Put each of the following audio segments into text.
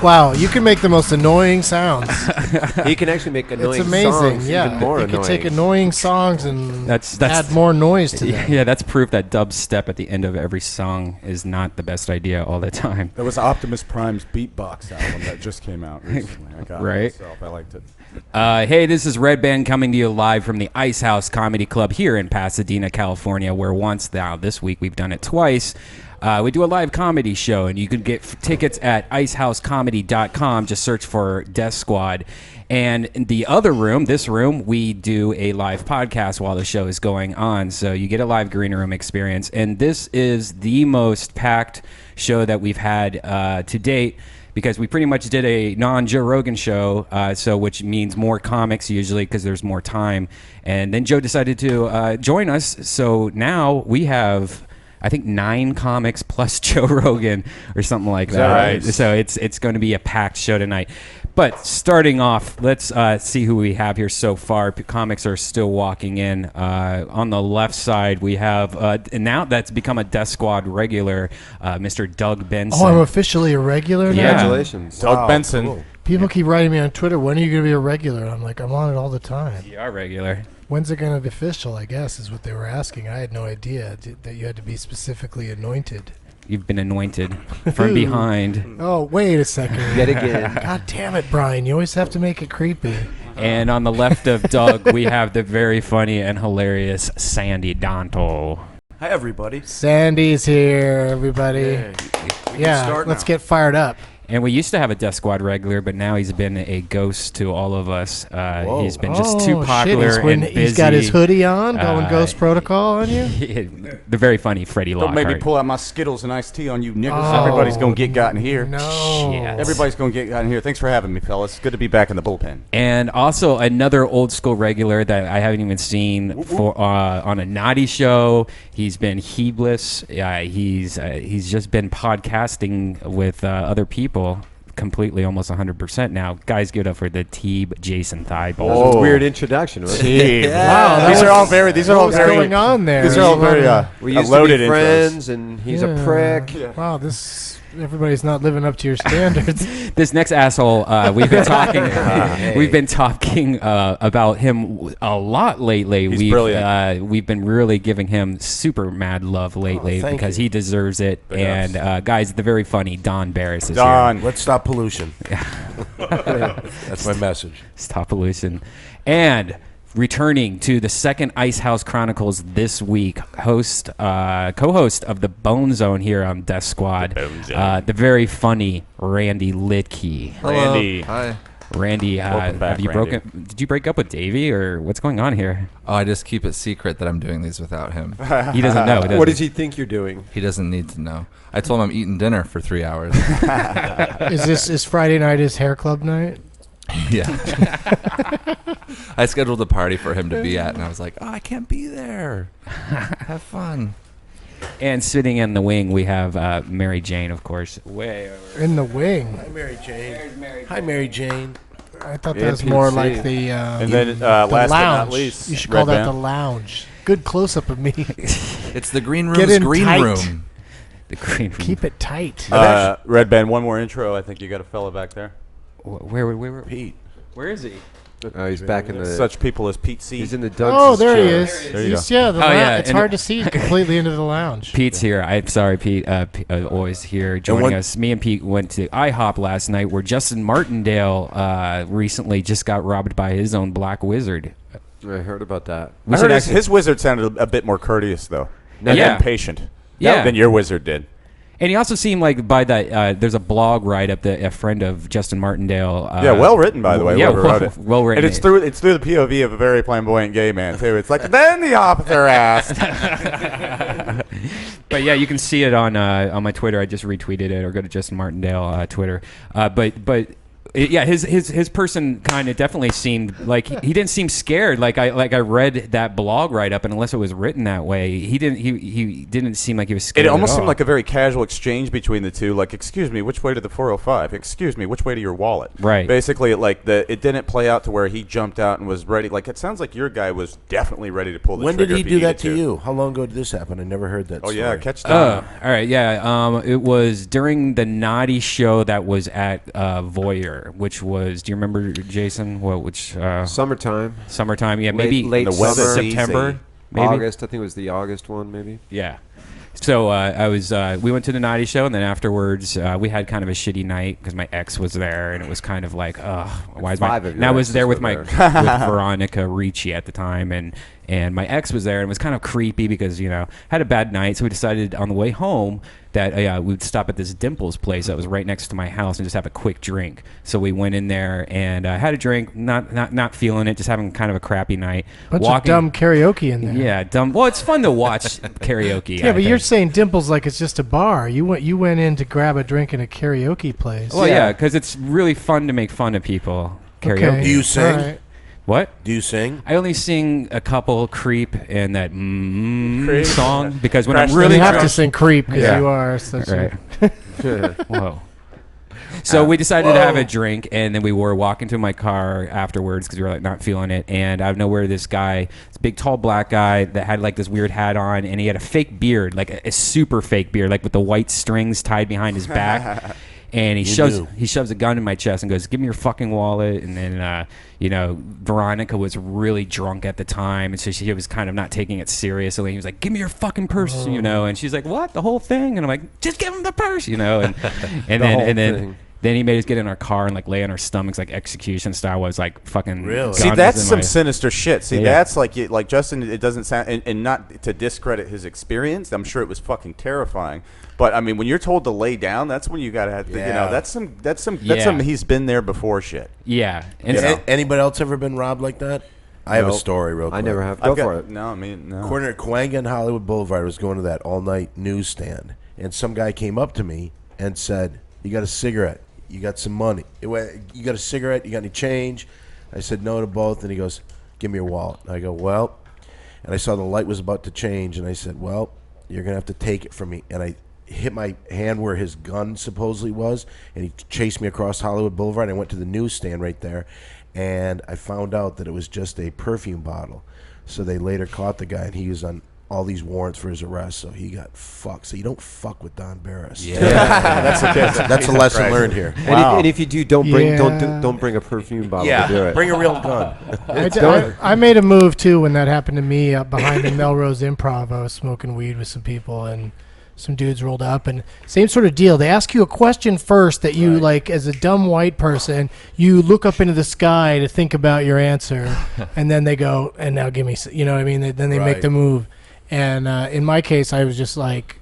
Wow, you can make the most annoying sounds. He can actually make annoying It's amazing. songs Yeah, even more you annoying. can take annoying songs and That's add more noise to them. Yeah, that's proof that dubstep at the end of every song is not the best idea all the time. There was Optimus Prime's beatbox album that just came out recently. I got Right. it myself. I liked it. Hey, this is Redban coming to you live from the Ice House Comedy Club here in Pasadena, California, where this week we've done it twice. We do a live comedy show, and you can get tickets at icehousecomedy.com. Just search for Death Squad. And in the other room, this room, we do a live podcast while the show is going on. So you get a live green room experience. And this is the most packed show that we've had to date, because we pretty much did a non-Joe Rogan show, which means more comics usually because there's more time. And then Joe decided to join us. So now we have, I think, 9 comics plus Joe Rogan or something like that. Right. So it's going to be a packed show tonight. But starting off, let's see who we have here so far. Comics are still walking in. On the left side, we have, and now that's become a Death Squad regular, Mr. Doug Benson. Oh, I'm officially a regular now? Yeah. Congratulations. Doug Benson. Cool. People keep writing me on Twitter, when are you going to be a regular? I'm like, I'm on it all the time. You are regular. When's it going to be official, I guess, is what they were asking. I had no idea that you had to be specifically anointed. You've been anointed from behind. Oh, wait a second. Yet again. God damn it, Brian. You always have to make it creepy. And on the left of Doug, we have the very funny and hilarious Sandy Danto. Hi, everybody. Sandy's here, everybody. Yeah, Let's get fired up. And we used to have a Death Squad regular, but now he's been a ghost to all of us. He's been just too popular and busy. He's got his hoodie on, going Ghost Protocol on you. The very funny Freddy Don't Lockhart. make me pull out my Skittles and iced tea on you niggas. Oh, Everybody's going to get gotten here. No. Shit. Everybody's going to get gotten here. Thanks for having me, fellas. Good to be back in the bullpen. And also another old school regular that I haven't even seen for on a naughty show. He's been heedless. He's just been podcasting with other people completely, almost 100% now. Guys, give it up for the Teeb Jason Thibault. That was a weird introduction, wasn't it? Wow, These are all very. what's going on there? These are all very We used to loaded be friends, and he's a prick. Wow, everybody's not living up to your standards. This next asshole, we've been talking. We've been talking about him a lot lately. He's brilliant. We've been really giving him super mad love lately because he deserves it. Yes. And guys, the very funny Don Barris is Don. here. Let's stop pollution. That's my message. Stop pollution. And returning to the second Ice House Chronicles this week, co-host of the Bone Zone here on Death Squad, the very funny Randy Liedtke. Randy. Hi. Randy, Welcome back, have you Randy. did you break up with Davey, or what's going on here? Oh, I just keep it secret that I'm doing these without him. He doesn't know. What does he think you're doing? He doesn't need to know. I told him I'm eating dinner for 3 hours. Is Friday night his hair club night? Yeah. I scheduled a party for him to be at, and I was like, oh, I can't be there. Have fun. And sitting in the wing, we have Mary Jane, of course. Way over. In the wing. Hi, Mary Jane. Hi, Mary Jane. I thought that And was more PeteeC. like the And then the last but lounge. not least, You should call that the Redban. lounge. Good close-up of me. It's the green Get room's in green tight. room. The green room. Keep it tight. Red Band, one more intro. I think you got a fella back there. Where? Pete. Where is he? He's back in the. Such people as PeteeC. He's in the Doug's Oh, there he chair. is. There you He's, yeah, the Oh, yeah, it's and- hard to see completely into the lounge. Pete's here. I'm sorry, Pete. Always here joining us. Me and Pete went to IHOP last night, where Justin Martindale recently just got robbed by his own black wizard. I heard about that. I heard his wizard sounded a bit more courteous, though. Yeah. And patient. Yeah. Than your wizard did. And he also seemed like by that. There's a blog write-up that a friend of Justin Martindale. Yeah, well written, by the way. Yeah, whoever wrote it. well written. And it's through the POV of a very flamboyant gay man too. It's like then the officer asked. But yeah, you can see it on my Twitter. I just retweeted it, or go to Justin Martindale Twitter. But Yeah, his person kind of definitely seemed like he didn't seem scared. Like I read that blog write up, and unless it was written that way, he didn't seem like he was scared. It almost at all. seemed like a very casual exchange between the two. Like, excuse me, which way to the 405? Excuse me, which way to your wallet? Right. Basically, it didn't play out to where he jumped out and was ready. Like, it sounds like your guy was definitely ready to pull the When trigger. did he do that to you? How long ago did this happen? I never heard that Oh story. yeah, catch that. All right, yeah. It was during the Naughty show that was at Voyeur, which was. Do you remember, Jason? Summertime. Summertime? Yeah, maybe late the weather. summer. September. Maybe August. I think it was the August one, maybe. Yeah. So we went to the Naughty show, and then afterwards we had kind of a shitty night because my ex was there, and it was kind of like, why is my? Five of And I your was there with exes my were with Veronica Ricci at the time, and my ex was there, and it was kind of creepy because had a bad night, so we decided on the way home that we'd stop at this Dimples place that was right next to my house and just have a quick drink. So we went in there and had a drink, not feeling it, just having kind of a crappy night. Bunch of dumb karaoke in there. Yeah, dumb. Well, it's fun to watch karaoke. Yeah, I but you're think. saying Dimples like it's just a bar. You went in to grab a drink in a karaoke place. Well, yeah, because it's really fun to make fun of people. Karaoke. Okay. Do you sing? All right. What? Do you sing? I only sing a couple "Creep" and that Creep. song because when Crash I'm really You have drunk, to sing "Creep" because Yeah. you are such right. a. Whoa. So we decided to have a drink, and then we were walking to my car afterwards because we were like not feeling it. And out of nowhere, this guy, this big, tall, black guy that had like this weird hat on, and he had a fake beard, like a super fake beard, like with the white strings tied behind his back. And he shoves a gun in my chest and goes, "Give me your fucking wallet." And then, Veronica was really drunk at the time, and so she was kind of not taking it seriously. He was like, "Give me your fucking purse," and she's like, "What? The whole thing?" And I'm like, "Just give him the purse," and then he made us get in our car and like lay on our stomachs like execution style. Was like fucking. Really? See, guns that's in some my- sinister shit. See, Yeah. that's like Justin. It doesn't sound, and not to discredit his experience. I'm sure it was fucking terrifying. But I mean, when you're told to lay down, that's when you gotta have to. Yeah. That's some Yeah. he's been there before shit. Yeah, and Anybody else ever been robbed like that? I have a Nope. story real quick. I never have. Go for it. No, I mean no. Corner at Cahuenga and Hollywood Boulevard. I was going to that all-night newsstand, and some guy came up to me and said, "You got a cigarette? You got some money? You got a cigarette? You got any change?" I said no to both, and he goes, "Give me your wallet." And I go, "Well," and I saw the light was about to change, and I said, "Well, you're gonna have to take it from me." And I hit my hand where his gun supposedly was, and he chased me across Hollywood Boulevard. I went to the newsstand right there, and I found out that it was just a perfume bottle. So they later caught the guy, and he was on all these warrants for his arrest, so he got fucked. So you don't fuck with Don Barris. Yeah. That's a lesson learned here. And if you do, don't bring Yeah. don't bring a perfume bottle to do it. Bring a real gun. I made a move too when that happened to me up behind the Melrose Improv. I was smoking weed with some people and some dudes rolled up and same sort of deal. They ask you a question first that you like as a dumb white person, you look up into the sky to think about your answer and then they go, "And now give me," you know what I mean? Then they make Right. the move. And in my case, I was just like,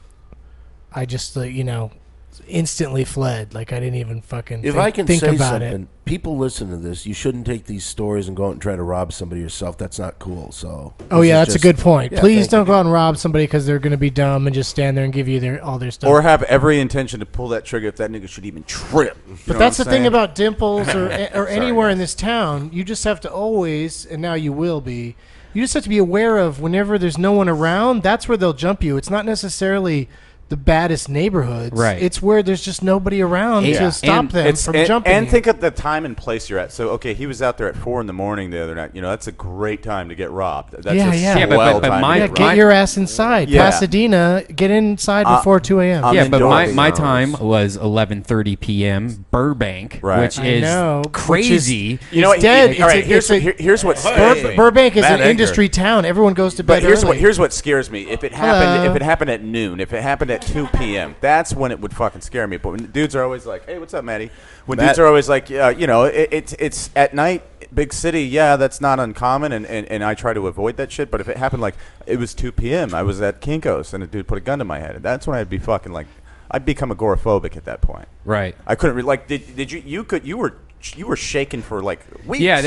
instantly fled. Like I didn't even fucking If I can think say about something, it. people listen to this. You shouldn't take these stories and go out and try to rob somebody yourself. That's not cool. So. Oh this yeah, is that's just- a good point. Yeah, Please thank don't you. go out and rob somebody because they're going to be dumb and just stand there and give you all their stuff. Or have every intention to pull that trigger if that nigga should even trip. You But know that's the what I'm thing saying? about Dimples or anywhere in this town. You just have to always, and now you will be, you just have to be aware of whenever there's no one around, that's where they'll jump you. It's not necessarily the baddest neighborhoods. Right. It's where there's just nobody around Yeah. to stop And them from jumping and you. think of the time and place you're at. So, okay, he was out there at 4 a.m. the other night. You know, that's a great time to get robbed. That's Yeah, a yeah. Yeah, but swell my- time to my- yeah, get get robbed. your ass inside. Yeah. Pasadena, get inside before 2 a.m. I'm yeah, but indoors. my time was 11:30 p.m. Burbank, Right. which I is know, which is- crazy. You know what? dead. All right, It's here's what's Hey. Burbank is Matt an Edgar. industry town. Everyone goes to bed But early. here's what scares me. If it happened Hello. if it happened at noon, if it happened at 2 p.m., that's when it would fucking scare me. But when dudes are always like, "Hey, what's up, Matty?" When Matt- dudes are always like, it's at night, big city, yeah, that's not uncommon, and I try to avoid that shit. But if it happened like it was 2 p.m., I was at Kinko's and a dude put a gun to my head, and that's when I'd be fucking like, I'd become agoraphobic at that point. Right. I couldn't did you were you were shaking for like weeks. Yeah,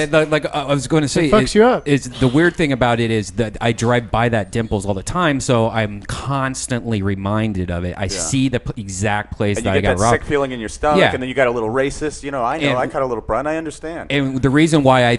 I was going to say, It fucks you up. Is the weird thing about it is that I drive by that Dimples all the time, so I'm constantly reminded of it. I see the exact place and that you I get got that robbed. sick feeling in your stomach, Yeah. and then you got a little racist. You know, I cut a little brunt. I understand. And the reason why I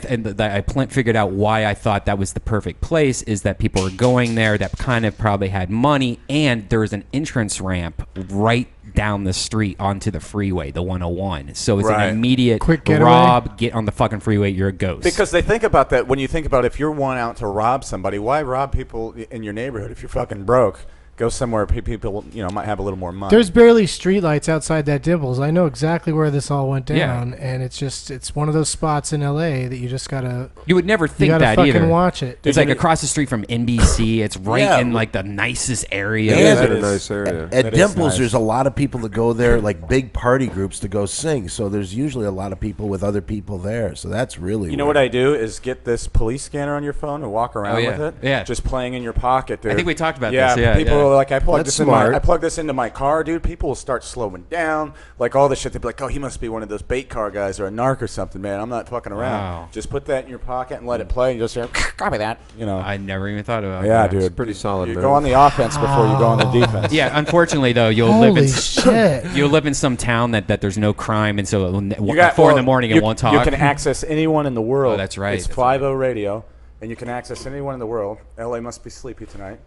figured out why I thought that was the perfect place is that people were going there that kind of probably had money, and there was an entrance ramp right down the street onto the freeway, the 101. So it's an immediate quick getaway. rob, get on the fucking freeway, you're a ghost. Because they think about that when you think about if you're one out to rob somebody, why rob people in your neighborhood if you're fucking broke? Go somewhere people might have a little more money. There's barely streetlights outside that Dimples. I know exactly where this all went down, and it's one of those spots in LA that you just gotta. You would never think you gotta that fucking either. watch it. It's like across the street from NBC. It's right in like the nicest area. Yeah, It's a nice area. At Dimples, there's a lot of people that go there, like big party groups to go sing. So there's usually a lot of people with other people there. So that's really You know what I do is get this police scanner on your phone and walk around with it. Yeah. Just playing in your pocket, dude. I think we talked about yeah, this. Yeah, people are like, I plug That's this smart. I plug this into my car, dude. People will start slowing down, like all this shit. They'll be like, oh, he must be one of those bait car guys or a narc or something, man. I'm not fucking around. Wow. Just put that in your pocket and let it play. You just hear, copy that. You know. I never even thought about Yeah, that. dude. Pretty solid You move. go on the offense before you go on the defense. Yeah, unfortunately though, you'll Holy live in shit! you'll live in some town that there's no crime, and so You at 4 in the morning it won't talk. You can access anyone in the world. Oh, that's right. It's 5-0 radio, and you can access anyone in the world. LA must be sleepy tonight.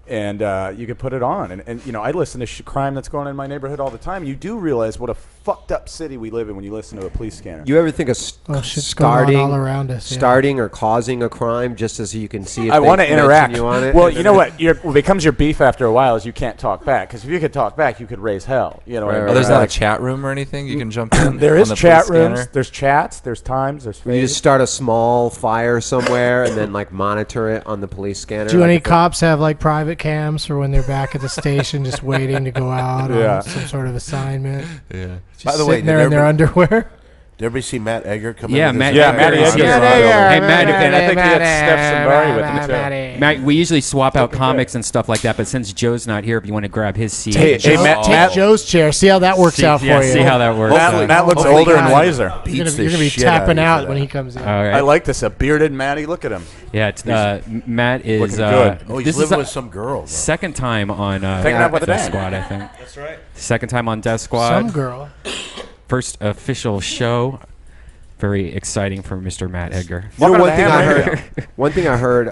And you can put it on. And I listen to crime that's going on in my neighborhood all the time. You do realize what a fucked up city we live in when you listen to a police scanner. You ever think of Shit's going starting, on all around us. Yeah. starting or causing a crime just as you can see if I they want to mention interact. you on it? Well, you know what? What becomes your beef after a while is you can't talk back. Because if you could talk back, you could raise hell. You know what I mean? Oh, there's not a chat room or anything you can jump in. There on is the chat police rooms. scanner? There's chats. There's times. There's You phase. just start a small fire somewhere and then like monitor it on the police scanner. Do like any if it- cops have like private cams for when they're back at the station, just waiting to go out Yeah. on some sort of assignment? Yeah. Just By the way, sitting there did in their underwear. Did everybody see Matt Edgar come Yeah, in? Matt. Yeah, Edgar Matty is Edgar's here. on over. Hey, Matt. And I think he had Steph Simbari with him too. Matt, we usually swap out comics and stuff like that, but since Joe's not here, if you want to grab his seat, Hey, Joe, Matt- take Matt- Joe's chair. See how that works out for you. see how that works. Matt looks Hopefully older and he wiser. You're beats gonna, the you're gonna be shit out of tapping you out for when that. he comes in. All right. I like this. A bearded Matty. Look at him. Yeah, it's, Matt is looking good. Oh, he's this is living a with some girl. though. second time on Taking up with a Death dang. Squad, I think. That's right. Second time on Death Squad. Some girl. First official show. Very exciting for Mr. Matt Edgar. You know, Welcome one to thing I Hammer. heard. One thing I heard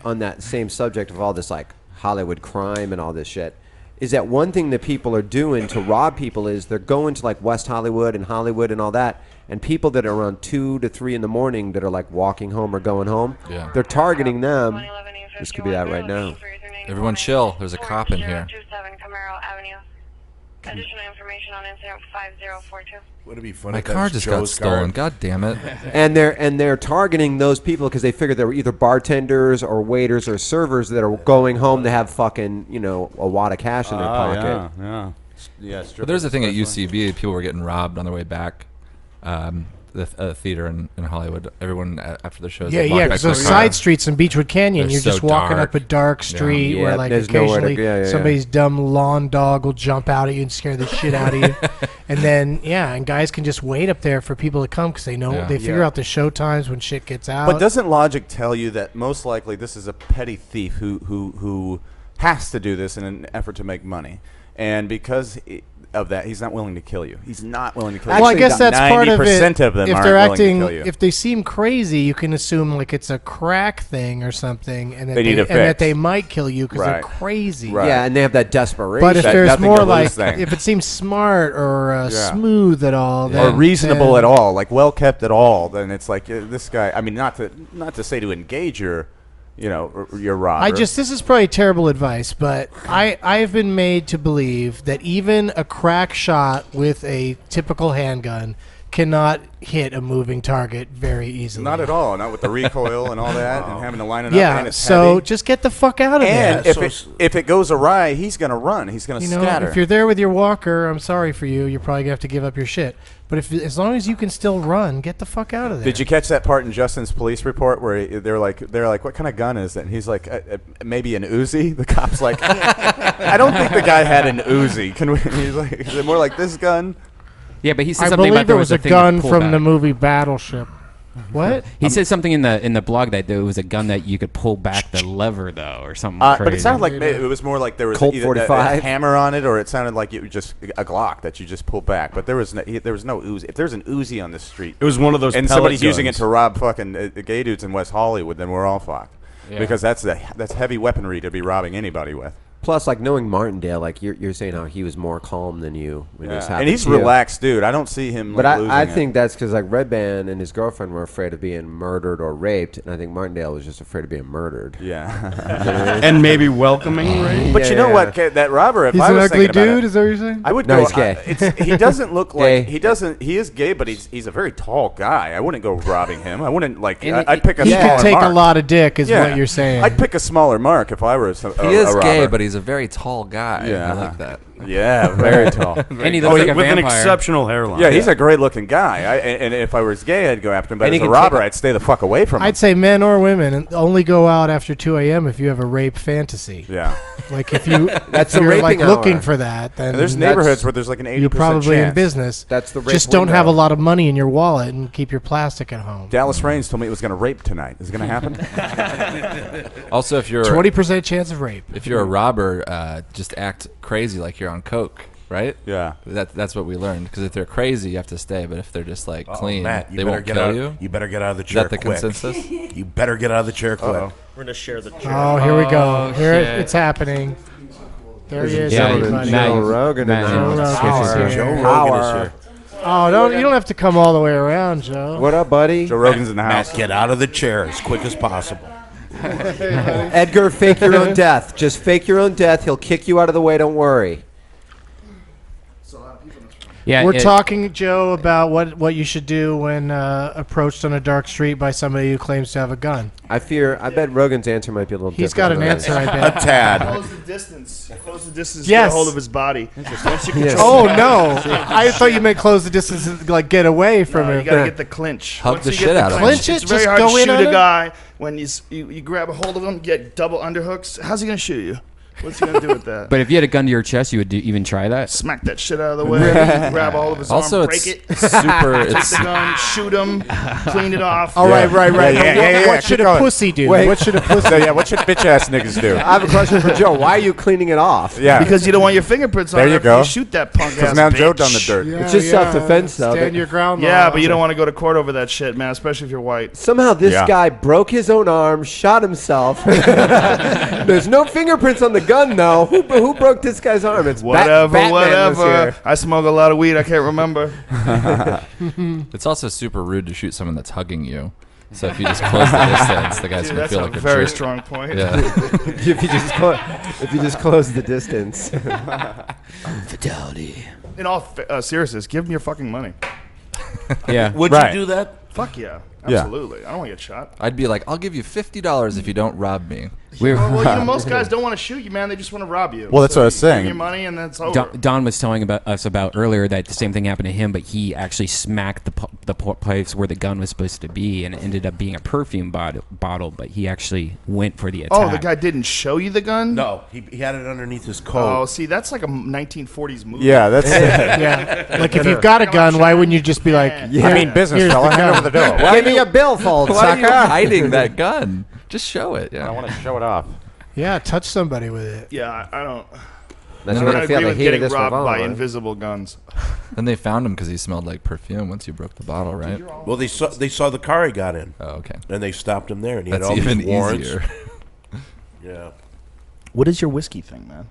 on that same subject of all this like Hollywood crime and all this shit is that one thing that people are doing to rob people is they're going to like West Hollywood and all that, and people that are around 2 to 3 in the morning that are like walking home or going home, Yeah. they're targeting them. This could be that right now. Everyone chill. There's a cop in here. Additional information on incident 5042. Would it be funny? My if that car was just got Joe's stolen. car? God damn it. And they're targeting those people because they figure they're either bartenders or waiters or servers that are going home to have fucking a wad of cash in their pocket. Yeah. But there's the thing at UCB. People were getting robbed on their way back. The theater in Hollywood. Everyone after the shows. Yeah, walked yeah, back because to those their car. side streets in Beechwood Canyon, They're you're just so walking dark. up a dark street Yeah, where, like, there's nowhere to occasionally go. Yeah. somebody's dumb lawn dog will jump out at you and scare the shit out of you. And then, and guys can just wait up there for people to come because they know Yeah. they figure out the show times when shit gets out. But doesn't logic tell you that most likely this is a petty thief who has to do this in an effort to make money, and because of that, he's not willing to kill you. He's not willing to kill you. Well, I guess that's part of it. 90% of them if aren't they're willing acting, to kill you. if they seem crazy, you can assume like it's a crack thing or something, and that They need a and that fix. they might kill you because they're Right. crazy. Right. Yeah, and they have that desperation. But if That there's nothing more to lose like, thing. if it seems smart or smooth at all, or then, reasonable then, at all, like well kept at all, then it's like this guy. I mean, not to say to engage your robber. this is probably terrible advice, but I've been made to believe that even a crack shot with a typical handgun cannot hit a moving target very easily. Not at all. Not with the recoil and all that, and having to line it up. And it's so heavy. just get the fuck out of And there. if it goes awry, he's gonna run. He's gonna scatter. If you're there with your walker, I'm sorry for you. You're probably gonna have to give up your shit. But as long as you can still run, get the fuck out of there. Did you catch that part in Justin's police report where they're like, what kind of gun is it? And he's like, maybe an Uzi. The cop's like, I don't think the guy had an Uzi. Can we? He's like, is it more like this gun? Yeah, but he said I something believe about there it was a thing to gun pull from back. the movie Battleship. What? He said something in the blog that there was a gun that you could pull back the lever though, or something crazy. But it sounded like it was more like there was Colt either 45? a hammer on it, or it sounded like it was just a Glock that you just pull back. But there was no Uzi. If there's an Uzi on the street, It was one of those and pellet somebody's using it guns. to rob fucking gay dudes in West Hollywood, then we're all fucked. Yeah. Because that's heavy weaponry to be robbing anybody with. Plus, like knowing Martindale, like you're saying how he was more calm than you when this happened. And he's to you. relaxed, dude. I don't see him. But Like, losing I it. think that's because like Redban and his girlfriend were afraid of being murdered or raped, and I think Martindale was just afraid of being murdered. Yeah. And maybe welcoming rape. But Yeah, you know yeah. what? That robber. If He's I an was ugly thinking about dude. it, Is that what you're saying? I would No, go. he's gay. He doesn't look like Gay. he doesn't. He is gay, but he's a very tall guy. I wouldn't go robbing him. I wouldn't like. And I'd pick a He smaller could take mark. a lot of dick, is Yeah. what you're saying. I'd pick a smaller mark if I were a He is a gay, robber. but he's a very tall guy. Yeah. I like that. Yeah, very tall. and he looks like a with an vampire. exceptional hairline. Yeah, he's a great-looking guy. And if I was gay, I'd go after him. But And he as a can robber, take a- I'd stay the fuck away from him. I'd say men or women and only go out after 2 a.m. if you have a rape fantasy. Yeah. Like if you That's if the you're raping like looking hour. for that, then And there's that's- neighborhoods where there's like an 80% you're probably in chance. business. That's the rape Just don't window. have a lot of money in your wallet and keep your plastic at home. Dallas Raines told me it was going to rape tonight. Is it going to happen? Also, if you're 20% chance of rape. if you're a robber, just act crazy like you're on coke, right? Yeah. That's what we learned. Because if they're crazy, you have to stay. But if they're just like Oh, clean, Matt, you they better won't get kill out. you. You better get out of the Is chair that the quick. consensus? You better get out of the chair quick. Uh-oh. We're gonna share the chair. Oh, here we go. Oh, Here shit. it's happening. There he is, Yeah, everybody. Matt, Joe Rogan Matt, in Joe the Rogan house. is here. Joe Rogan Power. is here. Oh, you don't have to come all the way around, Joe. What up, buddy? Joe Rogan's in the house. Matt, get out of the chair as quick as possible. Edgar, fake your own death. Just fake your own death. He'll kick you out of the way. Don't worry. Yeah, We're talking, Joe, about what you should do when approached on a dark street by somebody who claims to have a gun. I bet Rogan's answer might be a little He's different. got an than answer, I A bet. tad. Close the distance. Close the distance. Yes. Get a hold of his body. Once you Yes. control Oh, no. I thought you meant close the distance and, like, get away from no, him. you gotta get the clinch. Hug Once the you shit get the out of him. Clinch it? It's very Just hard go to in shoot on a him? guy when you grab a hold of him, get double underhooks. How's he gonna shoot you? What's he gonna do with that? But if you had a gun to your chest, you would even try that. Smack that shit out of the way. Grab all of his Also, arm, break it's it. super. Take It's the gun, shoot him, clean it off. All right, right. Yeah, What should keep a going. pussy do? Wait. What should a pussy So yeah, what should bitch ass niggas do? I have a question for Joe. Why are you cleaning it off? Yeah. Because you don't want your fingerprints on There it you after go. you shoot that punk Because ass now bitch. Joe done the dirt. Yeah, It's just self-defense, though. Stand your ground. Yeah, law. but you don't want to go to court over that shit, man, especially if you're white. Somehow this Yeah. guy broke his own arm, shot himself. There's no fingerprints on the gun, though. Who broke this guy's arm? It's Batman was here. I smoke a lot of weed. I can't remember. It's also super rude to shoot someone that's hugging you. So if you just close the distance, the guy's Dude, gonna that's feel a like a very jerk. strong point. Yeah. if you just close the distance. Fidelity. In all seriousness, give me your fucking money. Yeah. Would Right. you do that? Fuck yeah. Yeah. Absolutely. I don't want to get shot. I'd be like, I'll give you $50 if you don't rob me. Well, you know, most guys don't want to shoot you, man. They just want to rob you. Well, that's what I was you saying. Give your money and that's over. Don was telling us about earlier that the same thing happened to him, but he actually smacked the place where the gun was supposed to be, and it ended up being a perfume bottle. But he actually went for the attack. Oh, the guy didn't show you the gun? No, he had it underneath his Oh, coat. see, that's like a 1940s movie. Yeah, that's. Yeah. Like if you've got a gun, why wouldn't you just be like, I mean, business Here's fella, the hand gun. over the dough. Give me a billfold, Why are you sucker. hiding that gun? Just show it. I Yeah. want to show it off. yeah, touch somebody with it. Yeah, I don't. That's I'm what not I feel agree the with heat of getting this robbed by revolver. invisible guns. Then they found him because he smelled like perfume once you broke the bottle, right? Well, they saw the car he got in, Oh, okay. and they stopped him there, and he That's had all even these warrants. easier. Yeah. What is your whiskey thing, man?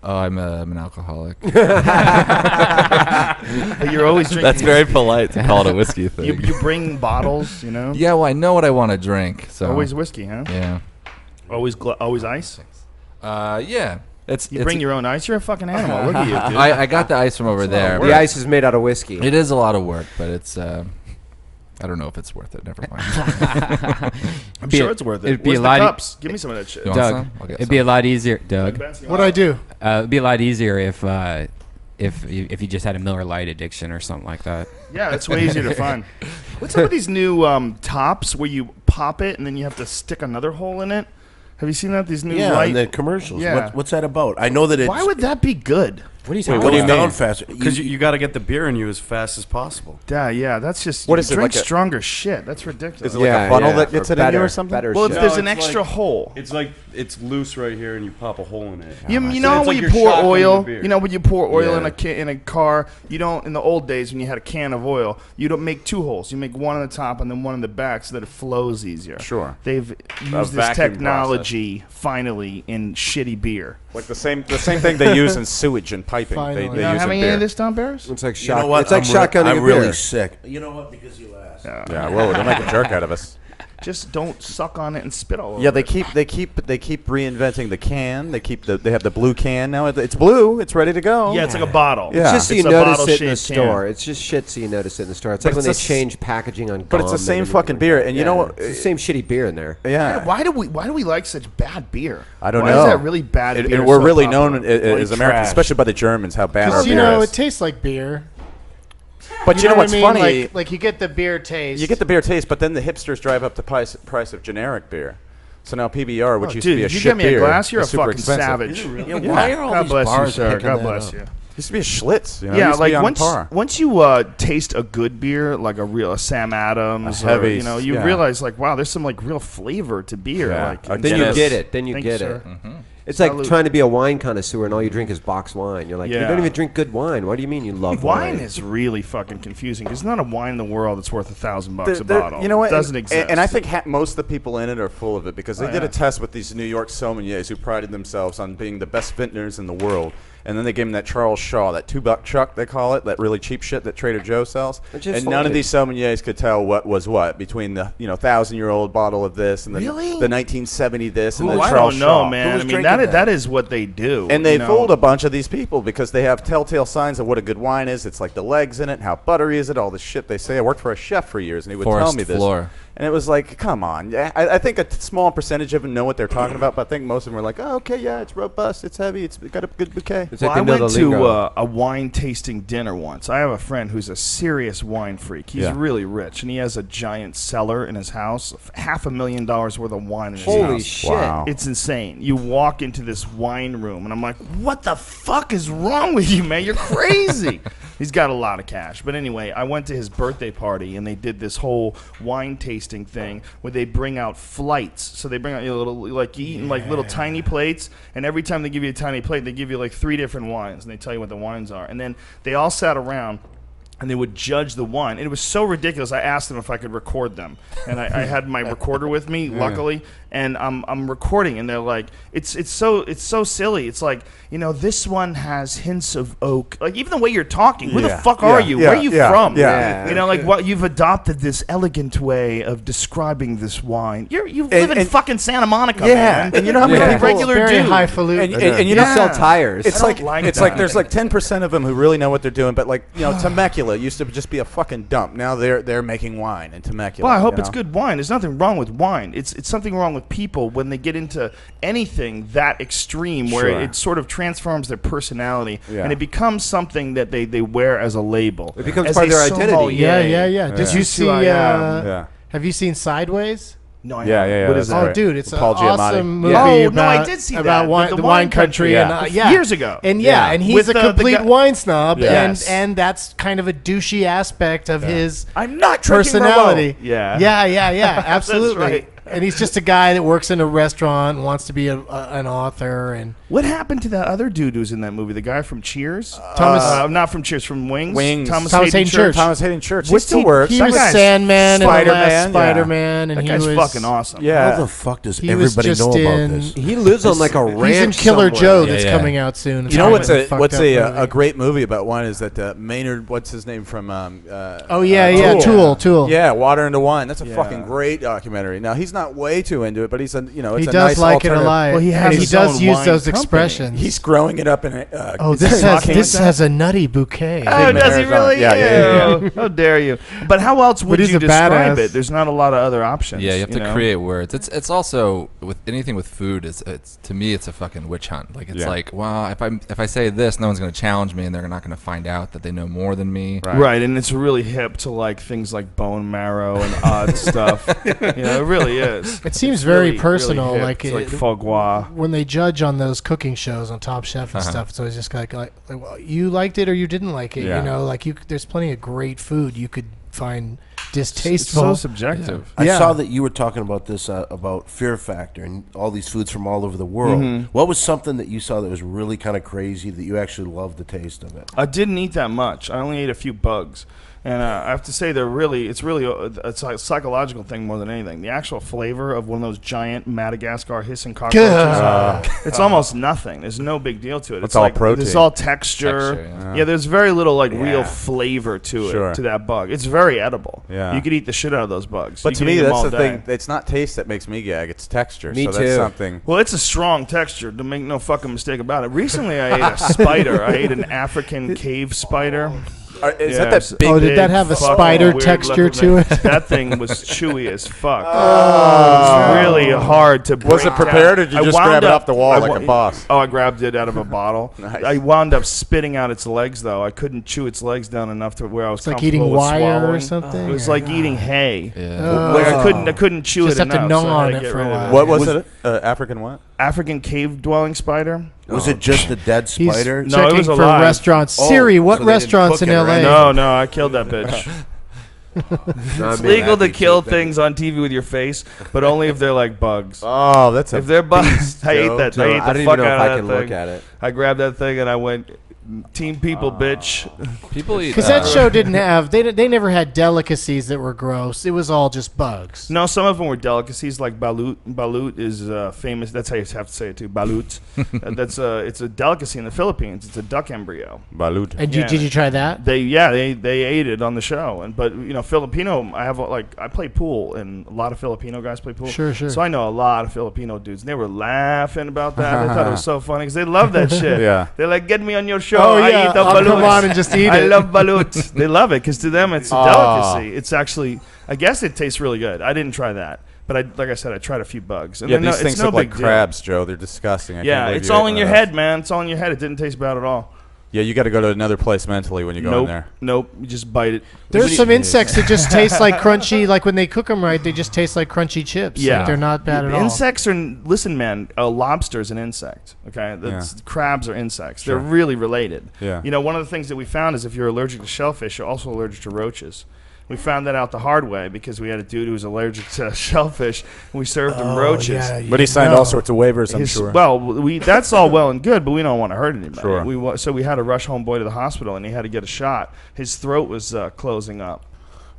Oh, I'm an alcoholic. You're always drinking. That's very polite to call it a whiskey thing. You bring bottles, you know? Yeah, well, I know what I want to drink. So Always whiskey, huh? Yeah. Always ice? Yeah. It's You bring your own ice? You're a fucking animal. Look at you, dude. I got the ice from over there. The ice is made out of whiskey. It is a lot of work, but it's. I don't know if it's worth it. Never mind. I'm sure it's worth it. It'd be Where's a the lot. cups? Give me some of that shit. You want Doug, some? I'll get it'd be a some. lot easier, Doug. What'd I do? It'd be a lot easier if you just had a Miller Lite addiction or something like that. Yeah, that's way easier to find. What's up with these new tops where you pop it and then you have to stick another hole in it? Have you seen that? These new Yeah, light. and the commercials. Yeah. What's that about? I know that it's. Why would that be good? What are you It talking what do you goes about? mean? down faster. Because you got to get the beer in you as fast as possible. Yeah, that's just. What you is it, drink like a- stronger shit. That's ridiculous. Is it like a funnel that gets it in you or something? Better Well, shit. there's No, an it's extra like- hole. It's like it's loose right here, and you pop a hole in it. You So know it's when like you you're pour shotgunning oil, the beer. you know when you pour oil Yeah. in a car, you don't. In the old days when you had a can of oil, you don't make two holes. You make one on the top and then one in the back so that it flows easier. Sure. They've used this vacuum technology finally in shitty beer. Like the same thing they use in sewage and piping. Finally. They You You not use in having any beer. of this down, Barris? It's like You know what? It's like I'm shotgunning I'm a really beer. sick. You know what? Because you asked. Yeah, whoa, they'll make a jerk out of us. Just don't suck on it and spit all over. Yeah, they it. keep reinventing the can. They have the blue can now. It's blue. It's ready to go. Yeah, it's like a bottle. Yeah. It's just so you a notice it in the bottle-shaped store. can. It's just shit so you notice it in the store. It's But like when it's they a change packaging on But it's the gum, same then you fucking can- beer, and you know what? It's the same shitty beer in there. Yeah. Why do we like such bad beer? I don't Why know. is that really bad beer? And we're so really popular? known as Americans, trash. especially by the Germans, how bad our Because, beer you know, is. it tastes like beer. But you know what what's I mean? funny? Like you get the beer taste. You get the beer taste, but then the hipsters drive up the price of generic beer. So now PBR, which Oh, used dude, to be a if you shit get me a beer, glass, you're a is super fucking expensive. savage. Yeah, why are all God these bless you, bars sir. picking God that bless up? you. Used to be a Schlitz. You know? It Yeah, used to like be on once par. you taste a good beer, like a Sam Adams, A heavy, or, you know, you yeah. realize like, wow, there's some like real flavor to beer. Yeah. Like Then Then you Guinness. get it. Then you Thank get you, it. sir. It's like Salute. trying to be a wine connoisseur and all you drink is box wine. You're like, you Yeah. don't even drink good wine. What do you mean you love wine? Wine is really fucking confusing. There's not a wine in the world that's worth $1,000 a bottle. You know what? It doesn't And- exist. And I think most of the people in it are full of it because they Oh, did yeah. a test with these New York sommeliers who prided themselves on being the best vintners in the world. And then they gave them that Charles Shaw, that $2 chuck they call it, that really cheap shit that Trader Joe sells. Which is And none fine. of these sommeliers could tell what was what between the 1,000-year-old bottle of this and Really? the 1970 this and Ooh, the I Charles don't know, Shaw. man. was I mean, drinking that? that is what they do. And they you know? fooled a bunch of these people because they have telltale signs of what a good wine is. It's like the legs in it, how buttery is it, all this shit they say. I worked for a chef for years, and he would tell Forest me this. floor. And it was like, come on. Yeah, I think a small percentage of them know what they're talking about, but I think most of them were like, oh, okay, yeah, it's robust, it's heavy, it's got a good bouquet. It's Well, like I they know went the to lingo. a wine tasting dinner once. I have a friend who's a serious wine freak. He's Yeah. really rich, and he has a giant cellar in his house, $500,000 worth of wine in his Holy house. shit. Wow. It's insane. You walk into this wine room, and I'm like, what the fuck is wrong with you, man? You're crazy. He's got a lot of cash. But anyway, I went to his birthday party, and they did this whole wine tasting thing where they bring out flights. So they bring out you eat in like little tiny plates, and every time they give you a tiny plate, they give you like 3 different wines, and they tell you what the wines are. And then they all sat around, and they would judge the wine. And it was so ridiculous. I asked them if I could record them, and I had my recorder with me, luckily, and I'm recording, and they're like, it's so silly. It's like, this one has hints of oak. Like even the way you're talking, who the Yeah, fuck yeah, are you? yeah, Where are you yeah, from? yeah. Like what you've adopted this elegant way of describing this wine. You live in and- fucking Santa Monica, Yeah, man. and you know how many Yeah. people regular very dude. highfalutin. And you don't know, sell tires. It's I like don't like it's that. like there's like 10% of them who really know what they're doing, but like Temecula used to just be a fucking dump. Now they're making wine in Temecula. Well, I hope you it's know? good wine. There's nothing wrong with wine. It's something wrong with people when they get into anything that extreme where Sure. it sort of transforms their personality Yeah. and it becomes something that they wear as a label. It becomes As part of a their identity. sommelier. Yeah. Did This you is who see? I am. Yeah. Have you seen Sideways? No, I Yeah, haven't. yeah, What that's is Oh, that? right. dude, it's an Paul Giamatti. awesome movie Yeah. Oh, about, no, I did see about that. wine, The the wine wine country. Yeah. And, yeah. Years ago. And Yeah. and he's With a the complete guy- wine snob, Yes. and that's kind of a douchey aspect of his I'm not drinking personality. Merlot. Yeah. Yeah, absolutely. right. And he's just a guy that works in a restaurant and wants to be an author. And What happened to that other dude who's in that movie? The guy from Cheers? Thomas- not from Cheers, from Wings. Wings. Thomas Thomas Hayden Hayden Church. Church. Thomas Hayden Church. He What's still he- works. he That was guy's Sandman in the Spider-Man, last yeah. Spider-Man, and That he guy's was fucking awesome. Yeah. How the fuck does He was everybody just know about in- this? He lives on like a ranch. He's in Killer somewhere. Joe that's Yeah, yeah. coming out soon. It's You know kind what's of a fucked what's up a movie. great movie about wine is that Maynard, what's his name from Oh yeah, Tool. Yeah, Water into Wine. That's a Yeah. fucking great documentary. Now he's not way too into it, but he's it's He a does nice like it a alternative. lot. Well, he has and he his does own use wine those company. expressions. He's growing it up in a. Oh, is this it has talking this like that? has a nutty bouquet. Oh, does he Arizona. really? Yeah, yeah. How dare you? But how else would he's you a describe badass. it? There's not a lot of other options. Yeah, you have to know? create words. It's also with anything with food. It's to me it's a fucking witch hunt. Like it's Yeah. like, well, if I say this, no one's gonna challenge me, and they're not gonna find out that they know more than me. Right, and it's really hip to like things like bone marrow and odd stuff. It really is. is. It seems very really, personal, really hip. like It's like it- foie gras. when they judge on those cooking shows on Top Chef and stuff. It's always just like well, you liked it or you didn't like it. Yeah. You know, like there's plenty of great food you could find It's distasteful. so subjective. I Yeah. saw that you were talking about this about Fear Factor and all these foods from all over the world. Mm-hmm. What was something that you saw that was really kind of crazy that you actually loved the taste of it? I didn't eat that much. I only ate a few bugs. And I have to say, it's really a psychological thing more than anything. The actual flavor of one of those giant Madagascar hissing cockroaches, it's almost nothing. There's no big deal to it. It's all like, protein. It's all texture. Yeah, there's very little real flavor to it, Sure. to that bug. It's very edible. Yeah. You could eat the shit out of those bugs. But You to could me, eat them that's all the day. thing. It's not taste that makes me gag. It's texture. Me so too. that's something. Well, it's a strong texture, to make no fucking mistake about it. Recently, I ate a spider. I ate an African cave spider. Is Yeah, that it's that big? Oh, did that have a fucking spider weird texture looking to thing. it? That thing was chewy as fuck. It was really hard to break Was it prepared, or did you down. just I wound grab it up- off the wall like a boss? Oh, I grabbed it out of a bottle. Nice. I wound up spitting out its legs, though. I couldn't chew its legs down enough to where I was It's like comfortable eating with wire or swallowing. something. It was or- like eating hay. Yeah. Where I couldn't chew Just it have to enough. gnaw so I had on to it get for a rid of while. it. What was it? African what? African cave dwelling spider. Was it just the dead He's spider? No, it checking was for alive. restaurants. Oh, Siri, what so they didn't restaurants cook in it or LA? anything. No, I killed that bitch. No, It's I mean, legal to happy kill to- things on TV with your face, but only if they're like bugs. Oh, that's a If they're bugs, I ate Joe. that. No, I ate I the don't fuck even know if out I of can that look thing. at it. I grabbed that thing and I went, team people, bitch. People eat. Because that show didn't have they never had delicacies that were gross. It was all just bugs. No, some of them were delicacies like balut. Balut is famous. That's how you have to say it too. Balut. It's a delicacy in the Philippines. It's a duck embryo. balut. And Yeah. did you try that? They ate it on the show. But Filipino. I play pool, and a lot of Filipino guys play pool. Sure. So I know a lot of Filipino dudes, and they were laughing about that. They thought it was so funny because they love that shit. Yeah. They're like, get me on your show. Oh, I yeah. eat the I'll balut. come on and just eat I it. love balut. They love it because to them it's a Oh. delicacy. It's actually, I guess it tastes really good. I didn't try that, but like I said, I tried a few bugs. And Yeah, they're these things it's no look like big deal. crabs, Joe. They're disgusting. I can't Yeah, believe it's you all ate in one your of head, those. man. It's all in your head. It didn't taste bad at all. Yeah, you got to go to another place mentally when you go in there. Nope. You just bite it. There's some insects that just taste like crunchy. Like when they cook them right, they just taste like crunchy chips. Yeah. Like they're not bad at all. Insects are, listen, man, a lobster is an insect, okay? Crabs are insects. They're really related. Yeah. One of the things that we found is if you're allergic to shellfish, you're also allergic to roaches. We found that out the hard way because we had a dude who was allergic to shellfish, and we served him roaches. Yeah, But he signed all sorts of waivers, I'm sure. Well, that's all well and good, but we don't want to hurt anybody. Sure. So we had to rush homeboy to the hospital, and he had to get a shot. His throat was closing up.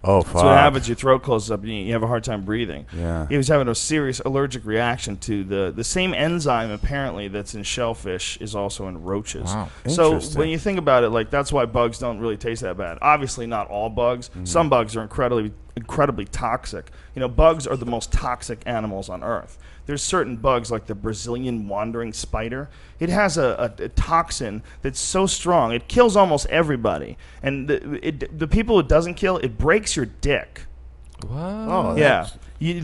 Oh, fuck. So what happens? Your throat closes up, and you have a hard time breathing. Yeah. He was having a serious allergic reaction to the same enzyme apparently that's in shellfish is also in roaches. Wow. So Interesting. when you think about it, like that's why bugs don't really taste that bad. Obviously, not all bugs. Some bugs are incredibly toxic. Bugs are the most toxic animals on Earth. There's certain bugs like the Brazilian wandering spider. It has a toxin that's so strong it kills almost everybody. And the people it doesn't kill, it breaks your dick. What? Yeah. This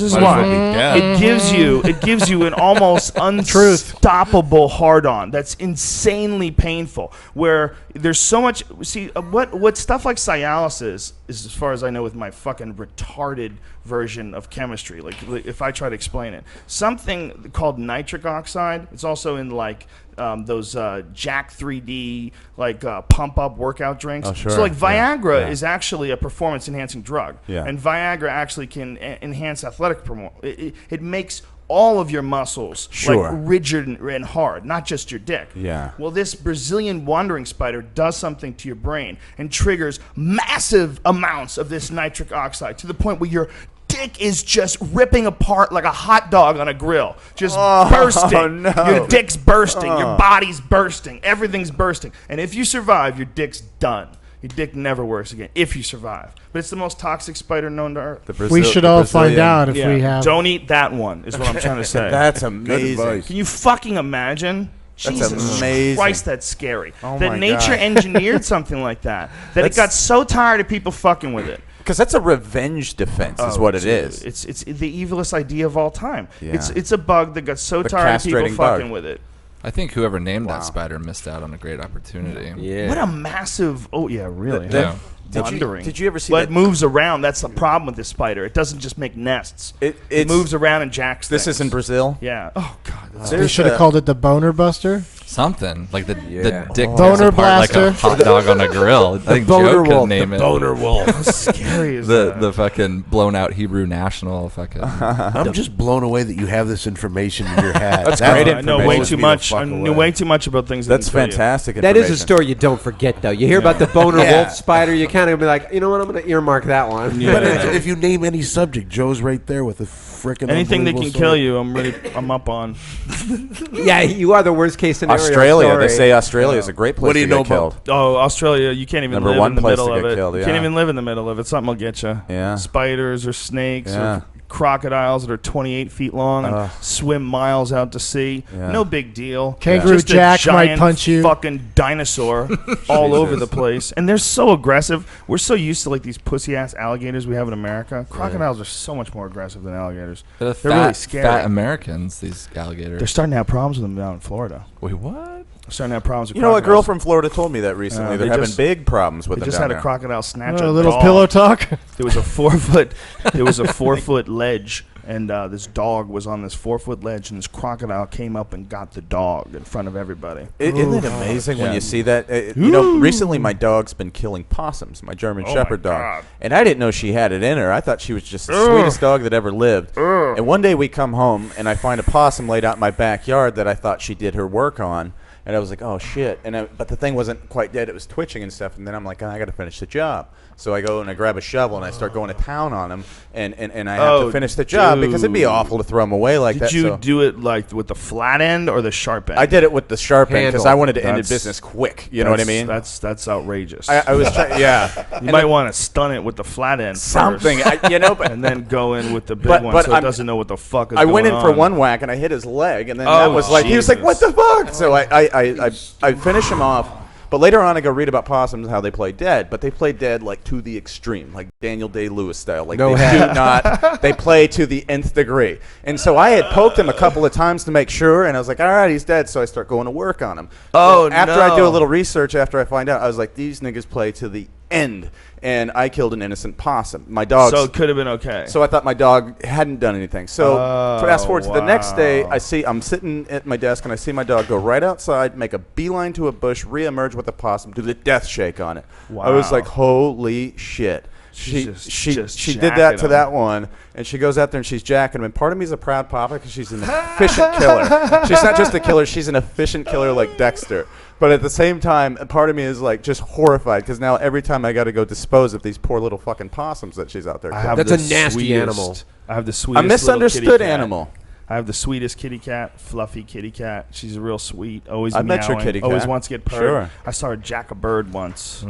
is Might as why well be dead. it gives you an almost unstoppable hard-on that's insanely painful. Where there's so much. See what stuff like Cialis is, as far as I know, with my fucking retarded version of chemistry. Like if I try to explain it, something called nitric oxide. It's also in like those Jack 3D pump up workout drinks. Oh, sure. So like Viagra Yeah. is actually a performance enhancing drug. Yeah. And Viagra actually can enhance athletic it makes all of your muscles Sure. like rigid and hard, not just your dick. Yeah. Well, this Brazilian wandering spider does something to your brain and triggers massive amounts of this nitric oxide to the point where your dick is just ripping apart like a hot dog on a grill. Just bursting. no. Your dick's bursting. Your body's bursting. Everything's bursting. And if you survive, your dick's done. Your dick never works again if you survive. But it's the most toxic spider known to Earth. We should all find out if we have. Don't eat that one, is what I'm trying to say. That's Good amazing. advice. Can you fucking imagine? That's Jesus amazing. Christ, that's scary. Oh that my nature God. engineered something like that. That That's- it got so tired of people fucking with it. Because that's a revenge defense, is what it dude, is. It's the evilest idea of all time. Yeah. It's a bug that got so The tired of people castrating bug. fucking with it. I think whoever named that spider missed out on a great opportunity. Yeah. What a massive... Oh, yeah, really. Yeah. Did you ever see But that? it moves around. That's the problem with this spider. It doesn't just make nests. It moves around and jacks This things. is in Brazil? Yeah. Oh, God. That's They should have called it the Boner Buster. Something like the dick Boner tears apart blaster. like a hot dog on a grill. I think boner Joe could wolf. name The it. Boner wolf. How scary is The that? the fucking blown out Hebrew national fucking. I'm just blown away that you have this information in your head. That's great I know way information. too much. I knew way too much about things. That's I didn't tell you. fantastic That information. is a story you don't forget, though. You hear about the boner wolf spider, you kind of be like, you know what, I'm going to earmark that one. But if you name any subject, Joe's right there with a freaking Anything that can unbelievable kill story. you, I'm up on. Yeah, you are the worst case scenario. Australia. story. They say Australia is a great place What do you to know get killed. Oh, Australia, you can't even Number live one in the place to middle of get it. killed, You can't yeah. even live in the middle of it. Something will get you. Yeah. Spiders or snakes Yeah. or crocodiles that are 28 feet long and swim miles out to sea. Yeah. No big deal. Kangaroo Just a Jack might giant punch you. Fucking dinosaur all over the place. And they're so aggressive. We're so used to like these pussy ass alligators we have in America. Crocodiles are so much more aggressive than alligators. They're They're really scary. fat Americans. These alligators. They're starting to have problems with them down in Florida. Wait, what? They're starting to have problems with You know, a girl crocodiles. from Florida told me that recently. They're they having just- big problems with They them just down had a there. crocodile snatch A a little dog. pillow talk. There was a 4 foot. There was a 4 foot ledge, and this dog was on this 4 foot ledge, and this crocodile came up and got the dog in front of everybody. Isn't it amazing when you see that? You know, recently my dog's been killing possums, my German Shepherd dog. God. And I didn't know she had it in her. I thought she was just the sweetest dog that ever lived. And one day we come home, and I find a possum laid out in my backyard that I thought she did her work on. And I was like, oh, shit. But the thing wasn't quite dead. It was twitching and stuff. And then I'm like, oh, I got to finish the job. So I go and I grab a shovel and I start going to town on him. And I have to finish the job because it'd be awful to throw him away like that. Did you so do it like with the flat end or the sharp end? I did it with the sharp end because Handle. I wanted to end the That's- business quick. You know what I mean? That's outrageous. I was trying, yeah. you might want to stun it with the flat end Something, first, but and then go in with the big But- one but so it I'm- doesn't know what the fuck is I going went in for on. one whack and I hit his leg, and then Oh, that was like he was like, "What Jesus. the fuck?" So I finished him off. But later on, I go read about possums how they play dead, but they play dead like to the extreme, like Daniel Day-Lewis style. Like No they head. do not, they play to the nth degree. And so I had poked him a couple of times to make sure, and I was like, "All right, he's dead." So I start going to work on him. Oh, after I do no. a little research, after I find out, I was like, "These niggas play to the end," and I killed an innocent possum. My dog. So it could have been okay. So I thought my dog hadn't done anything. So fast forward to the next day, wow. I'm sitting at my desk and I see my dog go right outside, make a beeline to a bush, reemerge with a possum, do the death shake on it. I was Wow. like, holy shit. She just did that jacking to him. that one, and she goes out there and she's jacking him. And part of me is a proud papa because she's an efficient killer. She's not just a killer; she's an efficient killer like Dexter. But at the same time, a part of me is like just horrified because now every time I got to go dispose of these poor little fucking possums that she's out there I killing. have That's the a nasty sweetest- animal. I have the A sweetest little misunderstood kitty cat. animal. I have the sweetest kitty cat, fluffy kitty cat. She's real sweet. Always I met your meowing, kitty Always cat. wants to get purred. Sure. I saw her jack a bird once.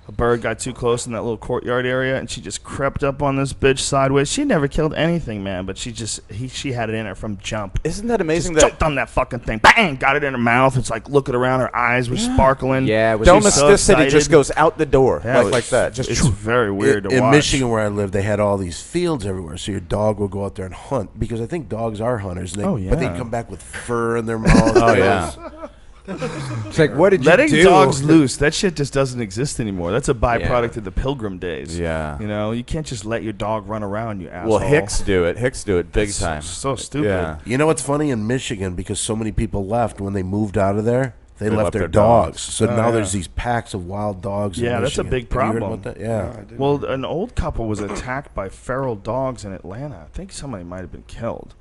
A bird got too close in that little courtyard area, and she just crept up on this bitch sideways. She never killed anything, man, but she had it in her from jump. Isn't that amazing Just that jumped on that fucking thing. Bang! Got it in her mouth. It's like looking around. Her eyes were sparkling. Yeah, it was She was so domesticity just excited. goes out the door Yeah, like that? Just it's very weird to in watch. Michigan, where I live, they had all these fields everywhere. So your dog will go out there and hunt because I think dogs are hunters. And they, But they yeah. come back with fur in their mouth. Oh, yeah. It's like, what did Letting you do? dogs loose, that shit just doesn't exist anymore. That's a byproduct Yeah. of the Pilgrim days. Yeah. You know, you can't just let your dog run around, you asshole. Well, Hicks do it. Hicks do it big time. So stupid. Yeah. You know what's funny in Michigan, because so many people left when they moved out of there, they left their their dogs. dogs. So now there's these packs of wild dogs. in Yeah, that's a Michigan. big Have you heard problem. about that? Yeah. Well, an old couple was attacked by feral dogs in Atlanta. I think somebody might have been killed.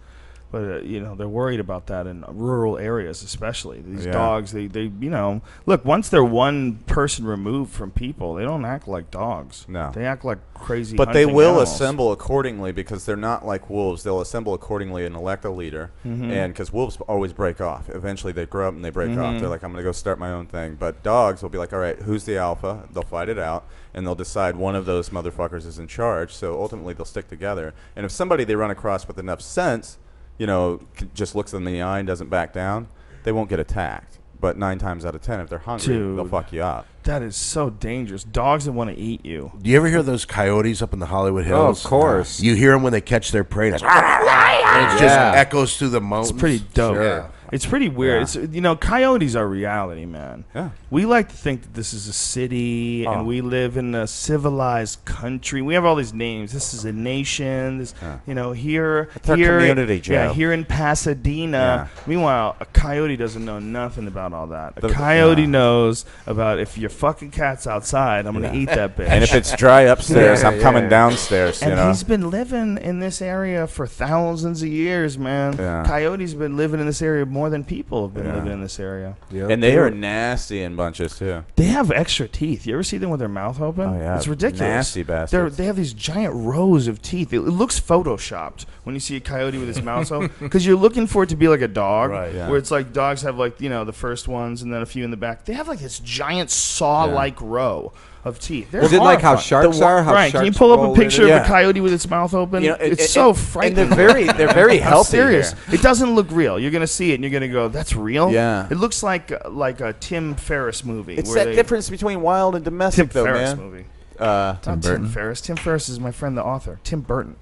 But, you know, they're worried about that in rural areas especially. These Yeah. dogs, they, you know, look, once they're one person removed from people, they don't act like dogs. No. They act like crazy But they hunting will animals. assemble accordingly because they're not like wolves. They'll assemble accordingly and elect a leader. And because wolves always break off. Eventually they grow up and they break off. They're like, I'm going to go start my own thing. But dogs will be like, all right, who's the alpha? They'll fight it out. And they'll decide one of those motherfuckers is in charge. So ultimately they'll stick together. And if somebody they run across with enough sense, you know, just looks them in the eye and doesn't back down, they won't get attacked. But 9 times out of 10, if they're hungry, they'll Dude. fuck you up. That is so dangerous. Dogs that want to eat you. Do you ever hear those coyotes up in the Hollywood Oh, Hills? of course. You hear them when they catch their prey. And it just echoes through the mountains. It's pretty dope. Yeah. It's pretty weird. Yeah. It's coyotes are reality, man. Yeah. We like to think that this is a city and we live in a civilized country. We have all these names. This is a nation. This, here, It's our community, Joe. Yeah, here in Pasadena. Yeah. Meanwhile, a coyote doesn't know nothing about all that. A coyote knows about if your fucking cat's outside, I'm gonna eat that bitch. And if it's dry upstairs, I'm coming downstairs. And he's been living in this area for thousands of years, man. Yeah. Coyotes been living in this area more than people have been living in this area. And they are nasty in bunches too. They have extra teeth. You ever see them with their mouth open? Oh yeah, It's ridiculous. Nasty bastards. They have these giant rows of teeth. It looks photoshopped when you see a coyote with his mouth open, because you're looking for it to be like a dog, Right, where it's like dogs have like the first ones and then a few in the back. They have like this giant saw-like row of teeth. They're Is it like how horrifying. sharks are? How Right? Can you sharks pull up roll a in picture it? of a coyote with its mouth open? It's so frightening. And they're very I'm healthy. serious. here. It doesn't look real. You're gonna see it and you're gonna go, "That's real." Yeah. It looks like a Tim Ferriss movie. It's where that difference between wild and domestic, Tim though, Ferriss man. movie. Tim Tim Burton. Ferriss. Tim Ferriss is my friend, the author. Tim Burton.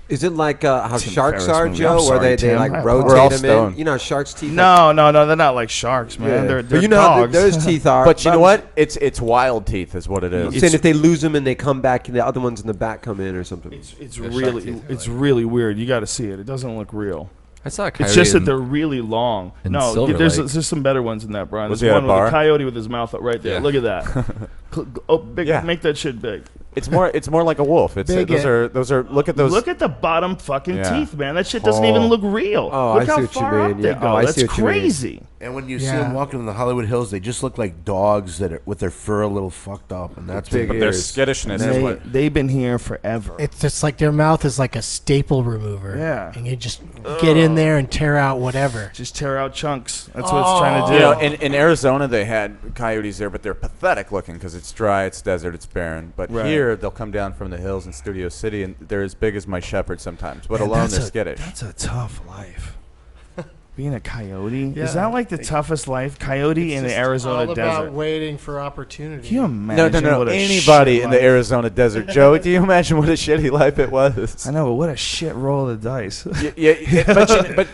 Is it like how Tim sharks Ferriss are, movie. Joe, I'm where sorry, they Tim. like We're all rotate them stoned. in? You know, sharks' teeth. No, they're not like sharks, man. They're but dogs. those teeth are. But you know what? It's wild teeth, is what it is. I'm saying if they lose them and they come back, the other ones in the back come in or something. It's really weird. You got to see it. It doesn't look real. I saw a coyote. It's just that they're really long. in No, Silver there's Lake. some better ones than that, Brian. Was There's he at one a with bar? a coyote with his mouth up right there. Yeah. Look at that. Make that shit big. It's more like a wolf. It's Big those are look at those. Look at the bottom fucking Yeah. teeth, man. That shit doesn't even look real. Oh, look I see how what you far mean. up they Yeah. go. Oh, I That's see what you mean. crazy. And when you see Yeah. them walking in the Hollywood Hills, they just look like dogs that are with their fur a little fucked up, and that's Big what. their ears. skittishness is what. They've been here forever. It's just like their mouth is like a staple remover. Yeah. And you just get in there and tear out whatever. Just tear out chunks. That's what it's trying to do. You know, in Arizona they had coyotes there, but they're pathetic looking because it's dry, it's desert, it's barren. But Right. here they'll come down from the hills in Studio City, and they're as big as my shepherd sometimes. But Man, alone that's they're a- skittish. That's a tough life. Being a coyote? Yeah. Is that like the toughest life? Coyote in the Arizona all about desert. waiting for opportunity. Can you imagine No. what a Anybody shit in the life- Arizona desert, Joe? Do you imagine what a shitty life it was? I know, but what a shit roll of the dice.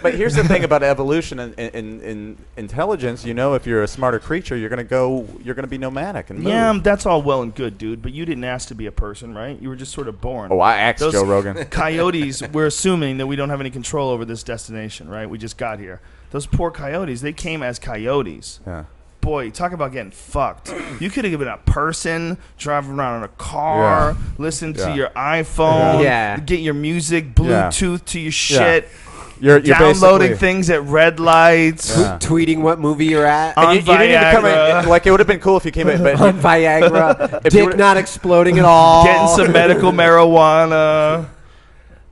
But here's the thing about evolution and in intelligence. You know, if you're a smarter creature, you're gonna be nomadic and move. Yeah, that's all well and good, dude, but you didn't ask to be a person, right? You were just sort of born. Oh, I asked Those Joe Rogan. Coyotes, we're assuming that we don't have any control over this destination, right? We just got here. Those poor coyotes, they came as coyotes. Yeah. Boy, talk about getting fucked. You could have been a person driving around in a car, listening to Yeah. your iPhone, Yeah. get your music, Bluetooth to your shit, You're downloading basically- things at red lights. Yeah. Tweeting what movie you're at. On You didn't even come Viagra. in, like it would have been cool if you came in, but on Viagra. If you Dick would've- not exploding at all. Getting some medical marijuana.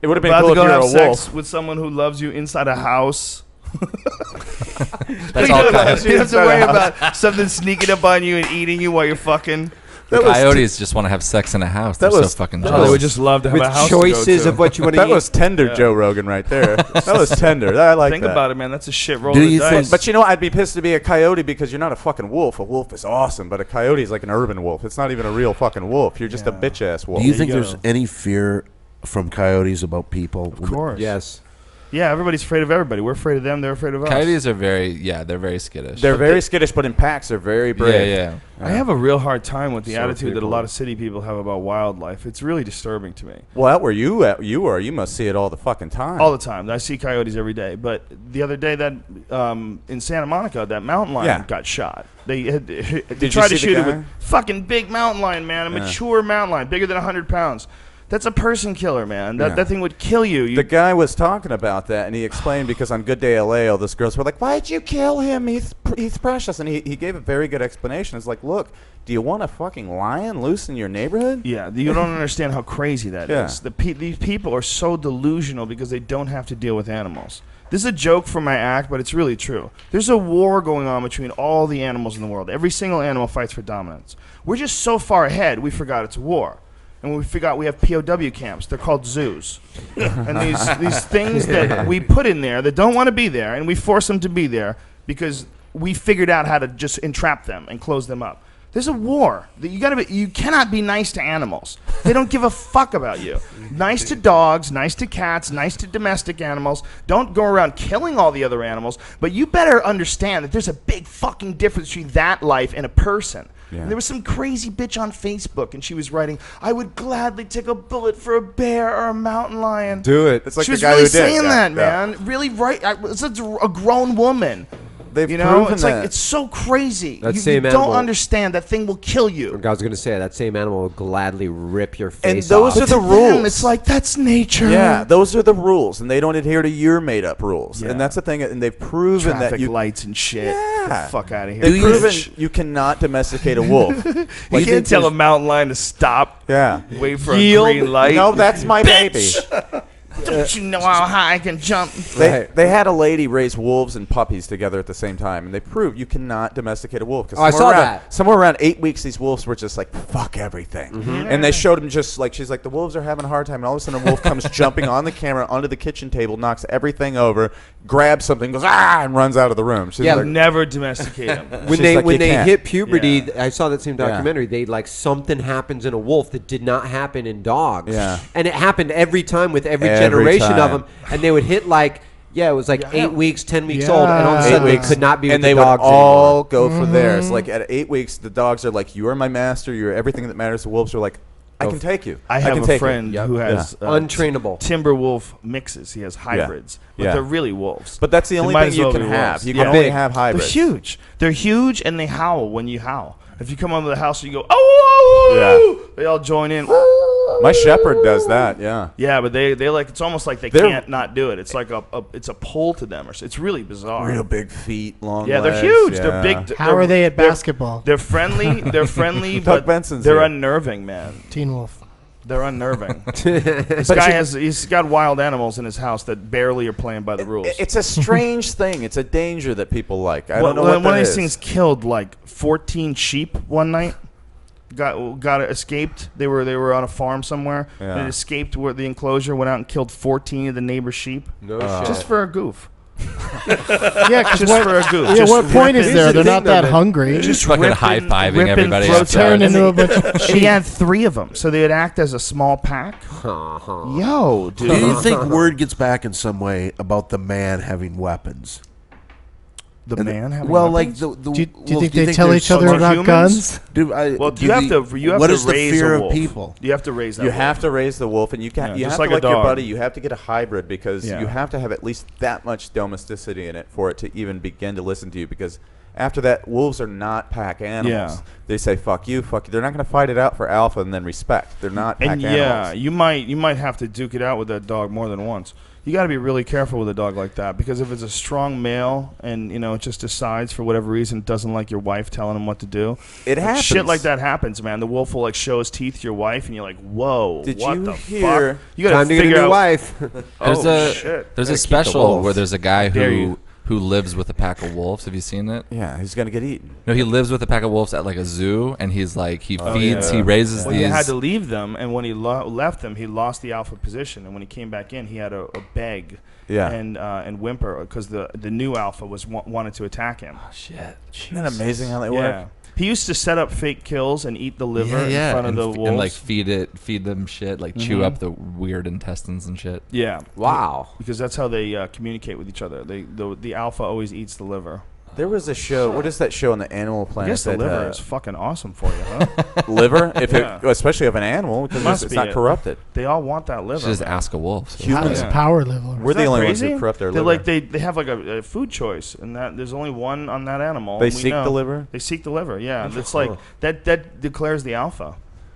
it would have been About cool to if go you were have a sex wolf. with someone who loves you inside a house. That's all You coyotes. don't have to worry about something sneaking up on you and eating you while you're fucking. The coyotes just want to have sex in a house. that They're was- so fucking Oh, jealous. they would just love to have With a house choices to go to. of what you want to That eat. was tender, Joe Rogan, right there. That was tender. I like Think that. about it, man. That's a shit roll Do of the you dice. think- But you know, I'd be pissed to be a coyote because you're not a fucking wolf. A wolf is awesome, but a coyote is like an urban wolf. It's not even a real fucking wolf. You're just a bitch ass wolf. Do you There think you there's go. any fear from coyotes about people? Of course. Yes. Yeah, everybody's afraid of everybody. We're afraid of them. They're afraid of us. Coyotes are they're very skittish. They're very skittish, but in packs they're very brave. Yeah. I have a real hard time with the So attitude that a people- lot of city people have about wildlife. It's really disturbing to me. Well, where you are, you must see it all the fucking time. All the time. I see coyotes every day. But the other day, that in Santa Monica, that mountain lion Yeah. got shot. They you tried see to the shoot it guy? with fucking big mountain lion, man. A mature mountain lion, bigger than 100 pounds. That's a person killer, man. Yeah. That thing would kill you. The guy was talking about that, and he explained because on Good Day LA, all those girls were like, "Why'd you kill him? He's precious." And he gave a very good explanation. It's like, look, do you want a fucking lion loose in your neighborhood? Yeah, you don't understand how crazy that is. Yeah. These people are so delusional because they don't have to deal with animals. This is a joke from my act, but it's really true. There's a war going on between all the animals in the world. Every single animal fights for dominance. We're just so far ahead, we forgot it's a war. And we forgot we have POW camps. They're called zoos. And these things that we put in there that don't want to be there, and we force them to be there because we figured out how to just entrap them and close them up. There's a war. You cannot be nice to animals. They don't give a fuck about you. Nice to dogs, nice to cats, nice to domestic animals. Don't go around killing all the other animals. But you better understand that there's a big fucking difference between that life and a person. Yeah. And there was some crazy bitch on Facebook, and she was writing, "I would gladly take a bullet for a bear or a mountain lion." Do it. It's like she the was guy really who did. saying that, man. Really, right? It's a grown woman. They've you know, proven it's that. like it's so crazy. That You same don't animal- understand that thing will kill you. I was going to say that same animal will gladly rip your face And those off. are the To them, rules. It's like that's nature. Yeah, those are the rules, and they don't adhere to your made-up rules. Yeah. And that's the thing. And they've proven Traffic that you lights and shit. Yeah. Get the fuck out of here. They've proven you cannot domesticate a wolf. You can't tell a mountain lion to stop. Yeah. Wait for a green light. No, that's my baby. Don't you know how high I can jump? They had a lady raise wolves and puppies together at the same time, and they proved you cannot domesticate a wolf. Oh, I saw that. Somewhere around 8 weeks, these wolves were just like, fuck everything. And they showed them just like, she's like, the wolves are having a hard time, and all of a sudden a wolf comes jumping on the camera onto the kitchen table, knocks everything over, grabs something, goes, ah, and runs out of the room. She's Yeah, like, Never domesticate them. when She's they like, when "You they can't." hit puberty, Yeah. I saw that same documentary. They like something happens in a wolf that did not happen in dogs. Yeah. And it happened every time with every Every generation of time. them. And they would hit like, it was like 8 weeks, 10 weeks Yeah. old, and all of a 8 sudden they weeks. could not be and with they the dogs would all anymore. go for theirs. Like at 8 weeks, the dogs are like, you are my master. You're everything that matters. The wolves are like, I can take you. I have can a take friend you. who has Untrainable. timber wolf mixes. He has hybrids, but Yeah. they're really wolves. But that's the They only might thing as you well can be have. wolves. You Yeah. can only Big. have They're hybrids. huge. They're huge, and they howl when you howl. If you come over the house and you go, oh, they all join in. My shepherd does that. Yeah. Yeah, but they like it's almost like they They're- can't not do it. It's like it's a pull to them, or it's really bizarre. Real big feet, long. Yeah, they're legs, huge. yeah. They're big. How are they at basketball? They're friendly. They're friendly, but Benson's they're here. unnerving, man. Teen Wolf. They're unnerving. This guy he's got wild animals in his house that barely are playing by the rules. It's a strange thing. It's a danger that people like. I don't know what one that of these is. things killed like 14 sheep one night. Got escaped. They were on a farm somewhere. Yeah. And it escaped where the enclosure, went out and killed 14 of the neighbor's sheep. No shit. Just for a goof. Yeah, because Just for a goof. Yeah, Just what point is ripping- there? They're thing, not though, that man. hungry. Just fucking high-fiving everybody throats outside. Turn out. into a bunch of And he had 3 of them, so they would act as a small pack. Yo, dude. Do you think word gets back in some way about the man having weapons? The And man having well, weapons? like the Do you well, think they tell there's each other some- about humans? guns? Do, Well, do you have the- to what raise is the fear a wolf. of people? You have to raise that You wolf. have to raise the wolf, and you Yeah, you just have like to a like your dog. buddy. You have to get a hybrid because Yeah. you have to have at least that much domesticity in it for it to even begin to listen to you. Because after that, wolves are not pack animals. Yeah. They say fuck you, fuck you. They're not going to fight it out for alpha and then respect. They're not pack And animals. you might have to duke it out with that dog more than once. You got to be really careful with a dog like that, because if it's a strong male and it just decides for whatever reason doesn't like your wife telling him what to do, It happens. Shit like that happens, man. The wolf will show his teeth to your wife, and you're like, "Whoa, Did what you the hear- fuck?" You got Time to get a figure new out. wife. There's Oh, shit. there's Gotta a keep the special wolves. where there's a guy Dare you. who lives with a pack of wolves. Have you seen it? Yeah, he's going to get eaten. No, he lives with a pack of wolves at like a zoo, and he's like he feeds, he raises Well, these. he had to leave them, and when he left them, he lost the alpha position. And when he came back in, he had a beg Yeah. and whimper because the new alpha wanted to attack him. Shit. Isn't that amazing how they Yeah. work? He used to set up fake kills and eat the liver in front of and, the wolves. and like feed them shit, like chew up the weird intestines and shit. yeah, Wow. because that's how they communicate with each other. The alpha always eats the liver. There was a show. What is that show on the Animal I Planet? guess the that, liver is fucking awesome for you, huh? liver, Yeah. especially of an animal, because Must it's be not it. corrupted. They all want that liver. Just man. ask a wolf. So. It's Yeah. power level. We're the Isn't that only ones crazy? who corrupt their They're liver. like they have like a food choice, and that there's only one on that animal. They and we seek know. the liver? They seek the liver. Yeah, that's like that declares the alpha.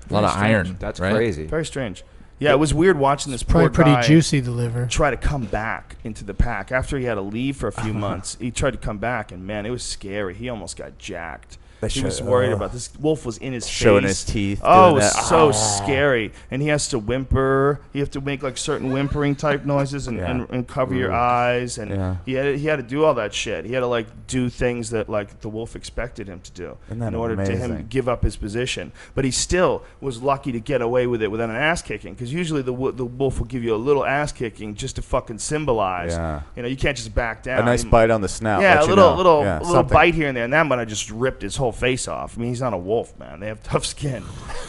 A lot of Very strange. iron. That's right? crazy. Very strange. Yeah, it was weird watching this poor Probably pretty guy juicy, the liver. try to come back into the pack after he had to leave for a few months. He tried to come back, and man, it was scary. He almost got jacked. He was worried about this. Wolf was in his Showing face. his teeth, Oh, it doing was that. so scary. And he has to whimper. You have to make like certain whimpering type noises and cover your eyes. And Yeah. he had to do all that shit. He had to like do things that like the wolf expected him to do Isn't that in order to him amazing? give up his position. But he still was lucky to get away with it without an ass kicking, because usually the wolf will give you a little ass kicking just to fucking symbolize. Yeah. You can't just back down. A nice bite on the snout. Yeah, let a you little know. little Yeah, little something. bite here and there, and that might have just ripped his whole face off. I mean, he's not a wolf, man. They have tough skin.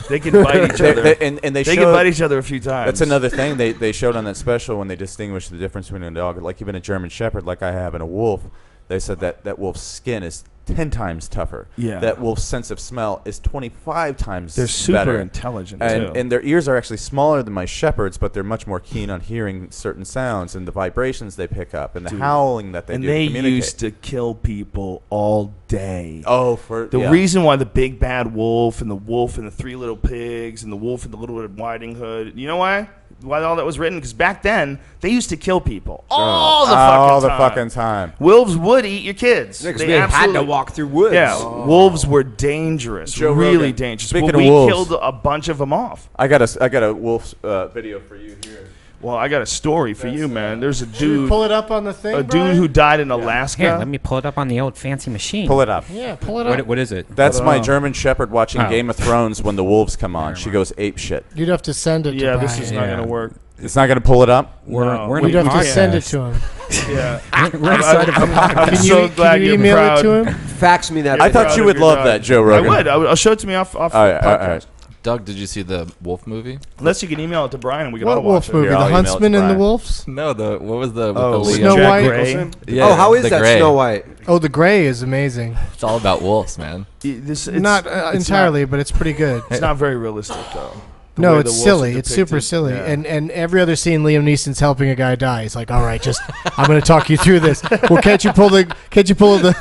They can bite each other. and they can showed- bite each other a few times. That's another thing they showed on that special when they distinguished the difference between a dog, like even a German Shepherd, like I have, and a wolf. They said that wolf's skin is 10 times tougher. Yeah. That wolf's sense of smell is 25 times They're super better. intelligent, and, too. and their ears are actually smaller than my shepherd's, but they're much more keen on hearing certain sounds and the vibrations they pick up and the howling that they and do to they communicate. used to kill people all day. Oh, the reason why the big bad wolf and the wolf and the three little pigs and the wolf and the little red riding hood. You know why? Why all that was written? Because back then they used to kill people all the fucking time. Wolves would eat your kids. Yeah, 'cause They we had to absolutely- walk through woods. Yeah, wolves were dangerous, Joe really Rogan. dangerous. Speaking Well, of we wolves. killed a bunch of them off. I got a wolf's video for you here. Well, I got a story for you, man. There's a Should we dude, pull it up on the thing, a dude Brian? who died in Alaska. Here, let me pull it up on the old fancy machine. Pull it up. Yeah, pull it up. What is it? That's my know. German Shepherd watching Oh. Game of Thrones when the wolves come on. She goes ape shit. You'd have to send it to Yeah, Brian. this is not Yeah. gonna work. It's not going to pull it up. We're in You'd a have to send it podcast. to him. Yeah, We're inside of a podcast. I'm so glad can you you're email proud. it to him? Fax me that. I video. thought you would love that, Joe Rogan. I would. I'll show it to me off All right, podcast. all right. Doug, did you see the wolf movie? Unless you can email it to Brian and we can all What watch wolf it. movie? Here, I'll The email it to Huntsman and the Brian. Wolves? No, what was the with Oh, the with Leo? Snow Jack White? Gray. Yeah, Oh, how is the that gray. Snow White? Oh, The Gray is amazing. It's all about wolves, man. It's Not entirely, but it's pretty good. It's not very realistic though. The No, way it's the wolves silly. are It's super depicted. silly. Yeah. And every other scene, Liam Neeson's helping a guy die. He's like, "All right, just I'm going to talk you through this. Well, can't you pull the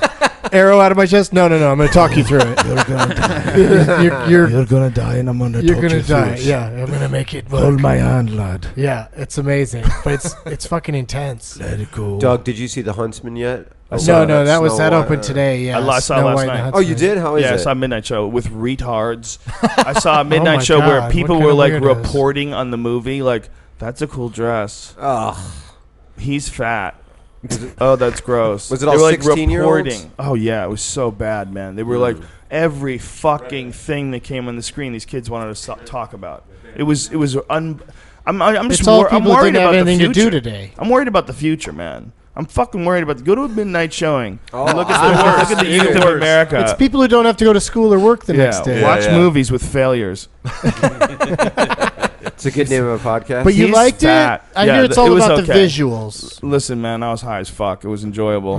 arrow out of my chest? No. I'm going to talk you through it. You're going to die. You're gonna die, and I'm gonna. going to die. Yeah, I'm going to make it work. Hold my hand, lad. Yeah, it's amazing, but it's fucking intense. Let it go. Doug, did you see The Huntsman yet? No, that Snow White. opened today. Yeah, I saw Snow last White and the night. Huntsman. Oh, you did? How is Yeah, I it? saw a midnight show with retards. I saw a midnight Oh my show where God, people what were kind like of weirdos? reporting on the movie, like, "That's a cool dress. Ugh. He's fat. Oh, that's gross." Was it They all were, like, 16-year-olds? reporting. Oh yeah, it was so bad, man. They were like every fucking thing that came on the screen. These kids wanted to talk about. It was I'm just It's all I'm people worried didn't have about the anything to future. do today. I'm worried about the future, man. I'm fucking worried about go to a midnight showing. Oh, Look at the youth of America. It's people who don't have to go to school or work the next day. Watch movies with failures. It's a good name of a podcast. But you He's liked fat. it? I Yeah, hear it's it all was about okay. the visuals. Listen, man, I was high as fuck. It was enjoyable.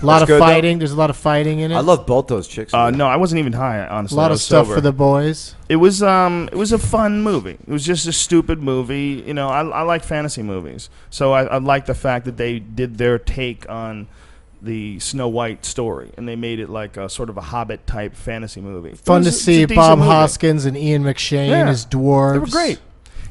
A lot of good, though. fighting. There's a lot of fighting in it. I love both those chicks. No, I wasn't even high. a Honestly, lot I of was stuff sober. for the boys. It was a fun movie. It was just a stupid movie. You know, I like fantasy movies, so I like the fact that they did their take on the Snow White story, and they made it like a sort of a Hobbit type fantasy movie. Fun to It's a see decent Bob movie. Hoskins and Ian McShane Yeah. as dwarves. They were great.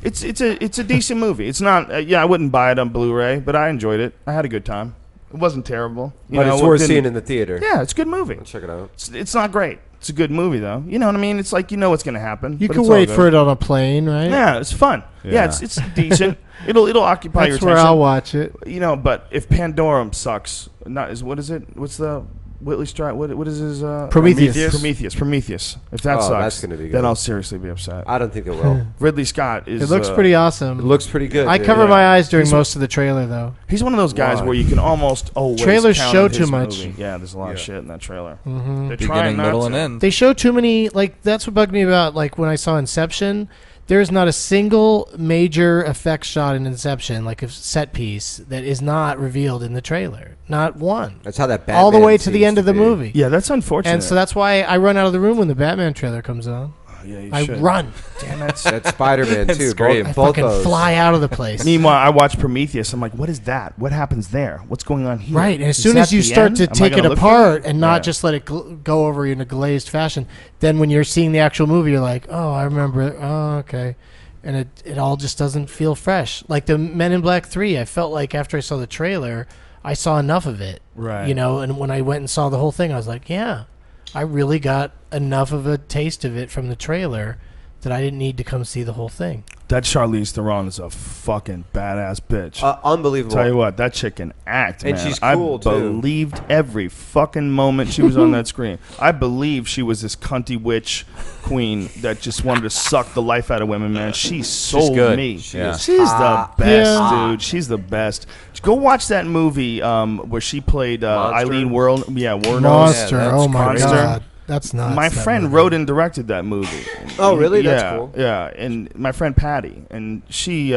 It's a decent movie. It's not. I wouldn't buy it on Blu-ray, but I enjoyed it. I had a good time. It wasn't terrible. but it's it worth didn't- seeing in the theater. Yeah, it's a good movie. Check it out. It's not great. It's a good movie though. You know what I mean? It's like what's going to happen. You but can it's all wait good. for it on a plane, right? Yeah, it's fun. Yeah, it's decent. It'll occupy your That's attention. where I'll watch it. You know, but if Pandorum sucks, what is it? What's the Whitley Strike? What is his? Prometheus. If that Oh, sucks, that's gonna be good. then I'll seriously be upset. I don't think it will. Ridley Scott is. It looks pretty It awesome. looks pretty good. I dude. cover my eyes during He's- most of the trailer, though. He's one of those guys Why? where you can almost always Trailers count show on too his much. movie. Yeah, there's a lot of shit in that trailer. Mm-hmm. They're trying Beginning, not middle, to. and end. They show too many. Like that's what bugged me about. Like when I saw Inception, there's not a single major effect shot in Inception, like a set piece, that is not revealed in the trailer. Not one. That's how that Batman All the way to the seems end of the be. movie. Yeah, that's unfortunate. And so that's why I run out of the room when the Batman trailer comes on. yeah, you I should. run. Damn it. That's Spider-Man too. Scream. I Both fucking those. fly out of the place. Meanwhile, I watch Prometheus. I'm like, what is that? What happens there? What's going on here? Right, and as Is soon that as you the start end? to Am I take it gonna look for apart and not Yeah. just let it go over you in a glazed fashion, then when you're seeing the actual movie, you're like, oh, I remember it. Oh, okay. And it all just doesn't feel fresh. Like the Men in Black 3, I felt like after I saw the trailer, I saw enough of it. Right. You know, and when I went and saw the whole thing, I was like, yeah, I really got enough of a taste of it from the trailer that I didn't need to come see the whole thing. That Charlize Theron is a fucking badass bitch. Unbelievable. Tell you what, that chick can act, And man. she's cool, I too. believed every fucking moment she was on that screen. I believe she was this cunty witch queen that just wanted to suck the life out of women, man. She sold good. me. Yeah. She's the best, Yeah. dude. She's the best. Go watch that movie where she played Eileen Warnos. Monster. that's Oh my Monster. god. That's nuts. My that friend movie. wrote and directed that movie. Oh, really? Yeah, That's cool. Yeah, and my friend Patty, and she, she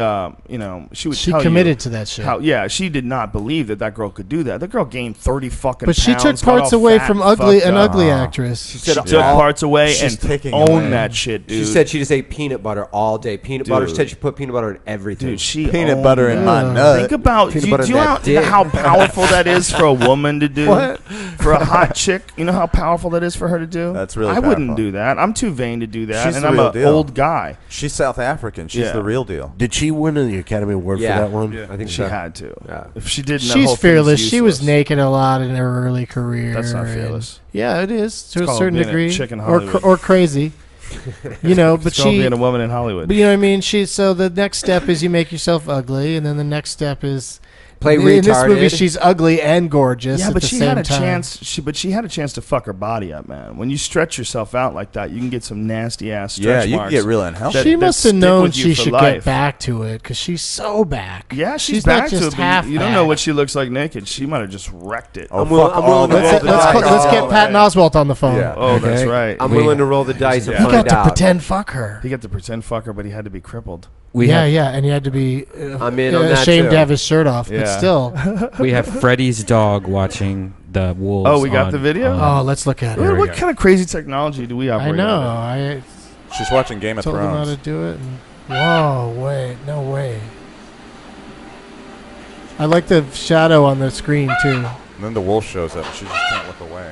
would She tell committed you to that shit. how, she did not believe that girl could do that. The girl gained 30 fucking But she pounds, took got parts all away fat from and an fucked up. ugly actress. She said took all- parts away she's and taking owned away. that shit, dude. She said she just ate peanut butter all day. Peanut butter. She Dude. said she put peanut butter in everything. Dude, she Peanut owned butter in my Yeah. nut. Think about Peanut do butter you in know that dick. how powerful that is for a woman to do? What? For a hot chick, you know how powerful that is for her to do? That's really I wouldn't powerful. do that. I'm too vain to do that, She's and the I'm real an deal. old guy. She's South African. She's Yeah. the real deal. Did she win the Academy Award Yeah. for that one? Yeah. I think She so. had to. Yeah. If she didn't, that She's whole thing's fearless. She was useless. naked a lot in her early career. That's not and- fearless. Yeah, it is to a called certain being a degree, chick in or Hollywood. or crazy. You know, but It's called she. being a woman in Hollywood. But you know what I mean? So the next step is you make yourself ugly, and then the next step is Play in this movie retarded. she's ugly and gorgeous. yeah, at but the she same had a time. chance. But she had a chance to fuck her body up, man. When you stretch yourself out like that, you can get some nasty ass stretch Yeah, you can marks. get real unhealthy. that- She that must have stick known with you she for should life. get back to it because she's so back. Yeah, she's not back to just it. half But you don't know back. what she looks like naked. She might have just wrecked it. Oh, I'm willing- fuck I'm all willing to that. roll the dice. Let's get Patton Oswalt on the phone. Yeah. Oh, that's Okay. right. I'm We- willing to roll the dice and He find got to out. pretend fuck her. He got to pretend fuck her, but he had to be crippled. We yeah, have and he had to be I'm in on that ashamed too. to have his shirt off, but Yeah. still. we have Freddy's dog watching the wolves. Oh, we got on- the video? on- Oh, let's look at There it. we What go. kind of crazy technology do we I operate? know. under? I She's watching Game of told him how to Thrones. do it. And, whoa, wait, no way. I like the shadow on the screen too. And then the wolf shows up. She just can't look away.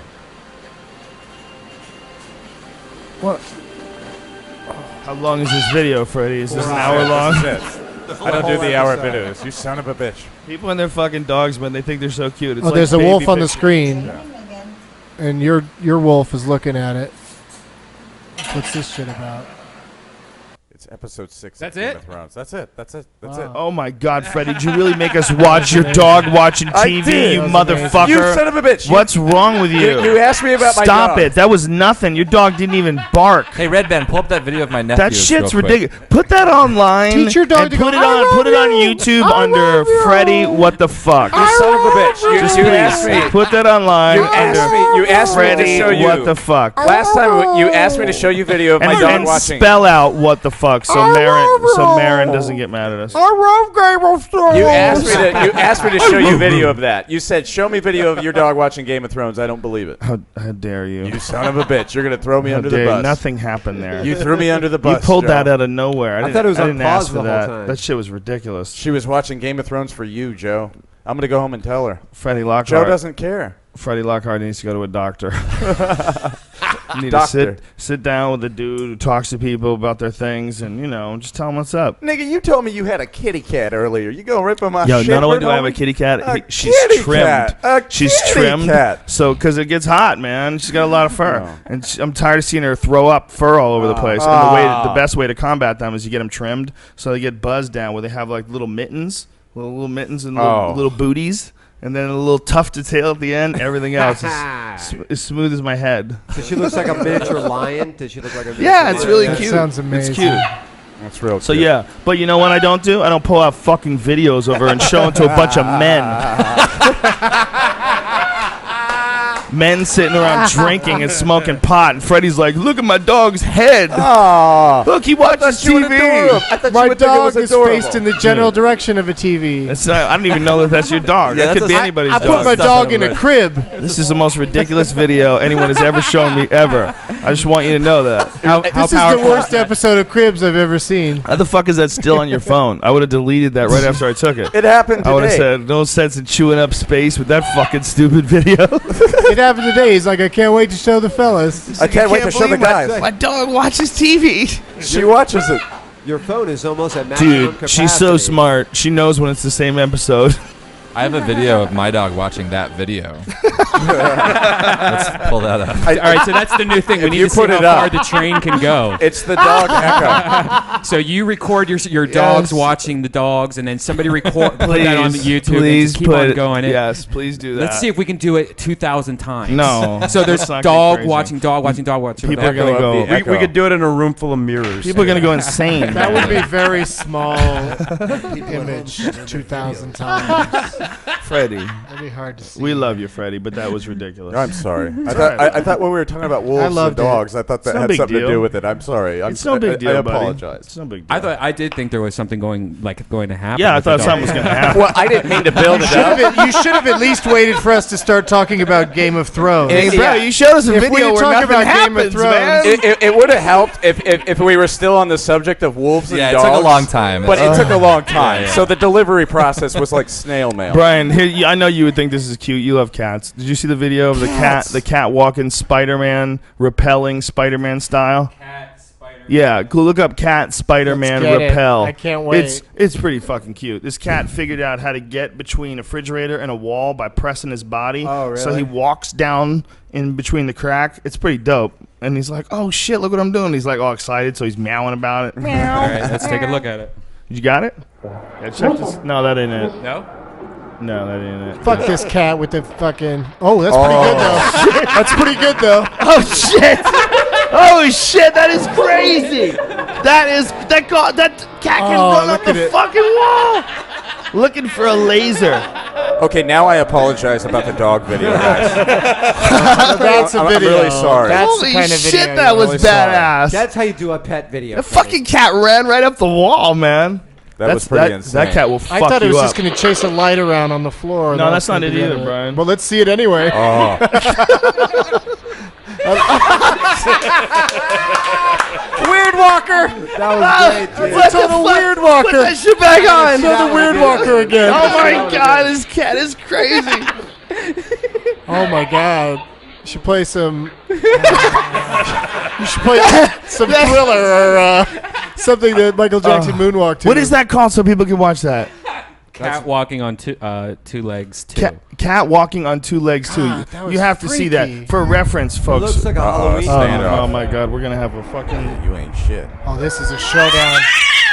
What? How long is this video, Freddy? Is this an hour long? I don't do the hour videos. You son of a bitch. People and their fucking dogs, man, they think they're so cute. It's Oh, like there's a baby wolf on the pictures. screen, and your wolf is looking at it. What's this shit about? It's episode 6. That's of Game it? of Thrones. That's it. That's it. That's Wow. it. Oh my God, Freddy! Did you really make us watch your dog watching I TV, did. you That was motherfucker? You son of a bitch. You- What's wrong with you? You asked me about my Stop dog. it! That was nothing. Your dog didn't even bark. Hey, Redban, pull up that video of my nephew. That shit's real quick. ridiculous. Put that online. Teach your dog and to put go, it "I on. love Put it on you. YouTube I under love you." Freddy. What the fuck? You son of a bitch. You Just asked please me. put that online. You asked me. You asked me to Freddy, show you. what the fuck? Last time you asked me to show you video of my dog And watching. spell out what the fuck so Marin doesn't get mad at us. I love Game of Thrones. You asked me to show you video of that. You said, "Show me video of your dog watching Game of Thrones." I don't believe it. How dare you? You son of a bitch! You're gonna throw me How under the dare you. bus. Nothing happened there. You threw me under the You bus. pulled Joe. that out of nowhere. I thought it was on didn't pause ask for the whole that. time. That shit was ridiculous. She was watching Game of Thrones for you, Joe. I'm gonna go home and tell her. Freddie Joe Lockhart. doesn't care. Freddie Lockhart needs to go to a doctor. You need Doctor. to sit down with a dude who talks to people about their things and, just tell them what's up. Nigga, you told me you had a kitty cat earlier. You go rip on my Yo, shit. not only for do I have a homie? kitty cat, A she's kitty trimmed. cat. A She's kitty trimmed. cat. So, because it gets hot, man. She's got a lot of fur. Oh. And I'm tired of seeing her throw up fur all over the place. And the best way to combat them is you get them trimmed so they get buzzed down where they have like little mittens and little booties. And then a little tuft to tail at the end. Everything else is as smooth as my head. So she looks like a miniature lion. Did she look like a miniature Yeah, it's lion? really That cute. sounds amazing. It's cute. That's real. So cute. yeah, but you know what I don't do? I don't pull out fucking videos of her and show them to a bunch of men. Men sitting around drinking and smoking pot, and Freddy's like, "Look at my dog's head. Aw. Look, he watches you would TV." adore him. I thought you My would think it dog was is adorable. faced in the general direction of a TV. That's not, I don't even know that that's your dog. Yeah, that could that's be a- anybody's I dog. put my dog in a crib. This is the most ridiculous video anyone has ever shown me ever. I just want you to know that. This is the worst episode of Cribs I've ever seen. How the fuck is that still on your phone? I would have deleted that right after I took it. It happened I would have today. said, no sense in chewing up space with that fucking stupid video. It happened today. He's like, I can't wait to show the fellas. I can't wait to show the guys. My dog watches TV. She watches it. Your phone is almost at maximum Dude, capacity. she's so smart. She knows when it's the same episode. I have a video of my dog watching that video. Let's pull that up. All right, so that's the new thing. We If need you to see put how it far up. the train can go. It's the dog echo. So you record your dogs watching the dogs, and then somebody put that on YouTube Please and just keep on going it. Yes, please do that. Let's see if we can do it 2,000 times. No. So there's Let's not get dog crazy. watching dog watching dog watching. People are gonna go. We could do it in a room full of mirrors. People are gonna go insane. That would be very small image 2,000 times. Freddie. That'd be hard to see. We love you, Freddie, but that was ridiculous. I'm sorry. I alright. thought when we were talking about wolves and loved it. dogs, I thought that no had big something to deal. do with it. I'm sorry. It's no big deal, I buddy. apologize. It's no big deal. I did think there was something going to happen. Yeah, I with the thought dog. something was gonna happen. Well, I didn't mean to build it up. You should have at least waited for us to start talking about Game of Thrones. Hey, bro, you showed us a If we video had where talked nothing about Game happens, of Thrones, man. It would have helped if we were still on the subject of wolves and Yeah, it dogs. took a long time. But it took a long time. Yeah. So the delivery process was like snail mail. Brian, here, I know you would think this is cute. You love cats. Did you see the video of the cat walking Spider-Man, repelling Spider-Man style? Yeah, go look up cat Spider-Man Let's get it. repel. I can't wait. It's pretty fucking cute. This cat figured out how to get between a refrigerator and a wall by pressing his body. Oh, really? So he walks down in between the crack. It's pretty dope. And he's like, "Oh shit, look what I'm doing." He's like all excited, so he's meowing about it. All right, let's take a look at it. You got it? Yeah, check this. No, that ain't it. No. No, that ain't it. Fuck this cat with the fucking. Oh, that's pretty good though. That's pretty good though. Oh shit! Oh shit! That is crazy. That cat can run up look at the it. fucking wall, looking for a laser. Okay, now I apologize about the dog video, guys. That's a I'm video. really sorry. That's Holy the kind of shit! video That you're was really sorry. badass. That's how you do a pet video. The fucking cat ran right up the wall, man. That was pretty insane. That cat will fuck I thought it you was up. just going to chase a light around on the floor. No, That that's was not gonna it be either, Brian. Well, let's see it anyway. Oh. Weird Walker. That was great. What It's the on the fuck? Weird Walker. Put that shit back on. It's on the Weird Walker again. Oh my god, this cat is crazy. Oh my god. You should play some. You should play some Thriller or something that Michael Jackson moonwalked to. What is that called so people can watch that? Cat walking on two legs too. Cat walking on two legs too. God, that was You have to see freaky. that for reference, folks. looks like a Halloween. stand up. Oh my god, we're gonna have a fucking. You ain't shit. Oh, this is a showdown.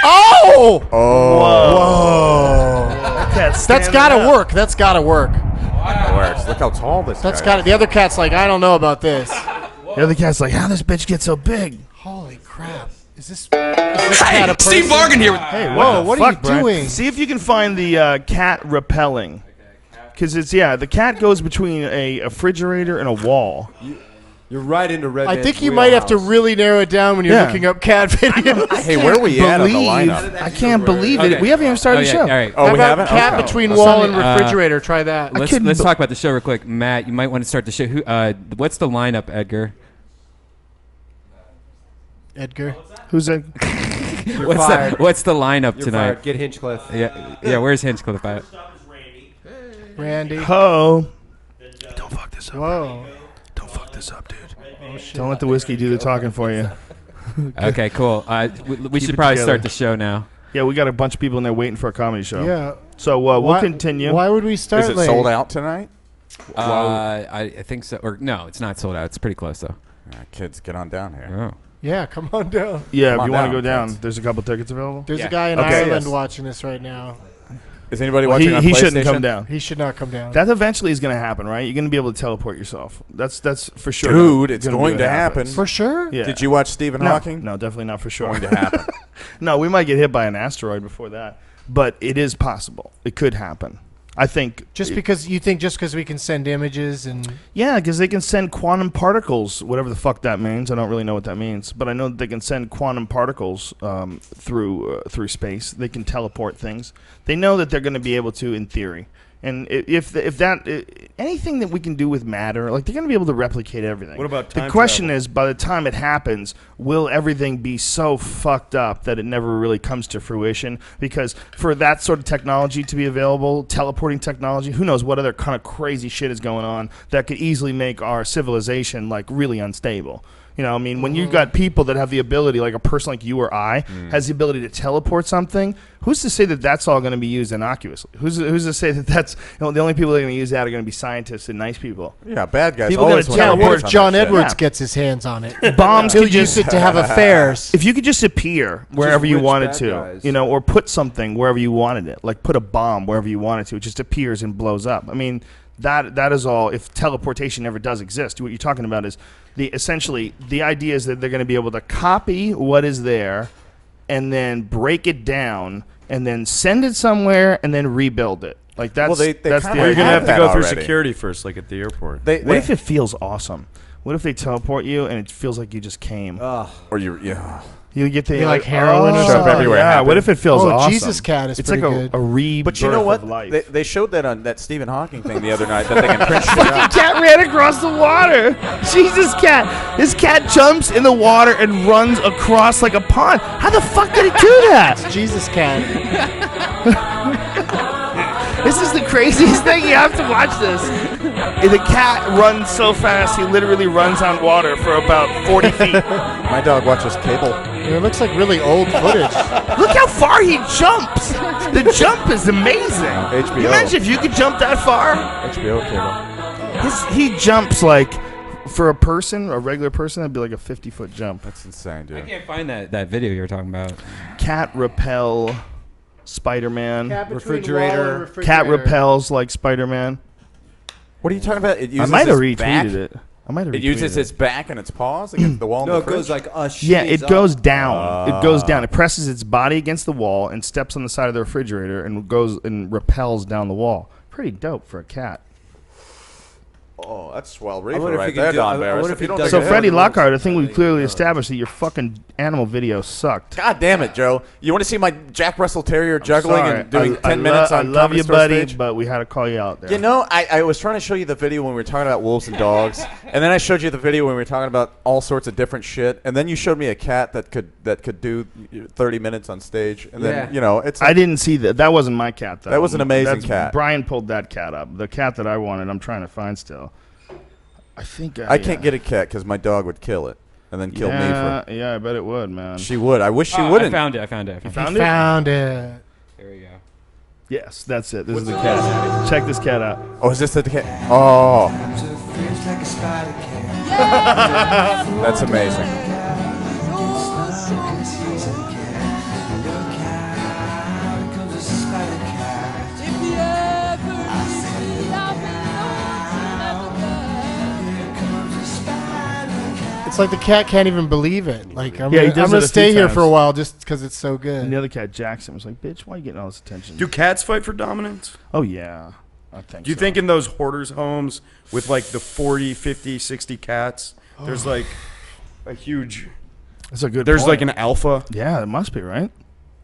Oh! Oh. That cat's That's standing gotta up. work. That's gotta work. It works. Look how tall this That's guy gotta. is. The other cat's like, I don't know about this. The other cat's like, how this bitch get so big? Holy crap! Is this cat a person? Steve Morgan here. Hey, whoa! What are you doing? See if you can find the cat repelling. Because the cat goes between a refrigerator and a wall. You're right into Redban. I think you might have to really narrow it down when you're looking up cat videos. Hey, where are we at on the lineup? I can't believe it. Okay. We haven't even started the show. All right. Oh, How we about haven't? cat Okay. between Let's wall send and it, refrigerator? Try that. Let's talk about the show real quick. Matt, you might want to start the show. What's the lineup, Edgar? Edgar. Who's that? What's the lineup You're tonight? fired. Get Hinchcliffe. Yeah. Where's Hinchcliffe at? Randy. Ho. Don't fuck this up. Whoa. Don't fuck this up, dude. Oh, shit. Don't let the whiskey do the talking for you. Okay, cool. We should it probably together. start the show now. Yeah, we got a bunch of people in there waiting for a comedy show. Yeah. So we'll Why- continue. Why would we start Is it late? sold out tonight? I think so. Or no, it's not sold out. It's pretty close though. Kids, get on down here. Oh. Yeah, come on down. Yeah, Come if on you want to down, go down, kids. there's a couple tickets available. There's Yeah. a guy in Okay. Ireland Yes. watching this right now. Is anybody Well, watching on he PlayStation? shouldn't come down. He should not come down. That eventually is going to happen, right? You're going to be able to teleport yourself. That's for sure. Dude, it's gonna be going what to happens. happen. For sure? Yeah. Did you watch Stephen No, Hawking? no, definitely not for sure. Going to happen. No, we might get hit by an asteroid before that, but it is possible. It could happen. I think Just because we can send images and yeah, because they can send quantum particles, whatever the fuck that means. I don't really know what that means, but I know that they can send quantum particles through space. They can teleport things. They know that they're going to be able to, in theory. And if anything that we can do with matter, like they're going to be able to replicate everything. What about the time question travel? is, by the time it happens, will everything be so fucked up that it never really comes to fruition? Because for that sort of technology to be available, teleporting technology, who knows what other kind of crazy shit is going on that could easily make our civilization like really unstable. You know, I mean, when you got people that have the ability, like a person like you or I, has the ability to teleport something, who's to say that that's all going to be used innocuously? Who's to say that that's the only people that are going to use that are going to be scientists and nice people? Yeah, bad guys. People always gonna wanna teleport use What if John that shit. Edwards gets his hands on it? Bombs He'll could use just it to have affairs. If you could just appear wherever you rich wanted bad to, guys. you know, or put something wherever you wanted it, like put a bomb wherever you wanted to, it just appears and blows up. I mean, that is all. If teleportation never does exist, what you're talking about is essentially the idea is that they're going to be able to copy what is there, and then break it down, and then send it somewhere, and then rebuild it. Like that's Well, they that's kinda the You're idea. gonna have to that go through already. security first, like at the airport. They, What if it feels awesome? What if they teleport you and it feels like you just came? or You get the You like heroin or oh, something? Everywhere Yeah. happened. What if it feels Oh, awesome? Jesus Cat is It's pretty like good. a rebirth But you know what? of life. They showed that on that Stephen Hawking thing the other night that they can print shit Fucking out. cat ran across the water. Jesus cat. This cat jumps in the water and runs across like a pond. How the fuck did it do that? Jesus Cat. This is the craziest thing. You have to watch this. The cat runs so fast, he literally runs on water for about 40 feet. My dog watches cable. It looks like really old footage. Look how far he jumps. The jump is amazing. HBO. You imagine if you could jump that far? HBO cable. He jumps like, for a regular person, that'd be like a 50-foot jump. That's insane, I dude. can't find that video you were talking about. Cat repel Spider-Man. Refrigerator. Cat repels like Spider-Man. What are you talking about? It I uses might have its back? retweeted it. I might have It uses retweeted its back and its paws against the wall. in No, the it goes fridge? like a Yeah, shimmies it goes up. down. It goes down. It presses its body against the wall and steps on the side of the refrigerator and goes and repels down the wall. Pretty dope for a cat. Oh, that's swell I reefer wonder if right you could there, do- Don I Barris. wonder If if you he don't does think So it- Freddy Yeah. Lockhart, I think we clearly established that your fucking animal video sucked. God damn it, Joe. You want to see my Jack Russell Terrier juggling Sorry. and doing I 10 minutes I on love Comedy you, Store buddy, stage? but we had to call you out there. You know, I was trying to show you the video when we were talking about wolves and dogs, and then I showed you the video when we were talking about all sorts of different shit, and then you showed me a cat that could do 30 minutes on stage, and then it's. I didn't see that. That wasn't my cat, though. That was an amazing cat. Brian pulled that cat up. The cat that I wanted, I'm trying to find still. I think I can't get a cat because my dog would kill it, and then kill me for. Yeah, I bet it would, man. She would. I wish she I wouldn't. found it. Found it? Found it. There we go. Yes, that's it. This is the cat. Check this cat out. Oh, is this the cat? Oh, that's amazing. It's like the cat can't even believe it. Like I'm Yeah, he gonna, does I'm gonna it a stay few here for a times. while just because it's so And good. the other cat, Jackson, was like, "Bitch, why are you getting all this attention?" Do cats fight for dominance? Oh yeah, I think. Do you so. think in those hoarders' homes with like the 40, 50, 60 cats, there's like a huge. That's a good. There's point. like an alpha. Yeah, it must be right.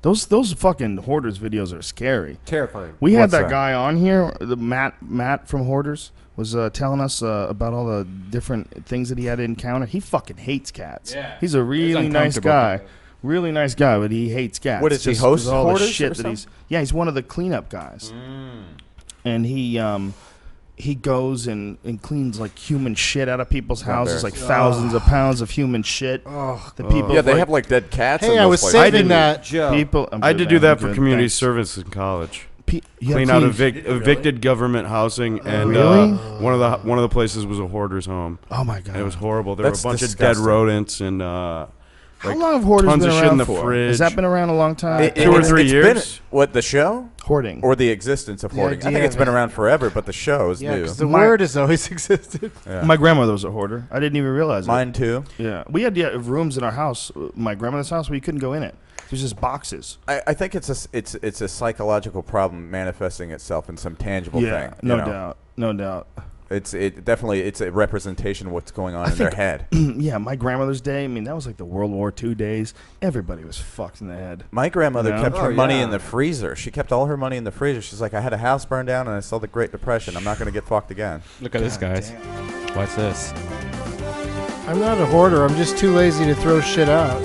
Those fucking hoarders videos are scary. Terrifying. We had What's that that? guy on here, the Matt from Hoarders, was telling us about all the different things that he had to encounter. He fucking hates cats. Yeah. He's a really nice uncomfortable. guy. Really nice guy, but he hates cats. What, does he Just host 'cause of all the Hoarders shit or that he's one of the cleanup guys. And he goes and cleans like human shit out of people's houses, like thousands of pounds of human shit. The people Yeah, they have like dead cats. Hey, in I those was places. saving that. Joe. people. I had to do that for Good, community thanks. service in college. Yeah, Clean out clean- evicted government housing, and Really? one of the places was a hoarder's home. Oh my god! And it was horrible. There That's were a bunch disgusting. of dead rodents and How long have hoarders tons been of shit around in the for? fridge. Has that been around a long time? 2 or 3 it's years. Been, what, the show? Hoarding. Or the existence of hoarding? I idea think it's of been it. around forever, but the show is Yeah, new. because the My- word has always existed. Yeah. My grandmother was a hoarder. I didn't even realize Mine too. it. Yeah, we had rooms in our house, my grandmother's house, where you couldn't go in it. There's just boxes. I think it's a psychological problem manifesting itself in some tangible Yeah, thing. no you know? doubt, no doubt. It's a representation of what's going on in their head. Yeah, my grandmother's day. I mean, that was like the World War II days. Everybody was fucked in the head. My grandmother Yeah. kept her Oh, money yeah. in the freezer. She kept all her money in the freezer. She's like, I had a house burned down and I saw the Great Depression. I'm not going to get fucked again. Look at this, guys. Watch this. I'm not a hoarder. I'm just too lazy to throw shit out.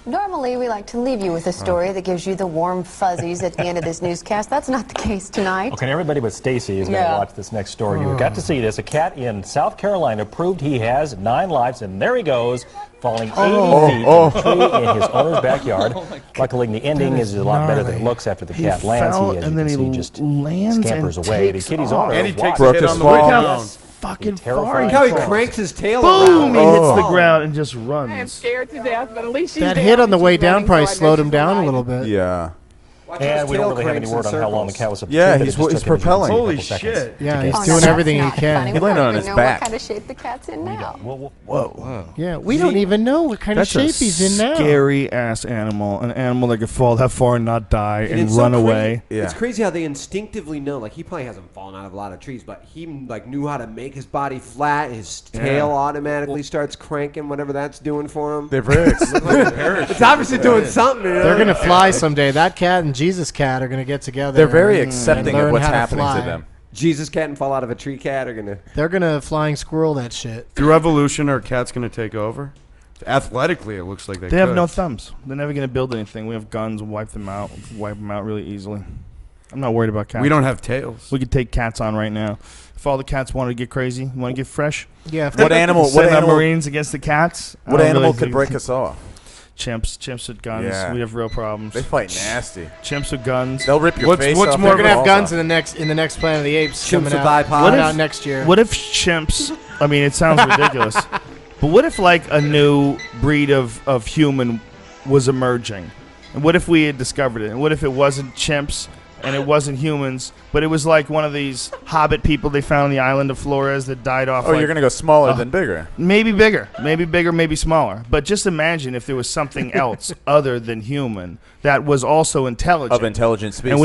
Normally Normally, we like to leave you with a story that gives you the warm fuzzies at the end of this newscast. That's not the case tonight. Okay, everybody but Stacy is going to watch this next story. You got to see this. A cat in South Carolina proved he has 9 lives, and there he goes, falling 80 feet from a tree in his owner's backyard. Luckily, the ending is a lot better than it looks after the cat lands. He just scampers away. The kitty's owner and he takes broke his fall. Fucking terrifying. far. Look how he cranks his tail Boom! around. He hits the ground and just runs. I am scared to death, but at least she's That down hit on and the way she's down running, probably so I know slowed him she's down a alive. little bit. Yeah. And we don't really have any word on how long the cat was Yeah, but it he's just took him propelling. a Holy couple seconds shit. Yeah, to he's get- doing that's everything he not can. funny. He We landed don't on even his know back. what kind of shape the cat's in now. Whoa. Yeah, we don't even know what kind That's of shape he's in now. Scary ass animal. An animal that could fall that far and not die and it's run so away. Yeah. It's crazy how they instinctively know. Like, he probably hasn't fallen out of a lot of trees, but he like knew how to make his body flat. His tail automatically starts cranking, whatever that's doing for him. They're very It's obviously doing something. You know? They're gonna fly someday. That cat and Jesus cat are gonna get together. They're very and accepting learn of what's how to happening fly. to them. Jesus cat and fall out of a tree cat are gonna. They're gonna flying squirrel that shit. Through evolution, our cat's going to take over. Athletically, it looks like They have could. no thumbs. They're never going to build anything. We have guns. We'll wipe them out really easily. I'm not worried about cats. We don't have tails. We could take cats on right now. If all the cats wanted to get crazy, want to get fresh, Yeah. If What animal? send What our animal? Marines against the cats. I What don't animal really could think- break us off? Chimps with guns. Yeah. We have real problems. They fight nasty. Chimps with guns. They'll rip your What's- face what's off. more We're their gonna have balls guns off. in the next Planet of the Apes Chimps coming with out, iPods. coming out next year. What if chimps? I mean, it sounds ridiculous, but what if like a new breed of human was emerging, and what if we had discovered it, and what if it wasn't chimps and it wasn't humans, but it was like one of these hobbit people they found on the island of Flores that died off. Oh, like, you're gonna go smaller than bigger. maybe bigger, maybe smaller. But just imagine if there was something else other than human that was also intelligent. Of intelligent species. And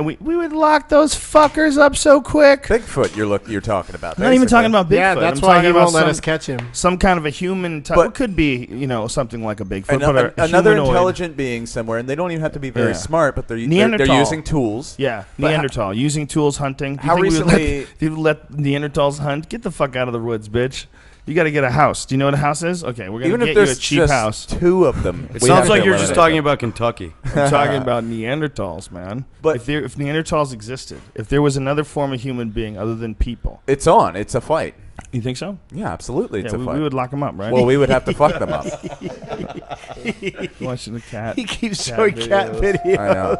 we would lock those fuckers up so quick. Bigfoot, you're talking about. I'm not even talking about Bigfoot. Yeah, that's I'm why talking he about won't let some- us catch him. Some kind of a human type. But- It could be, something like a Bigfoot. Another, but a another humanoid. intelligent being somewhere, and they don't even have to be very Yeah. smart, but they're Neanderthal. using tools. Yeah, But Neanderthal. Using tools, hunting. Do you How think we would recently- if you let Neanderthals hunt? Get the fuck out of the woods, bitch. You got to get a house. Do you know what a house is? Okay, we're going Even to if get you a there's cheap just house. 2 of them, It sounds like you're just talking about Kentucky. I'm talking about Neanderthals, man. But- if Neanderthals existed, if there was another form of human being other than people, It's on. It's a fight. you think so? Yeah, absolutely. It's Yeah, a fight. we would lock them up, right? Well, we would have to fuck them up. Watching the cat. He keeps showing cat videos. I know.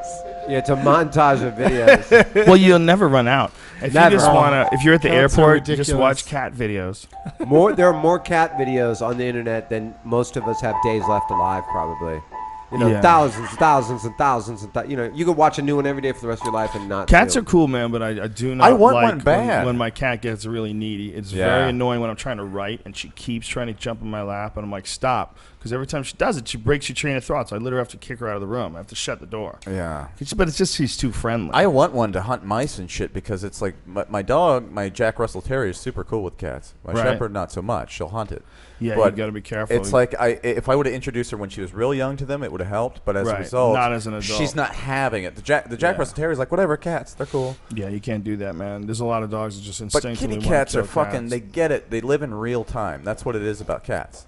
Yeah, it's a montage of videos. Well, you'll never run out. If Never. you just wanna, if you're at the That's so airport, just ridiculous. watch cat videos. There are more cat videos on the internet than most of us have days left alive, probably. Yeah. Thousands and you could watch a new one every day for the rest of your life and not. Cats see are them. cool, man, but I do not I want like one bad. when my cat gets really needy. It's Yeah. very annoying when I'm trying to write and she keeps trying to jump in my lap, and I'm like, stop. Because every time she does it, she breaks your train of thought, so I literally have to kick her out of the room. I have to shut the door. Yeah. But it's just she's too friendly. I want one to hunt mice and shit because it's like my dog, my Jack Russell Terrier, is super cool with cats. My Right. Shepherd, not so much. She'll hunt it. Yeah, But you got to be careful. It's like if I would have introduced her when she was real young to them, it would have helped. But as a Right. result, Not as an adult. she's not having it. The Jack Russell Terrier is like, whatever, cats, they're cool. Yeah, you can't do that, man. There's a lot of dogs that just But instinctively kitty wanna cats kill are fucking. cats. They get it. They live in real time. That's what it is about cats.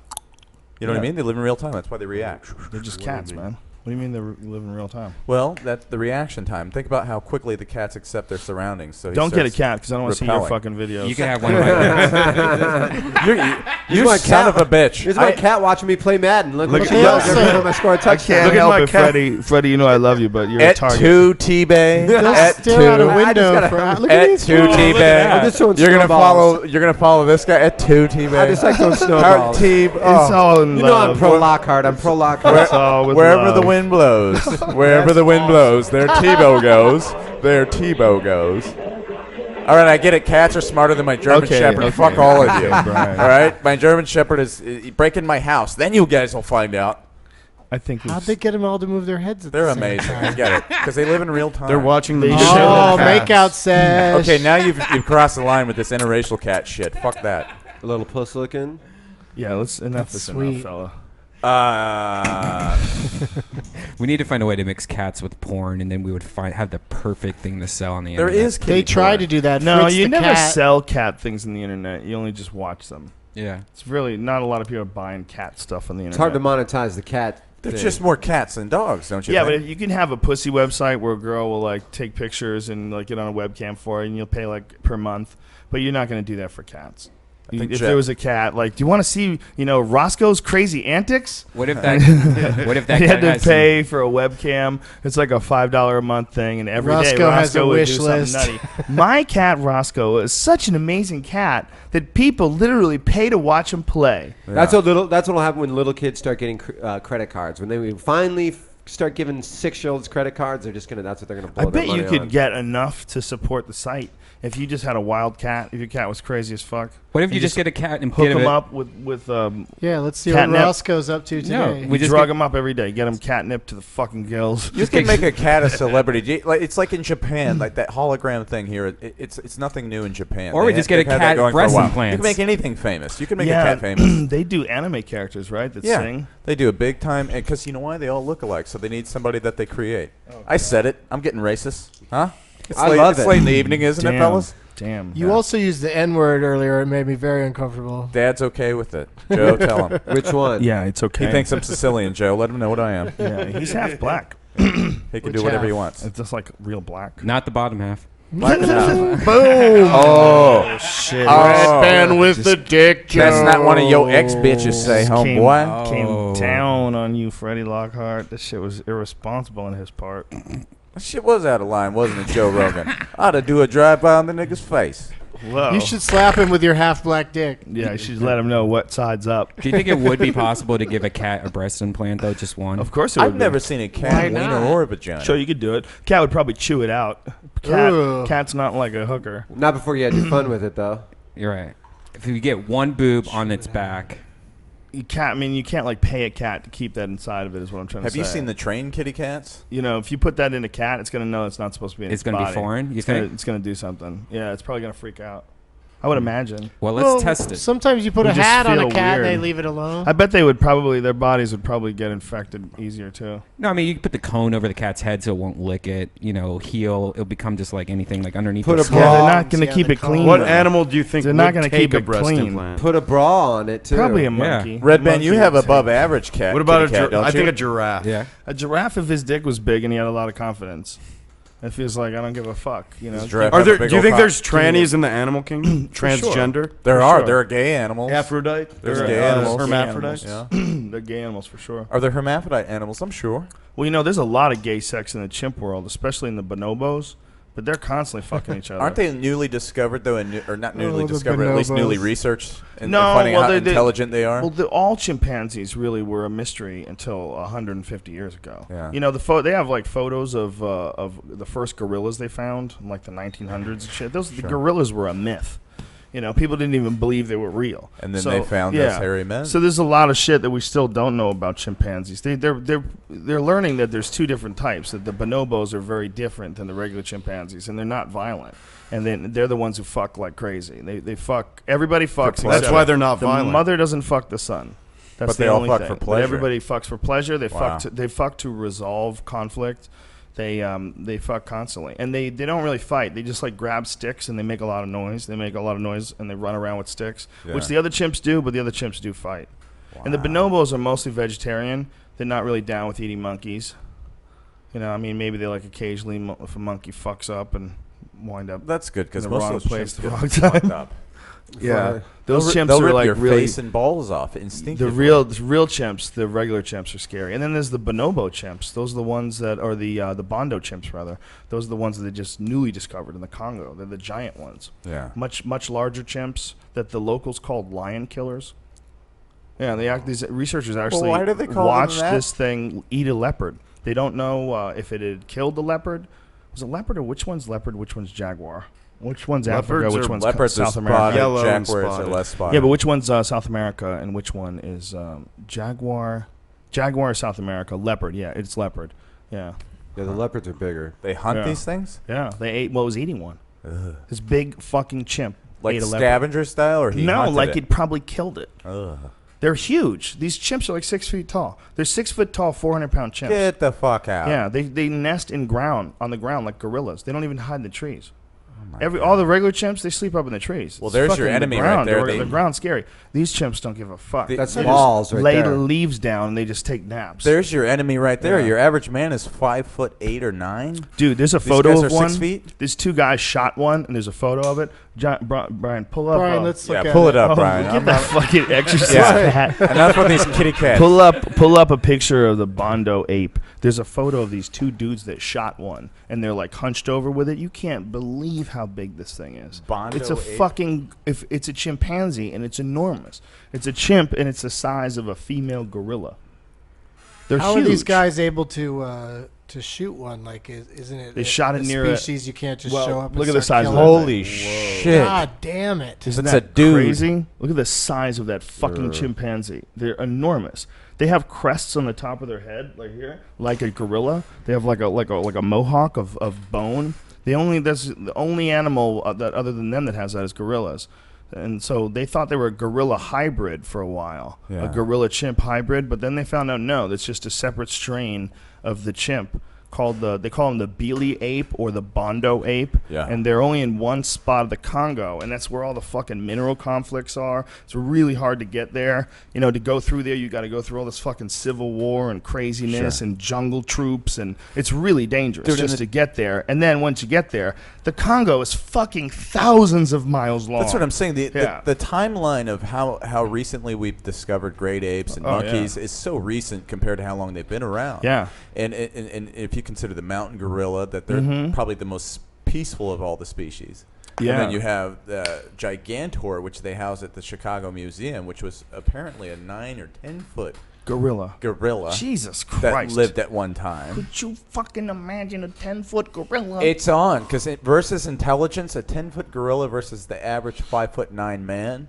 You know what I Yeah. mean? They live in real time. That's why they react. They're just cats, man. What do you mean they live in real time? Well, that's the reaction time. Think about how quickly the cats accept their surroundings. So he Don't get a starts cat because I don't want to see your repelling. fucking videos. You can have one of my You my son cat. of a bitch. Here's my cat watching me play Madden. Look Look at at me. us. Every time I score a I touchdown. can't Look at help my it, cat. Freddie. Freddie, you know I love you, but you're a At target. 2 T-Bay. At 2. Stare out a I just window. gotta- Look at At these 2 fools. T-Bay. I'm just throwing You're gonna snowballs. follow. You're gonna follow this guy at 2 T-Bay. I just like those How snowballs. T- It's all in You know I'm love. pro Lockhart. I'm pro Lockhart. It's all with Wherever love. the wind blows, wherever the wind blows, there Tebow goes. There Tebow goes. All right, I get it. Cats are smarter than my German Okay, Shepherd. okay. Fuck all of you. Right. All right, my German Shepherd is breaking my house. Then you guys will find out. I think How'd they get them all to move their heads? At They're the same amazing. I time? get it because they live in real time. They're watching the They video. should. Oh, Cats. makeout sesh. Okay, now you've crossed the line with this interracial cat shit. Fuck that. A little puss looking. Yeah, enough That's is sweet. enough, fella. We need to find a way to mix cats with porn, and then we would have the perfect thing to sell on the There internet. is kitty They tried to porn. do that. No, Fritz you the never cat. sell cat things on the internet. You only just watch them. Yeah. It's really not a lot of people are buying cat stuff on the internet. It's hard to monetize the cat There's thing. just more cats than dogs, don't you Yeah, think? but you can have a pussy website where a girl will like take pictures and like get on a webcam for it, and you'll pay like per month. But you're not going to do that for cats. think If Jeff- there was a cat, like, do you want to see, Roscoe's crazy antics? What if that? What if that you guy had to has pay for a webcam? It's like a $5 a month thing, and every day Roscoe has a would wish do list. something nutty. My cat Roscoe is such an amazing cat that people literally pay to watch him play. That's what'll happen when little kids start getting credit cards. When they finally start giving 6-year-olds credit cards, that's what they're gonna blow I their bet you money could on. get enough to support the site if you just had a wild cat. If your cat was crazy as fuck. What if you just get a cat and hook get him it- up with Yeah, let's see catnip. what Roscoe's up to today. We drug him up every day. Get him catnip to the fucking gills. You can make a cat a celebrity. Like it's like in Japan, like that hologram thing here. It's nothing new in Japan. Or we just get a they've had that cat going for a breast while. implants. You can make anything famous. You can make Yeah, a cat famous. They do anime characters, right? That Yeah, sing. they do a big time. Because you know why? They all look alike, so they need somebody that they create. I said it. I'm getting racist, huh? It's I late, love it's it. late in the evening, isn't it, fellas? Damn. You also used the N-word earlier. It made me very uncomfortable. Dad's okay with it. Joe, tell him. Which one? Yeah, it's okay. He thinks I'm Sicilian, Joe. Let him know what I am. Yeah, he's half black. He can do whatever he wants. It's just like real black. Not the bottom half. Black enough. Boom! Oh shit! Redban with the dick joke. That's not one of your ex bitches say, homeboy. Came down on you, Freddy Lockhart. This shit was irresponsible on his part. That shit was out of line, wasn't it, Joe Rogan? I ought to do a drive-by on the nigga's face. Whoa. You should slap him with your half-black dick. Yeah, you should let him know what side's up. Do you think it would be possible to give a cat a breast implant though, just one? Of course it would I've be. never seen a Why cat wiener not? or a vagina. Sure, you could do it. Cat would probably chew it out. Cat's not like a hooker. Not before you had your fun with it, though. You're right. If you get one boob on its back, You can't. I mean, you can't like pay a cat to keep that inside of it. Is what I'm trying Have to say. you seen the trained kitty cats? If you put that in a cat, it's gonna know it's not supposed to be in It's its gonna be body. foreign, you It's think? gonna, it's gonna do something. Yeah, it's probably gonna freak out. I would imagine. well, let's test it. Sometimes you put We a just hat on a feel cat and weird. they leave it alone. I bet they would probably. Their bodies would probably get infected easier too. No, I mean you can put the cone over the cat's head so it won't lick it. Heal. It'll become just like anything, like underneath. Put the a skin. bra- Yeah, they're not gonna Yeah, keep the it clean. What though. animal do you think They're would not gonna take keep a it breast clean. implant? Put a bra on it too. Probably a monkey. Redban, Monkey you have would above take- average cat. What about kitty cat, don't I think you? a giraffe. Yeah. A giraffe? If his dick was big and he had a lot of confidence, it feels like I don't give a fuck. Does giraffe Are have a there? big Do you old think cock? there's trannies in the animal kingdom? For Transgender? There For are. sure. There are gay animals. Aphrodite? There's Or, gay animals. Hermaphrodites? Yeah. They're gay animals for sure. Are there hermaphrodite animals? I'm sure. Well, there's a lot of gay sex in the chimp world, especially in the bonobos, but they're constantly fucking each other. Aren't they newly discovered though, or not newly Oh, the discovered, at least newly bonobos. researched, and No, finding well, out how they- intelligent they are? Well, all chimpanzees really were a mystery until 150 years ago. Yeah. They have like photos of the first gorillas they found in like the 1900s and shit. The gorillas were a myth. People didn't even believe they were real. And then they found those hairy men. So there's a lot of shit that we still don't know about chimpanzees. They're learning that there's two different types. That the bonobos are very different than the regular chimpanzees, and they're not violent. And then they're the ones who fuck like crazy. They fuck. Everybody fucks. That's except why they're not the violent. mother doesn't fuck the son. That's But the they all only fuck thing. for But pleasure. everybody fucks for pleasure. They Wow. fuck to resolve conflict. They fuck constantly, and they don't really fight. They just like grab sticks and they make a lot of noise. They make a lot of noise and they run around with sticks, which the other chimps do, but the other chimps do fight. And the bonobos are mostly vegetarian. They're not really down with eating monkeys. Maybe they like occasionally if a monkey fucks up and wind up. That's good because in the most wrong of those place chimps the get wrong fucked time. up. Yeah, those They'll chimps are rip like your really face and balls off instinctively. the real chimps. The regular chimps are scary, and then there's the bonobo chimps. Those are the ones that are the bondo chimps rather. Those are the ones that they just newly discovered in the Congo. They're the giant ones. Yeah. Much larger chimps that the locals called lion killers. Yeah, these researchers actually why do they call them watched that? this thing eat a leopard. They don't know if it had killed the leopard. Was it leopard or which one's leopard? Which one's jaguar? Which one's Africa? Leopards Which are- one's Leopards are South spotted, America? Yellow and jaguars are spotted. less spotted. Yeah, but which one's South America and which one is jaguar? Jaguar is South America. Leopard, yeah, it's leopard. Yeah. Yeah, the leopards are bigger. They hunt Yeah. these things? Yeah, they ate what was eating one. This big fucking chimp Like ate a leopard. scavenger style, or he No, hunted like it? it probably killed it. Ugh. They're huge. These chimps are like 6 feet tall. They're 6 foot tall, 400-pound chimps. Get the fuck out. Yeah, they nest on the ground like gorillas. They don't even hide in the trees. All the regular chimps, they sleep up in the trees. Well, It's there's fucking your the enemy ground. right there. The ground's scary. These chimps don't give a fuck. That's They balls just right lay there. the leaves down and they just take naps. There's your enemy right there. Yeah. Your average man is 5'8" or 9. Dude, there's a These photo guys of are one. 6 feet. These two guys shot one, and there's a photo of it. Brian, pull up. Brian, let's look at pull it. it up, Oh, Brian. Look at that fucking exercise hat. And that's what these kitty cats. Pull up a picture of the Bondo ape. There's a photo of these two dudes that shot one, and they're like hunched over with it. You can't believe how big this thing is. Bondo it's a ape? fucking. If it's a chimpanzee, and it's enormous. It's a chimp, and it's the size of a female gorilla. They're How huge. are these guys able to shoot one? Like, isn't it? They shot it near a species. You can't just well, show up. look and at the start size of killing that them. Holy shit! God damn it! Isn't That's that a dude. crazy? Look at the size of that fucking chimpanzee. They're enormous. They have crests on the top of their head, like here, like a gorilla. They have like a mohawk of bone. That's the only animal that other than them that has that is gorillas. And so they thought they were a gorilla hybrid for a while, Yeah. a gorilla chimp hybrid. But then they found out no, that's just a separate strain of the chimp called they call them the Beely ape or the Bondo ape. Yeah. And they're only in one spot of the Congo, and that's where all the fucking mineral conflicts are. It's really hard to get there. You know, to go through there, you got to go through all this fucking civil war and craziness and jungle troops, and it's really dangerous Dude, just to get there. And then once you get there, the Congo is fucking thousands of miles long. That's what I'm saying. The Yeah. timeline of how recently we've discovered great apes and monkeys is so recent compared to how long they've been around. Yeah. And if you consider the mountain gorilla, that they're probably the most peaceful of all the species. Yeah. And then you have the Gigantor, which they house at the Chicago Museum, which was apparently a 9 or 10 foot gorilla. Jesus that Christ. lived at one time. Could you fucking imagine a 10-foot gorilla? It's on because versus intelligence, a 10-foot gorilla versus the average 5'9" man.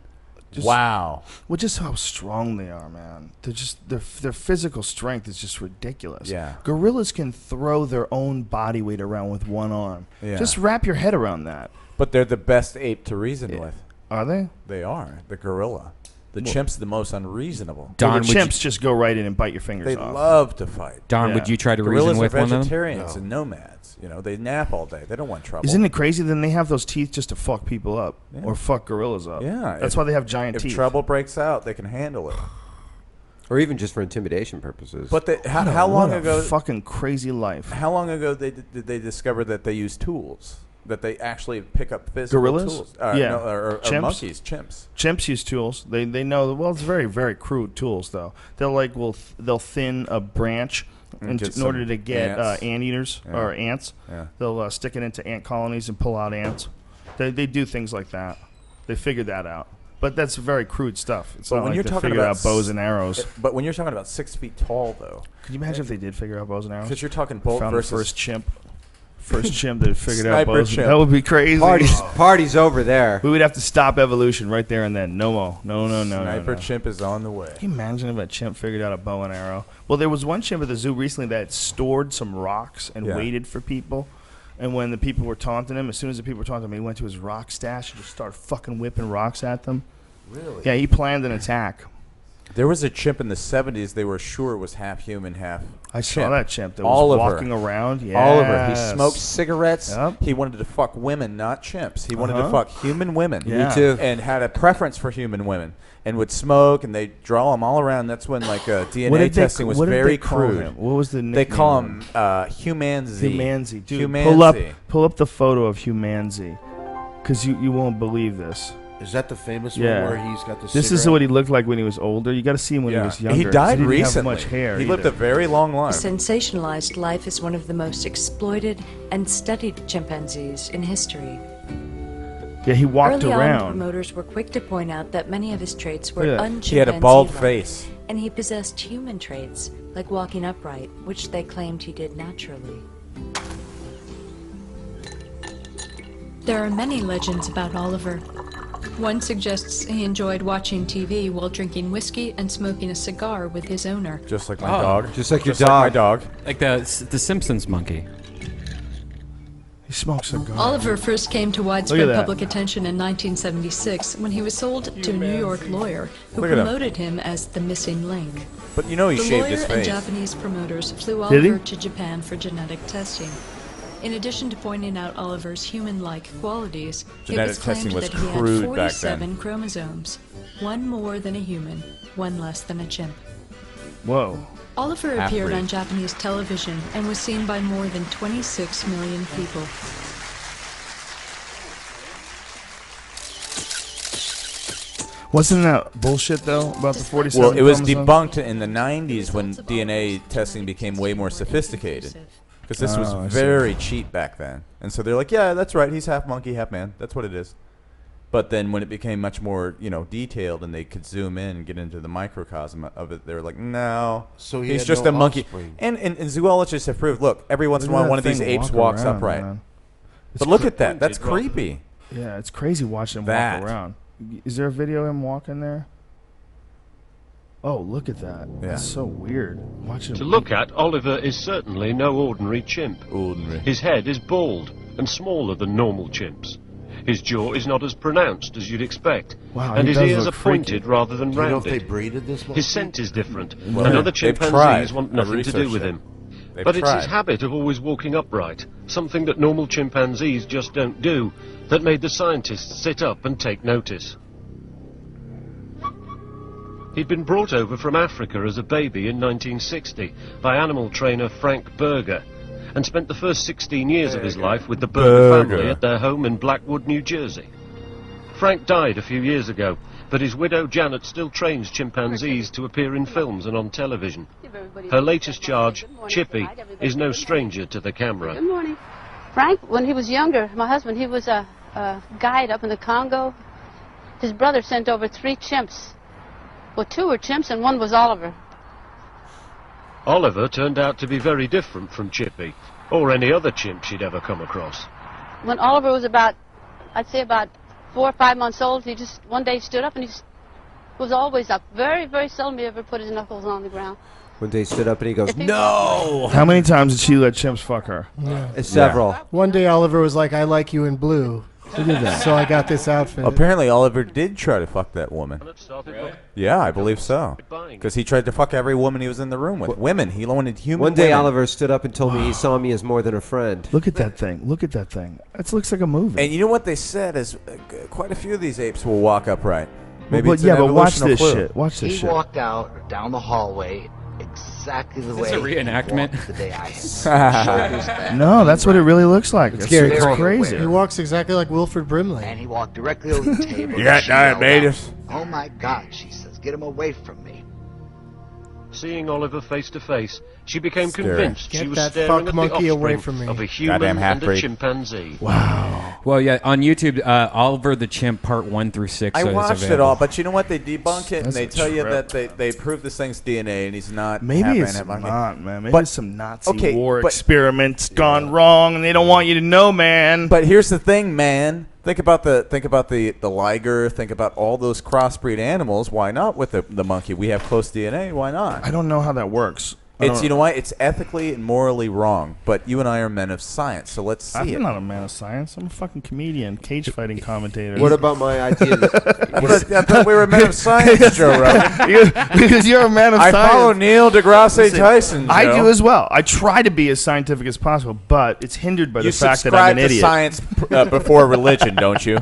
Wow. Well, just how strong they are, man. They're just their physical strength is just ridiculous. Yeah. Gorillas can throw their own body weight around with one arm. Yeah. Just wrap your head around that. But they're the best ape to reason with. Are they? They are. The gorilla. The chimp's the most unreasonable. Well, the chimps just go right in and bite your fingers They off. love to fight. Don, Yeah. would you try to Gorillas reason with are one of them? vegetarians and nomads. You know, they nap all day. They don't want trouble. Isn't it crazy? Then they have those teeth just to fuck people up Yeah. or fuck gorillas up. Yeah. That's why they have giant if teeth. trouble breaks out, they can handle it. Or even just for intimidation purposes. But how long What a ago? fucking crazy life. How long ago did they discover that they use tools? That they actually pick up physical Gorillas? tools? Yeah. No, or Chimps? monkeys, chimps. Chimps use tools. They know. Well, it's very very crude tools though. They'll thin a branch And get in order some to get ants. anteaters Yeah. or ants. Yeah. They'll stick it into ant colonies and pull out ants. They do things like that. They figured that out. But that's very crude stuff. It's But not when like you're they talking figured about out bows and arrows. But when you're talking about 6 feet tall, though, Could you imagine if they did figure out bows and arrows? because you're talking bolt Found versus the first chimp that figured out Sniper bows. chimp. That would be crazy. Party's over there. We would have to stop evolution right there and then. No more. No. sniper chimp is on the way. Can you imagine if a chimp figured out a bow and arrow? Well, there was one chimp at the zoo recently that stored some rocks and Yeah. waited for people. And when the people were taunting him, as soon as the people were taunting him, he went to his rock stash and just started fucking whipping rocks at them. Really? Yeah, he planned an attack. There was a chimp in the 70s. They were sure was half human, half I saw that chimp that was Oliver. walking around. Yes. Oliver. He smoked cigarettes. Yep. He wanted to fuck women, not chimps. He wanted to fuck human women. Yeah. Me too. And had a preference for human women. And would smoke, and they draw him all around. That's when DNA testing was very crude. What was the nickname? They call him Humanzi. Humanzi. Dude, Humanzi. pull up the photo of Humanzi, because you won't believe this. Is that the famous Yeah. one where he's got the This is cigarette? what he looked like when he was older. You got to see him when he was younger. He died didn't recently. Have much hair. He lived a very long life. Sensationalized life is one of the most exploited and studied chimpanzees in history. Yeah, he walked Early around. on, promoters were quick to point out that many of his traits were Yeah. un-chimpanzee-like. He had a bald face. And he possessed human traits, like walking upright, which they claimed he did naturally. There are many legends about Oliver. One suggests he enjoyed watching TV while drinking whiskey and smoking a cigar with his owner. Just like my dog. Just like your my dog. dog. Like the Simpsons monkey. He smokes cigars. Oliver first came to Look widespread at that. public attention in 1976 when he was sold to a New York lawyer who Look at him. promoted him as the missing link. But you know he The shaved lawyer his and face. Japanese promoters flew Did he? Oliver to Japan for genetic testing. In addition to pointing out Oliver's human-like qualities, Genetic it was claimed testing was that he had crude back 47 chromosomes, one more than a human, one less than a chimp. Whoa. Oliver appeared Half-breed. on Japanese television and was seen by more than 26 million people. Wasn't that bullshit though about the 47? Well, it was chromosomes? debunked in the 90s when DNA testing became way more sophisticated. Because this was I see. very cheap back then. And so they're like, yeah, that's right. He's half monkey, half man. That's what it is. But then when it became much more, detailed and they could zoom in and get into the microcosm of it, they were like, no, So he he's had just no a monkey. offspring. And zoologists have proved, look, every once in a Look at while that one of these thing apes walking walks around, upright. man. But look at that. That's creepy. Yeah, it's crazy watching him That. walk around. Is there a video of him walking there? Oh, look at that. Yeah. That's so weird. Watching To him. look at, Oliver is certainly no ordinary chimp. His head is bald and smaller than normal chimps. His jaw is not as pronounced as you'd expect, Wow, and he his does ears look are pointed freaky. rather than Do you know if rounded. they breeded this monkey? His scent is different, Well, and other they've chimpanzees tried. want I nothing to do researched with it. him. They've But it's tried. his habit of always walking upright, something that normal chimpanzees just don't do, that made the scientists sit up and take notice. He'd been brought over from Africa as a baby in 1960 by animal trainer Frank Berger, and spent the first 16 years of his life with the Berger family at their home in Blackwood, New Jersey. Frank died a few years ago, but his widow Janet still trains chimpanzees to appear in films and on television. Her latest charge, Chippy, is no stranger to the camera. Good morning. Frank, when he was younger, my husband, he was a guide up in the Congo. His brother sent over 3 chimps. Well, 2 were chimps and 1 was Oliver. Oliver turned out to be very different from Chippy, or any other chimp she'd ever come across. When Oliver was I'd say about 4 or 5 months old, he just one day stood up and he was always up. Very, very seldom he ever put his knuckles on the ground. One day he stood up and he goes, no! How many times did she let chimps fuck her? It's several. One day Oliver was like, I like you in blue. Look at that. So I got this outfit. Apparently Oliver did try to fuck that woman. Yeah, I believe so. Because he tried to fuck every woman he was in the room with. Women. He wanted human One day women. Oliver stood up and told me he saw me as more than a friend. Look at that thing. Look at that thing. It looks like a movie. And you know what they said is quite a few of these apes will walk upright. Maybe But it's an yeah, but watch evolutional this clue. shit. Watch this He shit. walked out down the hallway exactly the Is this way a reenactment? he walked the day I shoulders back. No, that's what it really looks like. It's Scary. crazy. He walks exactly like Wilford Brimley. And he walked directly over the table. You got and she yelled diabetes? out, "Oh my God," she says, "get him away from me." Seeing Oliver face to face, she became Scary. convinced Get she was that staring fuck at the monkey away offspring from me. of a human Goddamn and a half-breed. chimpanzee. Wow. Well, yeah, on YouTube, Oliver the Chimp Part 1 through 6. I is watched it available. all, but you know what? They debunk it and That's they a tell you trip. that they prove this thing's DNA and he's not. Maybe half it's man, half monkey. not, man. Maybe But- it's some Nazi okay, war but- experiments gone wrong, and they don't want you to know, man. But here's the thing, man. Think about the liger. Think about all those crossbreed animals. Why not with the monkey? We have close DNA. Why not? I don't know how that works. You know what? It's ethically and morally wrong. But you and I are men of science, so let's see I'm it. not a man of science. I'm a fucking comedian, cage fighting commentator. What about my idea that I thought we were men of science, Joe Rogan. Because you're a man of I science. follow Neil deGrasse Listen, Tyson. I Joe. do as well. I try to be as scientific as possible, but it's hindered by You the fact that I'm subscribe an to idiot. science before religion, don't you?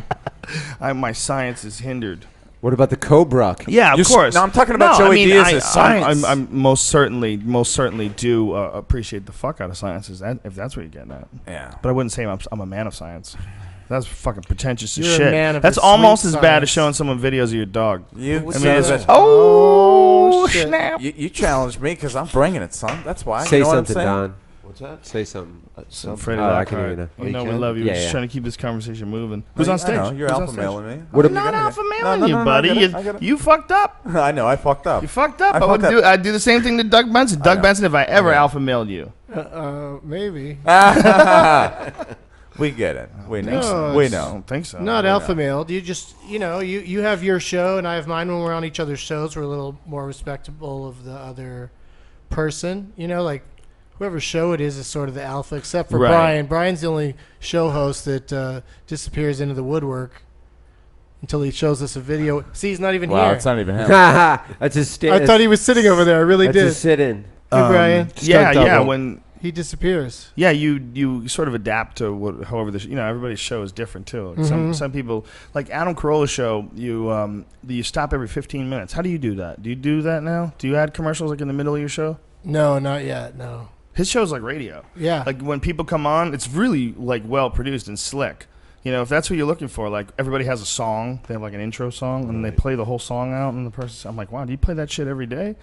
My science is hindered. What about the Cobra? Yeah, of course. No, I'm talking about Joey Diaz as science. I'm most certainly do appreciate the fuck out of science. If that's what you're getting at. Yeah. But I wouldn't say I'm a man of science. That's fucking pretentious as You're a shit. man of That's the almost sweet as bad as science. showing someone videos of your dog. Oh, shit. Snap. You challenged me because I'm bringing it, son. That's why. Say you know what I'm something, saying? Don. What's that? Say something. Freddie I can hear Lockhart. you now. You know we can? love you. Yeah, We're just yeah. trying to keep this conversation moving. I Who's on stage? know, you're Who's on alpha stage? mailing me. What I'm ab- not alpha No, mailing no, you, no, buddy. I get it. You fucked up. I know, I fucked up. You fucked up. I fucked up. I'd do the same thing to Doug Benson. Doug know. Benson, if I ever know. alpha mailed you. Maybe. We get it. We know. No, we it's- know. I don't think so. Not we alpha know. male. You just, you have your show and I have mine. When we're on each other's shows, we're a little more respectable of the other person. Like whoever show it is sort of the alpha, except for Right. Brian. Brian's the only show host that disappears into the woodwork until he shows us a video. See, he's not even Wow, here. it's not even him. That's his stand. I thought he was sitting over there. I really That's did. his sit-in. Hey, Brian. Yeah, Stunt yeah. double. When He disappears. Yeah, you sort of adapt to however everybody's show is different too. Like some people, like Adam Carolla's show, you stop every 15 minutes. How do you do that? Do you do that now? Do you add commercials like in the middle of your show? No, not yet. No. His show's like radio. Yeah. Like when people come on, it's really like well produced and slick. If that's what you're looking for, like everybody has a song. They have like an intro song, and they play the whole song out. And the person, I'm like, wow, do you play that shit every day?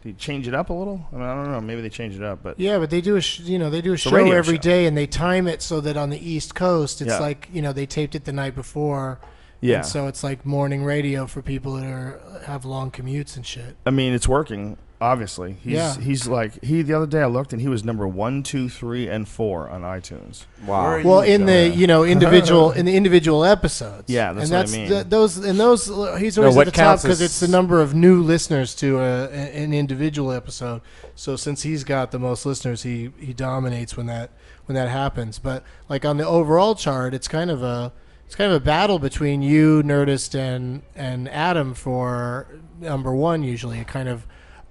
Do you change it up a little? I mean, I don't know. Maybe they change it up, but yeah, but they do a show every day, and they time it so that on the East Coast, it's like they taped it the night before. Yeah. And so it's like morning radio for people that have long commutes and shit. I mean, it's working. Obviously, he's like the other day I looked and he was number 1, 2, 3, and 4 on iTunes. Wow. Well, in the individual episodes. Yeah, that's what I mean. He's always at the top because it's the number of new listeners to an individual episode. So since he's got the most listeners, he dominates when that happens. But like on the overall chart, it's kind of a battle between you, Nerdist, and Adam for number 1. Usually, it kind of.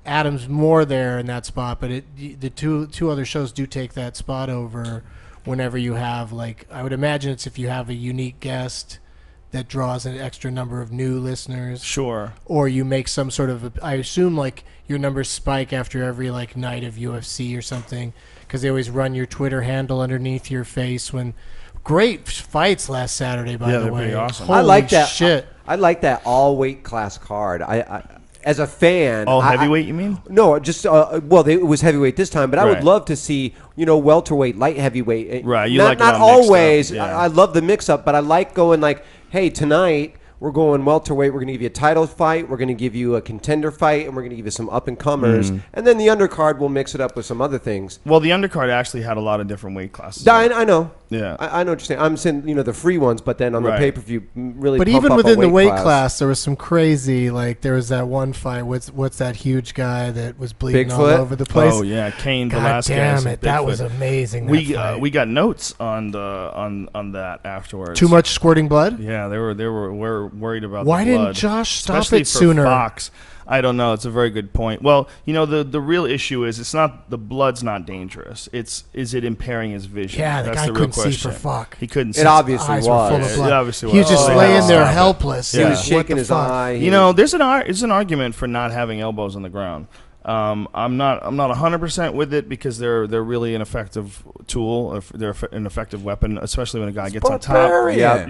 Adam's more there in that spot, but the two other shows do take that spot over whenever you have, like, I would imagine it's if you have a unique guest that draws an extra number of new listeners. Sure. Or you make some sort of, I assume, like, your numbers spike after every, like, night of UFC or something, because they always run your Twitter handle underneath your face when... Great fights last Saturday, by the way. Yeah, they're pretty awesome. Holy I like that. Shit. I like that all weight class card. I as a fan, all heavyweight. You mean? No, just it was heavyweight this time, but I would love to see welterweight, light heavyweight. Right, you not, like it not all mixed always. up, yeah. I love the mix up, but I like going like, hey, tonight we're going welterweight. We're going to give you a title fight. We're going to give you a contender fight, and we're going to give you some up and comers, and then the undercard we'll mix it up with some other things. Well, the undercard actually had a lot of different weight classes. I know. Yeah, I know what you're saying. I'm saying the free ones, but then on the pay per view, really. But pump even up within a the weight class. class, there was some crazy. Like there was that one fight. What's that huge guy that was bleeding all Bigfoot? over the place? Oh yeah, Cain God Velasquez. damn it, that Bigfoot. was amazing. We got notes on that afterwards. Too much squirting blood. Yeah, they were worried about. Why the blood. didn't Josh stop Especially it sooner? For Fox. I don't know. It's a very good point. Well, the real issue is it's not the blood's not dangerous. Is it impairing his vision? Yeah, the That's guy the real couldn't see question. for fuck. He couldn't see. It obviously Eyes was. were full of blood. It obviously He was just laying there Stop it. helpless. He Yeah. was What shaking the his fuck? eye. There's an argument for not having elbows on the ground. I'm not 100% with it because they're really an effective tool. They're an effective weapon, especially when a guy gets on top. Yeah,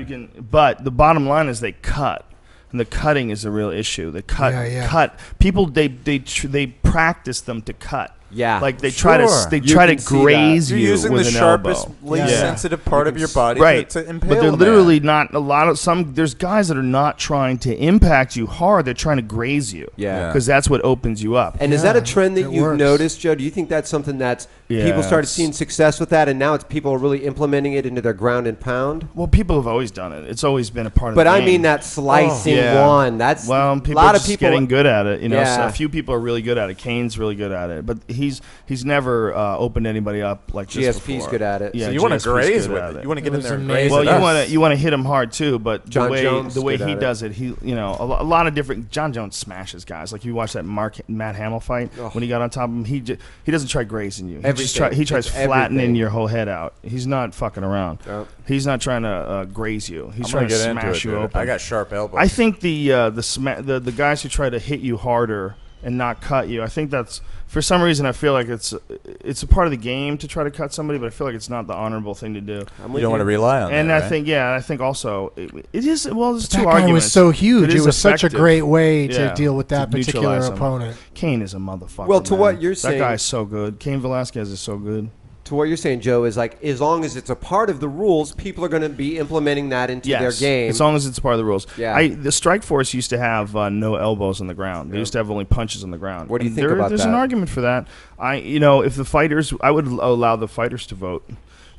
But the bottom line is they cut. And the cutting is a real issue. The cut. People they practice them to cut. Yeah, like they try to graze you. You're using with the an sharpest, elbow. least sensitive part of your body to impale. But they're a literally man. not a lot of some. There's guys that are not trying to impact you hard. They're trying to graze you. Yeah, because that's what opens you up. And is that a trend that you've noticed, Joe? Do you think that's something that's people started seeing success with that, and now it's people are really implementing it into their ground and pound? Well, people have always done it. It's always been a part of. But the I game. mean that slicing one. That's people a lot are of just people getting good at it. Yeah. So a few people are really good at it. Kane's really good at it, but he's never opened anybody up like this GSP's before. good at it. Yeah, So you want to GSP's graze good with at it. it. You want to get in there and graze Well, it. you want to hit him hard too, but John Jones the way good he at does it, he a lot of different. John Jones smashes guys. Like you watch that Matt Hamill fight when he got on top of him, he doesn't try grazing you. He tries flattening your whole head out. He's not fucking around. He's not trying to graze you. He's trying to smash you open. I got sharp elbows. I think the guys who try to hit you harder and not cut you, I think that's for some reason I feel like it's a part of the game to try to cut somebody, but I feel like it's not the honorable thing to do. You don't want to rely on and that, I think also it is. Well, there's two That guy arguments. was so huge. It was such a effective. great way to Yeah, deal with that to particular neutralize him. opponent. Kane is a motherfucker. Well, to man. what you're saying- that guy's so good. Cain Velasquez is so good. To what you're saying, Joe, is like as long as it's a part of the rules, people are going to be implementing that into their game. As long as it's part of the rules. Yeah. The Strike Force used to have no elbows on the ground. They used to have only punches on the ground. What do you think about there's that? an argument for that. If the fighters, I would allow the fighters to vote.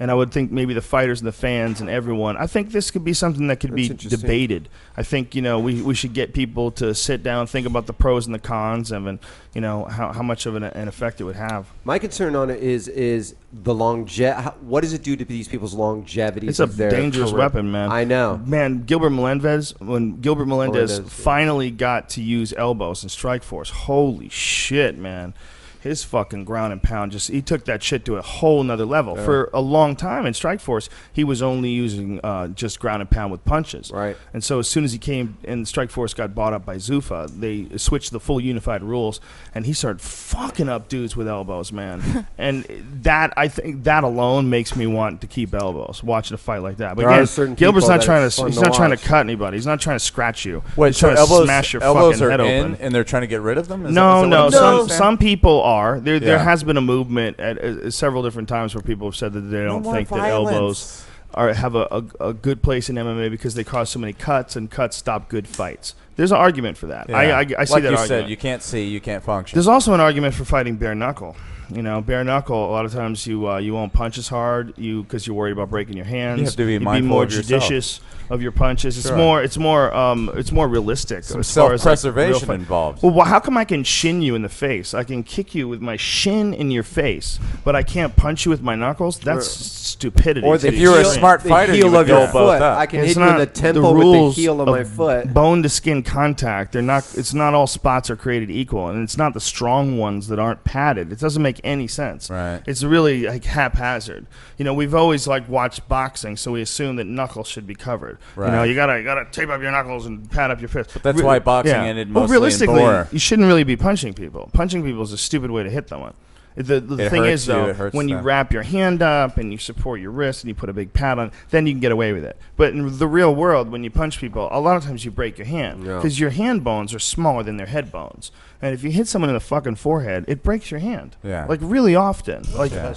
And I would think maybe the fighters and the fans and everyone. I think this could be something that could be debated. I think we should get people to sit down, think about the pros and the cons, and how much of an effect it would have. My concern on it is the longevity. What does it do to these people's longevity? It's a dangerous weapon, man. I know. Man, when Gilbert Melendez finally got to use elbows and Strike Force, holy shit, man. his fucking ground and pound, he took that shit to a whole nother level. For a long time in Strikeforce, he was only using just ground and pound with punches. Right. And so as soon as he came and Strikeforce got bought up by Zuffa, they switched the full unified rules, and he started fucking up dudes with elbows, man. And that, I think, that alone makes me want to keep elbows, watching a fight like that. But again, Gilbert's not trying to. He's not trying to cut anybody. He's not trying to scratch you. Wait, he's so trying to smash your fucking head open. and they're trying to get rid of them? No. Some people are. There has been a movement at several different times where people have said that they don't think that elbows have a good place in MMA because they cause so many cuts, and cuts stop good fights. There's an argument for that. I see like that you argument. said, you can't see, you can't function. There's also an argument for fighting bare knuckle. Bare knuckle, a lot of times you won't punch as hard because you're worried about breaking your hands. You have to be You'd mindful more of yourself. judicious of your punches. Sure. It's more realistic. Some as far as, self-preservation real involved. Well, how come I can shin you in the face? I can kick you with my shin in your face, but I can't punch you with my knuckles? That's stupidity. Or if you were a smart fighter, heel you would of your go both foot. up. I can It's hit you in not the temple with the heel of my foot. Bone to skin contact. It's not all spots are created equal, and it's not the strong ones that aren't padded. It doesn't make any sense. Right. It's really like haphazard. We've always watched boxing, so we assume that knuckles should be covered. Right. You gotta tape up your knuckles and pad up your fist. But that's why boxing ended mostly in realistically, bore. you shouldn't really be punching people. Punching people is a stupid way to hit them. The thing is, though, when you wrap your hand up and you support your wrist and you put a big pad on, then you can get away with it. But in the real world, when you punch people, a lot of times you break your hand because your hand bones are smaller than their head bones. And if you hit someone in the fucking forehead, it breaks your hand. Yeah. Really often.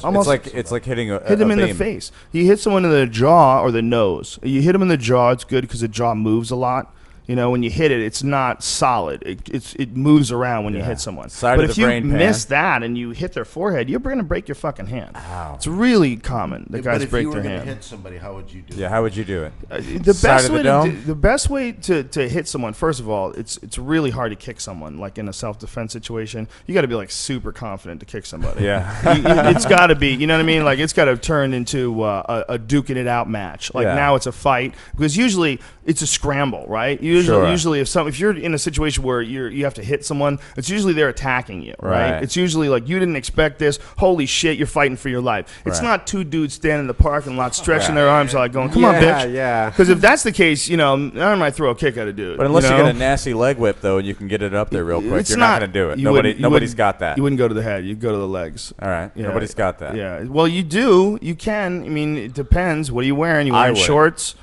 Almost. It's like hitting hit them in the face. You hit someone in the jaw or the nose. You hit them in the jaw, it's good because the jaw moves a lot. When you hit it, it's not solid. It moves around when you hit someone. Side but of if the you brain pan. miss that and you hit their forehead, you're going to break your fucking hand. Ow. It's really common that guys break their hand. But if you were going to hit somebody, how would you do it? Yeah, how would you do it? The best way to hit someone, first of all, it's really hard to kick someone. Like in a self-defense situation, you got to be super confident to kick somebody. Yeah. It's got to be, you know what I mean? It's got to turn into a duking it out match. Now it's a fight because usually it's a scramble, right? Usually if you're in a situation where you have to hit someone, it's usually they're attacking you, right? It's usually you didn't expect this. Holy shit, you're fighting for your life. It's not two dudes standing in the parking lot stretching their arms going, come on, bitch. Yeah. Because if that's the case, I might throw a kick at a dude. But unless you get a nasty leg whip, though, and you can get it up there real quick, you're not going to do it. Nobody's got that. You wouldn't go to the head. You'd go to the legs. All right. Yeah. Nobody's got that. Yeah. Well, you do. You can. It depends. What are you wearing? You wearing shorts?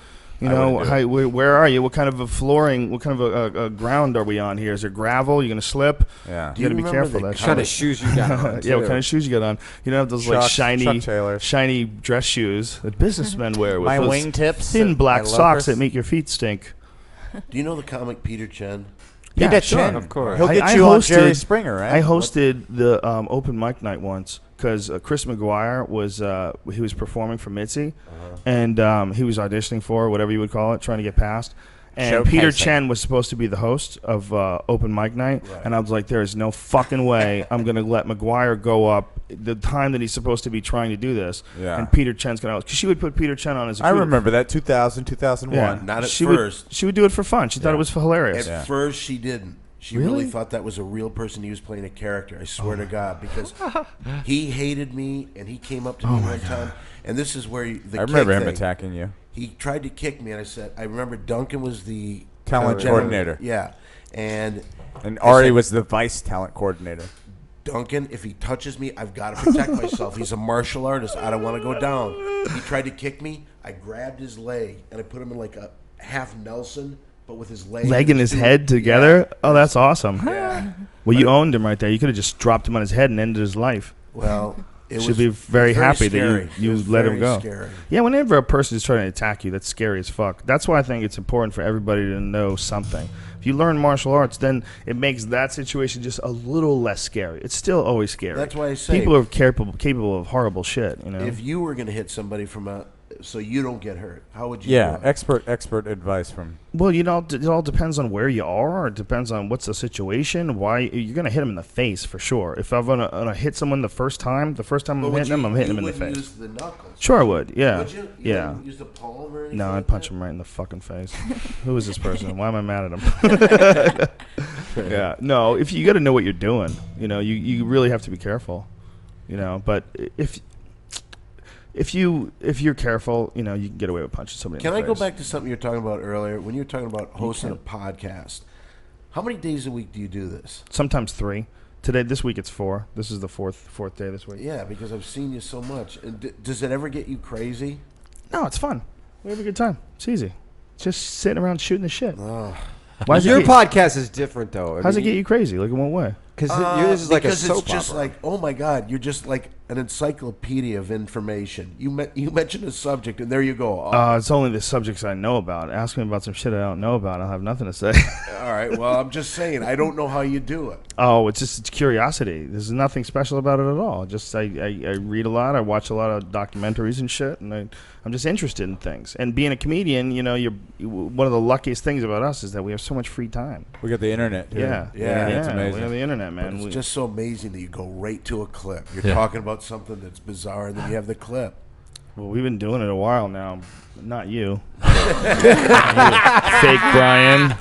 Where are you? What kind of a flooring? What kind of a ground are we on here? Is there gravel? You gonna slip? Yeah. You gotta be careful. What kind of shoes you got on? Yeah, what kind of shoes you got on? You don't have those shiny dress shoes that businessmen wear with my those wingtips, thin black socks that make your feet stink. Do you know the comic Peter Chen? Yeah, sure. Of course. He'll get you on Jerry Springer, right? I hosted the open mic night once because Chris McGuire was performing for Mitzi, and he was auditioning for whatever you would call it, trying to get past. And Peter Chen was supposed to be the host of open mic night, and I was like, there is no fucking way I'm going to let McGuire go up the time that he's supposed to be trying to do this, and Peter Chen's going to, because she would put Peter Chen on as a I remember that, 2000, 2001. Yeah, not at first. She would do it for fun. She thought it was hilarious. At first, she didn't. She really thought that was a real person. He was playing a character. I swear to God, because he hated me, and he came up to me one time, and this is where I remember him attacking you. He tried to kick me, and I remember Duncan was the talent coordinator. Yeah, and Ari was the vice talent coordinator. Duncan, if he touches me, I've got to protect myself. He's a martial artist. I don't want to go down. He tried to kick me. I grabbed his leg, and I put him in like a half Nelson, but with his leg and his head together. Yeah. Oh, that's awesome. Yeah. Well, you owned him right there. You could have just dropped him on his head and ended his life. Well, it should was be very happy scary. that you let him go. Scary. Yeah, whenever a person is trying to attack you, that's scary as fuck. That's why I think it's important for everybody to know something. If you learn martial arts, then it makes that situation just a little less scary. It's still always scary. That's why I say people are capable of horrible shit. If you were going to hit somebody from so you don't get hurt? How would you? Yeah, do it? expert advice from. Well, it all depends on where you are. It depends on what's the situation. Why you're gonna hit him in the face for sure. If I'm gonna hit someone the first time I'm hitting him, I'm hitting him in the face. Use the knuckles. Sure, I would. Yeah. Would you? Yeah. Use the palm or anything? No, I'd punch him right in the fucking face. Who is this person? Why am I mad at him? Yeah. No, if you got to know what you're doing, you really have to be careful, But if you're careful, you can get away with punching somebody. Can in the I go face. back to something you were talking about earlier? When you were talking about hosting a podcast, how many days a week do you do this? Sometimes 3. This week it's 4. This is the fourth day this week. Yeah, because I've seen you so much. And does it ever get you crazy? No, it's fun. We have a good time. It's easy. Just sitting around shooting the shit. Your podcast is different, though. How's it get you crazy? Like in what way? Because yours is like a because soap it's just opera. like, oh my God, you're just like an encyclopedia of information. You mentioned a subject, and there you go. It's only the subjects I know about. Ask me about some shit I don't know about. I'll have nothing to say. All right. Well, I'm just saying, I don't know how you do it. Oh, it's curiosity. There's nothing special about it at all. Just I read a lot. I watch a lot of documentaries and shit, and I'm just interested in things. And being a comedian, you're one of the luckiest things about us is that we have so much free time. We got the internet. Too. Yeah, it's amazing. We have the internet, man. But it's just so amazing that you go right to a clip. You're talking about something that's bizarre, and then you have the clip. Well, we've been doing it a while now. Not you. Fake Brian.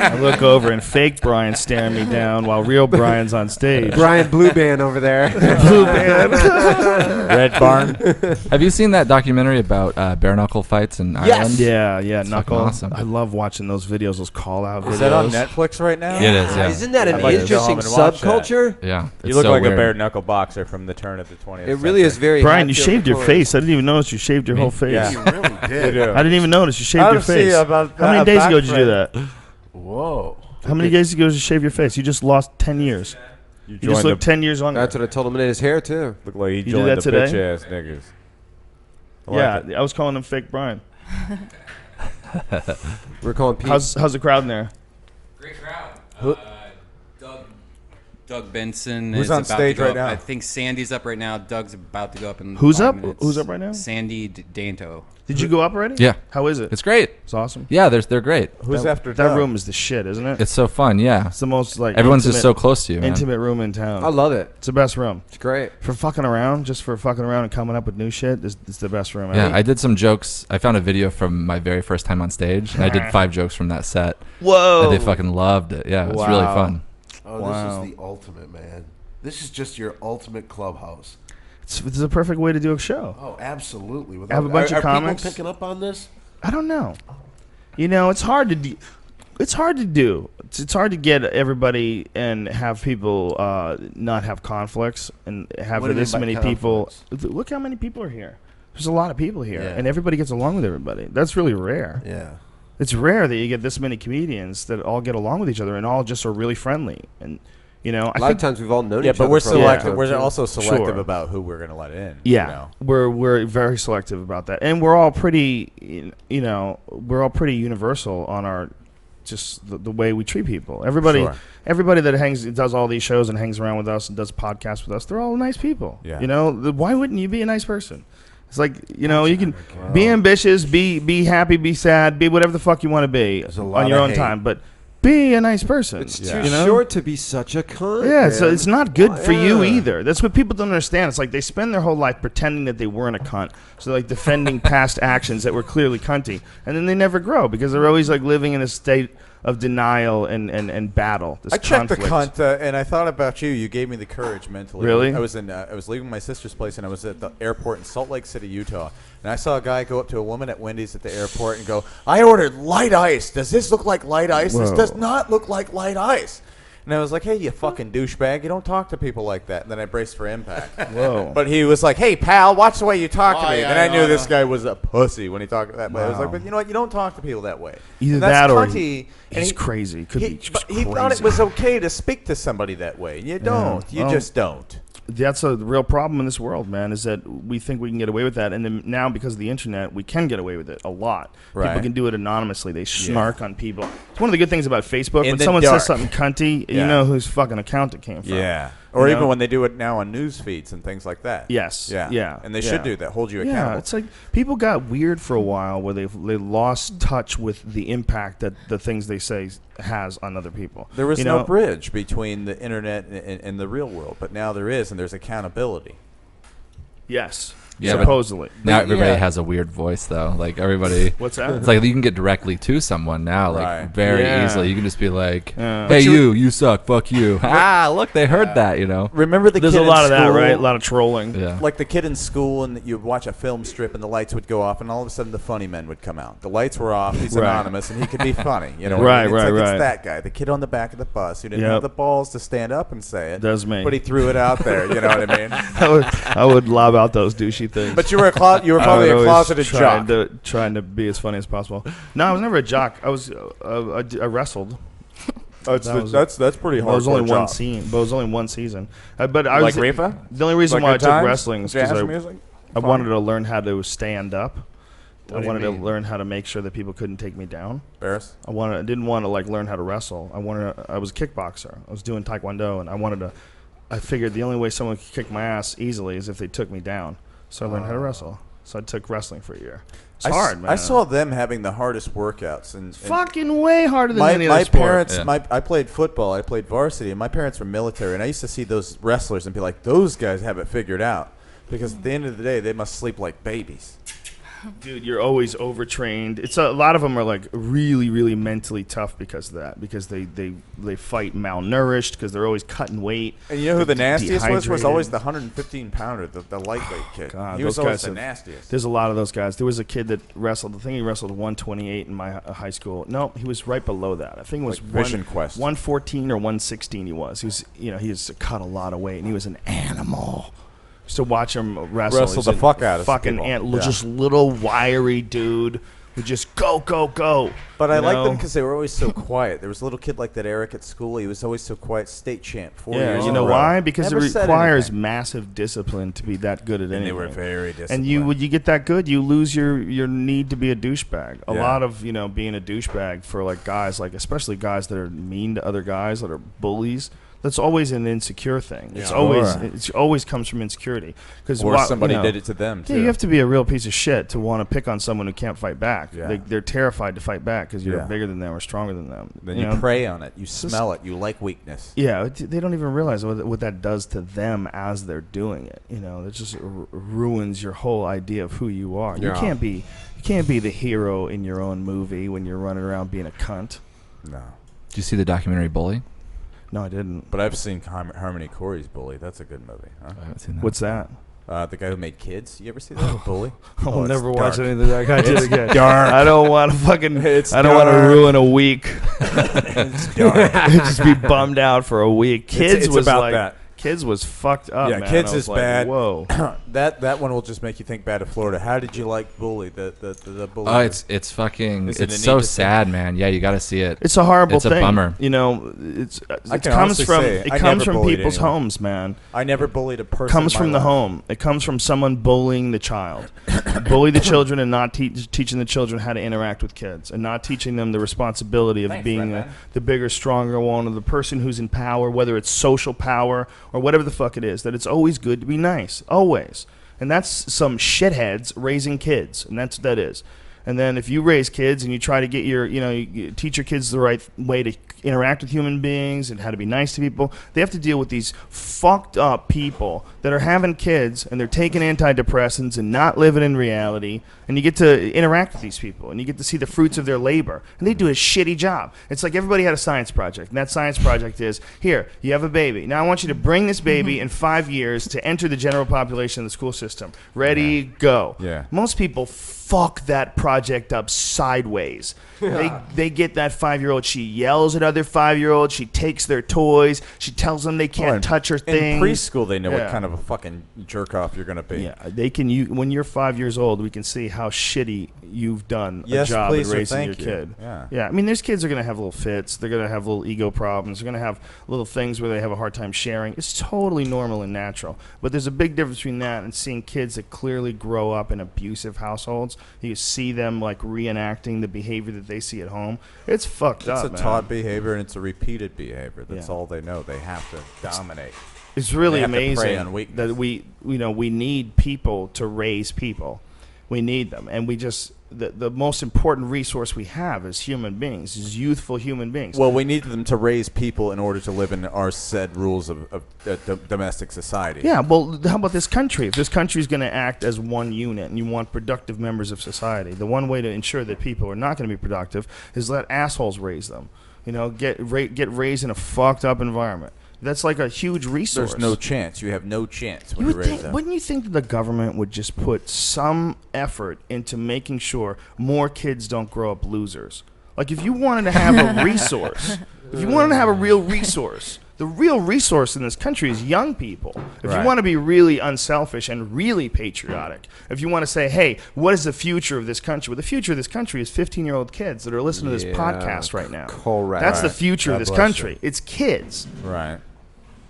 I look over and fake Brian's staring me down while real Brian's on stage. Brian Blue Band over there. Blue Band. Red Barn. Have you seen that documentary about bare knuckle fights in Ireland? Yeah, It's Knuckle. fucking awesome. I love watching those videos, those call-out videos. Is that on Netflix right now? It is, yeah. Isn't that an I'd like to go interesting home and watch that. subculture? Yeah. You it's look so like weird. a bare knuckle boxer from the turn of the 20th It really is very. Brian, you Hatfield shaved your Victorian. face. I didn't even notice you shaved your whole face. Yeah. You really did. I didn't even notice you shaved your face. How many days ago did you do that? Whoa. How many days ago did you shave your face? You just lost 10 years. You just look 10 years younger. That's what I told him in his hair too. Look like he You joined did the that today? bitch ass niggas. I like it. I was calling him fake Brian. We're calling Pete. How's the crowd in there? Great crowd. Doug Benson Who's is on about stage to go right up. now? I think Sandy's up right now. Doug's about to go up in Who's 5 up? minutes. Who's up right now? Sandy Danto. Did you go up already? Yeah. How is it? It's great. It's awesome. Yeah, they're great. Who's after that Doug? room is the shit, isn't it? It's so fun, yeah. It's the most like Everyone's just so close to you, man. intimate room in town. I love it. It's the best room. It's great. For fucking around and coming up with new shit, it's the best room Yeah, ever. I did some jokes. I found a video from my very first time on stage, and I did 5 jokes from that set. Whoa. And they fucking loved it. Yeah, it was really fun. Oh, Wow. this is the ultimate, man. This is just your ultimate clubhouse. It's a perfect way to do a show. Oh, absolutely. Have a bunch of comics. Are people picking up on this? I don't know. It's hard to do. It's hard to do. It's hard to get everybody and have people not have conflicts and have What do you this mean by many people. Look how many people are here. There's a lot of people here, Yeah. and everybody gets along with everybody. That's really rare. Yeah. It's rare that you get this many comedians that all get along with each other and all just are really friendly. And A lot of times we've all known each other. Yeah, but we're for a long selective. time, We're too. also selective Sure. about who we're going to let in. Yeah, you know? we're very selective about that, and we're all pretty, we're all pretty universal on our just the way we treat people. Everybody that does all these shows and hangs around with us and does podcasts with us, they're all nice people. Yeah. Why wouldn't you be a nice person? It's like you can be ambitious, be happy, be sad, be whatever the fuck you want to be on your own time, but be a nice person. It's too short to be such a cunt. Yeah, so man. it's not good for you Yeah. either. That's what people don't understand. It's like they spend their whole life pretending that they weren't a cunt. So like defending past actions that were clearly cunty. And then they never grow because they're always like living in a state of denial and battle. This I checked conflict. the cunt, and I thought about you. You gave me the courage mentally. Really? I was leaving my sister's place, and I was at the airport in Salt Lake City, Utah. And I saw a guy go up to a woman at Wendy's at the airport and go, "I ordered light ice. Does this look like light ice? This Whoa. does not look like light ice." And I was like, "Hey, you fucking douchebag! You don't talk to people like that." And then I braced for impact. Whoa. But he was like, "Hey, pal, watch the way you talk to Oh, me." yeah, Then I knew no, this no. guy was a pussy when he talked that way. I was Wow. like, "But you know what? You don't talk to people that way." Either And that's that or cunty, and he's crazy. Could be but just he thought it crazy. was okay to speak to somebody that way. You don't. You Well, just don't. That's a real problem in this world, man, is that we think we can get away with that. And then now, because of the internet, we can get away with it a lot. Right. People can do it anonymously. They snark on people. It's one of the good things about Facebook. In When the someone dark. says something cunty, you Yeah. know whose fucking account it came from. Yeah. Or You even know? when they do it now on news feeds and things like that. Yes. Yeah. Yeah. And they yeah. should do that. Hold you accountable. Yeah. It's like people got weird for a while where they lost touch with the impact that the things they say has on other people. There was no bridge between the internet and the real world, but now there is, and there's accountability. Yes. Yeah, supposedly. Now everybody has a weird voice, though. Like everybody. What's that? It's like you can get directly to someone now, like very easily. You can just be like, "Hey, you suck, fuck you." Look, they heard that. You know. Remember the There's kid a lot in of that, school? right? A lot of trolling. Yeah. Like the kid in school, and you'd watch a film strip, and the lights would go off, and all of a sudden the funny men would come out. The lights were off. He's anonymous, and he could be funny. You know, what I mean? It's that guy, the kid on the back of the bus who didn't have the balls to stand up and say it. That's me. But he threw it out there. You know what I mean? I would lob out those douchey things. But you were probably a closeted jock. Trying to be as funny as possible. No, I was never a jock. I was I wrestled. That's pretty hard. It was only one scene, but it was only one season. But I was Reefa? The only reason Like why I Good took Times? wrestling is because Jazz music? I wanted to learn how to stand up. What I do you wanted to mean? learn how to make sure that people couldn't take me down. Barris? I didn't want to like learn how to wrestle. I was a kickboxer. I was doing taekwondo, and I figured the only way someone could kick my ass easily is if they took me down. So I learned how to wrestle. So I took wrestling for a year. It's hard, man. I saw them having the hardest workouts, and fucking way harder than any my other sport. parents. I played football. I played varsity, and my parents were military. And I used to see those wrestlers and be like, "Those guys have it figured out," because at the end of the day, they must sleep like babies. Dude, you're always overtrained. It's a lot of them are like really, really mentally tough because of that. Because they fight malnourished because they're always cutting weight. And you know who the nastiest was? Was dehydrated. always the 115 pounder, the lightweight kid. God, he was those always guys the have- nastiest. There's a lot of those guys. There was a kid that wrestled. I think he wrestled 128 in my high school. No, he was right below that. I think it was Like Vision Quest. 114 or 116. He was. He was. He used to cut a lot of weight, and he was an animal. Used to watch him wrestle. Wrestle He's the a fuck out of fucking people. just little wiry dude who just go. But I you liked know? them because they were always so quiet. There was a little kid like that, Eric, at school. He was always so quiet. State champ. 4 years you in know a row. why? Because Never it said requires anything. massive discipline to be that good at anything. And they were very disciplined. And when you get that good, you lose your need to be a douchebag. A Yeah. lot of being a douchebag for like guys, like especially guys that are mean to other guys that are bullies. That's always an insecure thing. It's always comes from insecurity. Or somebody did it to them, Yeah, too. you have to be a real piece of shit to want to pick on someone who can't fight back. Yeah. They're terrified to fight back because you're Yeah. bigger than them or stronger than them. Then you know? prey on it. You It's just- smell it. You like weakness. Yeah, they don't even realize what that does to them as they're doing it. It just ruins your whole idea of who you are. Yeah. You can't be the hero in your own movie when you're running around being a cunt. No. Did you see the documentary Bully? No, I didn't. But I've seen Harmony Korey's Bully. That's a good movie. Huh? I haven't seen that. What's that? The guy who made Kids. You ever see that? Bully? I'll it's never watch dark. anything that guy did It's again. dark. I don't want to fucking. I don't want to ruin a week. It's dark. Just be bummed out for a week. Kids it's was about like that. Kids was fucked up. Yeah, man. Kids I was is like, bad. Whoa. that one will just make you think bad of Florida. How did you like Bully? The Bully. It's fucking. Is it It's a so neat to sad, man. Yeah, you got to see it. It's a horrible It's thing. a bummer. I It can comes honestly from say, it I comes never from bullied people's anyone. homes, man. I never bullied a person. Comes in from my the life. home. It comes from someone bullying the child. Bully the children and not teaching the children how to interact with kids and not teaching them the responsibility of being the bigger, stronger one, or the person who's in power, whether it's social power or whatever the fuck it is. That it's always good to be nice, always. And that's some shitheads raising kids, and that's what that is. And then if you raise kids and you try to get you teach your kids the right way to interact with human beings and how to be nice to people, they have to deal with these fucked up people that are having kids and they're taking antidepressants and not living in reality. And you get to interact with these people and you get to see the fruits of their labor. And they do a shitty job. It's like everybody had a science project. And that science project is, here, you have a baby. Now I want you to bring this baby in 5 years to enter the general population of the school system. Ready, go. Yeah. Most people fuck that project up sideways. They get that 5-year-old. She yells at other 5-year-olds. She takes their toys. She tells them they can't touch her things. In preschool, they know what kind of a fucking jerk off you're going to be. Yeah, they can. When you're 5 years old, we can see how shitty you've done Yes, a job please, in sir, raising your thank you. kid. Yeah. I mean, there's kids that are going to have little fits. They're going to have little ego problems. They're going to have little things where they have a hard time sharing. It's totally normal and natural. But there's a big difference between that and seeing kids that clearly grow up in abusive households. You see them like reenacting the behavior that they see at home. It's fucked up. It's a taught behavior and it's a repeated behavior. That's all they know. They have to dominate. It's really They have to prey amazing on weakness. that we need people to raise people. We need them, and the most important resource we have as human beings is youthful human beings. Well, we need them to raise people in order to live in our said rules of domestic society. Yeah, well, how about this country? If this country is going to act as one unit and you want productive members of society, the one way to ensure that people are not going to be productive is let assholes raise them. Get raised in a fucked up environment. That's like a huge resource. There's no chance. You have no chance when you raise them. Wouldn't you think that the government would just put some effort into making sure more kids don't grow up losers? Like if you wanted to have a resource, if you wanted to have a real resource, the real resource in this country is young people. If you want to be really unselfish and really patriotic, if you want to say, hey, what is the future of this country? Well, the future of this country is 15-year-old kids that are listening to this podcast right now. Correct. That's the future of this country. It's kids. Right.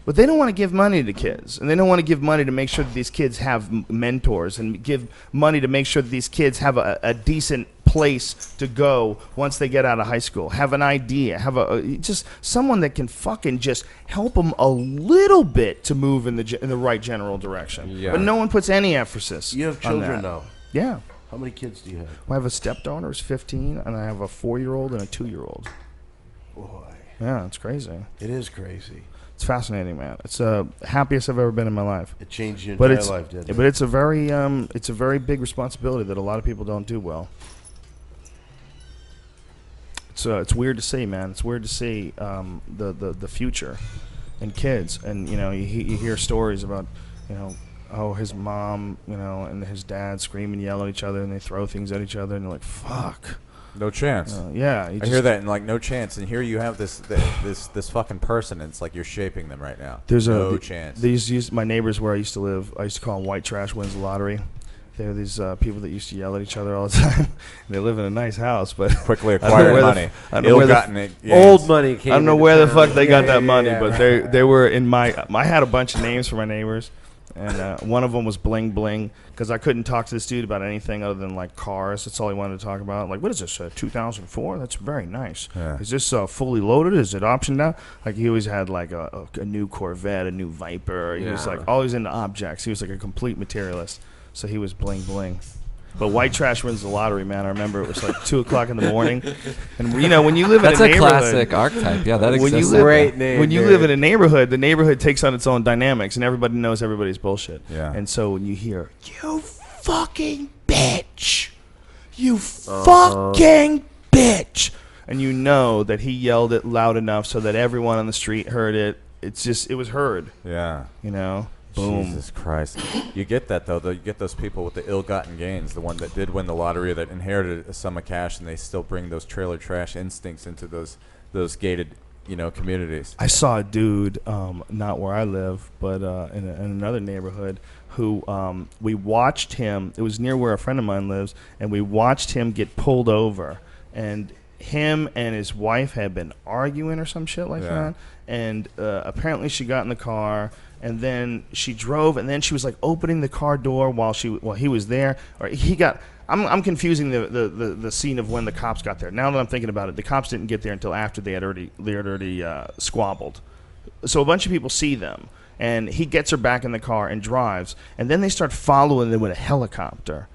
But they don't want to give money to kids, and they don't want to give money to make sure that these kids have mentors, and give money to make sure that these kids have a decent place to go once they get out of high school, have an idea, have just someone that can fucking just help them a little bit to move in the right general direction. Yeah. But no one puts any emphasis. You have children on that. now. Yeah. How many kids do you have? I have a stepdaughter who's 15, and I have a 4-year-old and a 2-year-old. Boy. Yeah, it's crazy. It is crazy. It's fascinating, man. It's the happiest I've ever been in my life. It changed your entire life, didn't it? But it's a very big responsibility that a lot of people don't do well. It's weird to see, man. It's weird to see the future and kids, and you hear stories about his mom and his dad scream and yell at each other, and they throw things at each other, and you're like, fuck. No chance. Yeah, I hear that and like no chance. And here you have this fucking person. And it's like you're shaping them right now. There's no chance. My neighbors where I used to live. I used to call them white trash wins the lottery. They're these people that used to yell at each other all the time. They live in a nice house, but quickly acquired money. Ill-gotten old money. I don't know where the fuck they got that money, but they were in my. I had a bunch of names for my neighbors. And one of them was Bling Bling, because I couldn't talk to this dude about anything other than like cars. That's all he wanted to talk about. Like, what is this, 2004? That's very nice. Yeah. Is this fully loaded? Is it optioned out? Like, he always had like a new Corvette, a new Viper. He was like always into objects. He was like a complete materialist. So he was Bling Bling. But white trash wins the lottery, man. I remember it was like 2 o'clock in the morning, and when you live in a neighborhood, that's a classic archetype. Yeah, that exists. Great name. When you live in a neighborhood, the neighborhood takes on its own dynamics, and everybody knows everybody's bullshit. Yeah. And so when you hear "you fucking bitch," "you fucking bitch," and you know that he yelled it loud enough so that everyone on the street heard it. It was heard. Yeah. Boom. Jesus Christ. You get that, though. You get those people with the ill-gotten gains, the one that did win the lottery, that inherited a sum of cash, and they still bring those trailer trash instincts into those gated, communities. I saw a dude, not where I live, but in another neighborhood, who we watched him. It was near where a friend of mine lives, and we watched him get pulled over. And him and his wife had been arguing or some shit like that. And apparently she got in the car, and then she drove, and then she was like opening the car door while he was there, or he got. I'm confusing the scene of when the cops got there. Now that I'm thinking about it, the cops didn't get there until after they had already squabbled. So a bunch of people see them, and he gets her back in the car and drives, and then they start following them with a helicopter.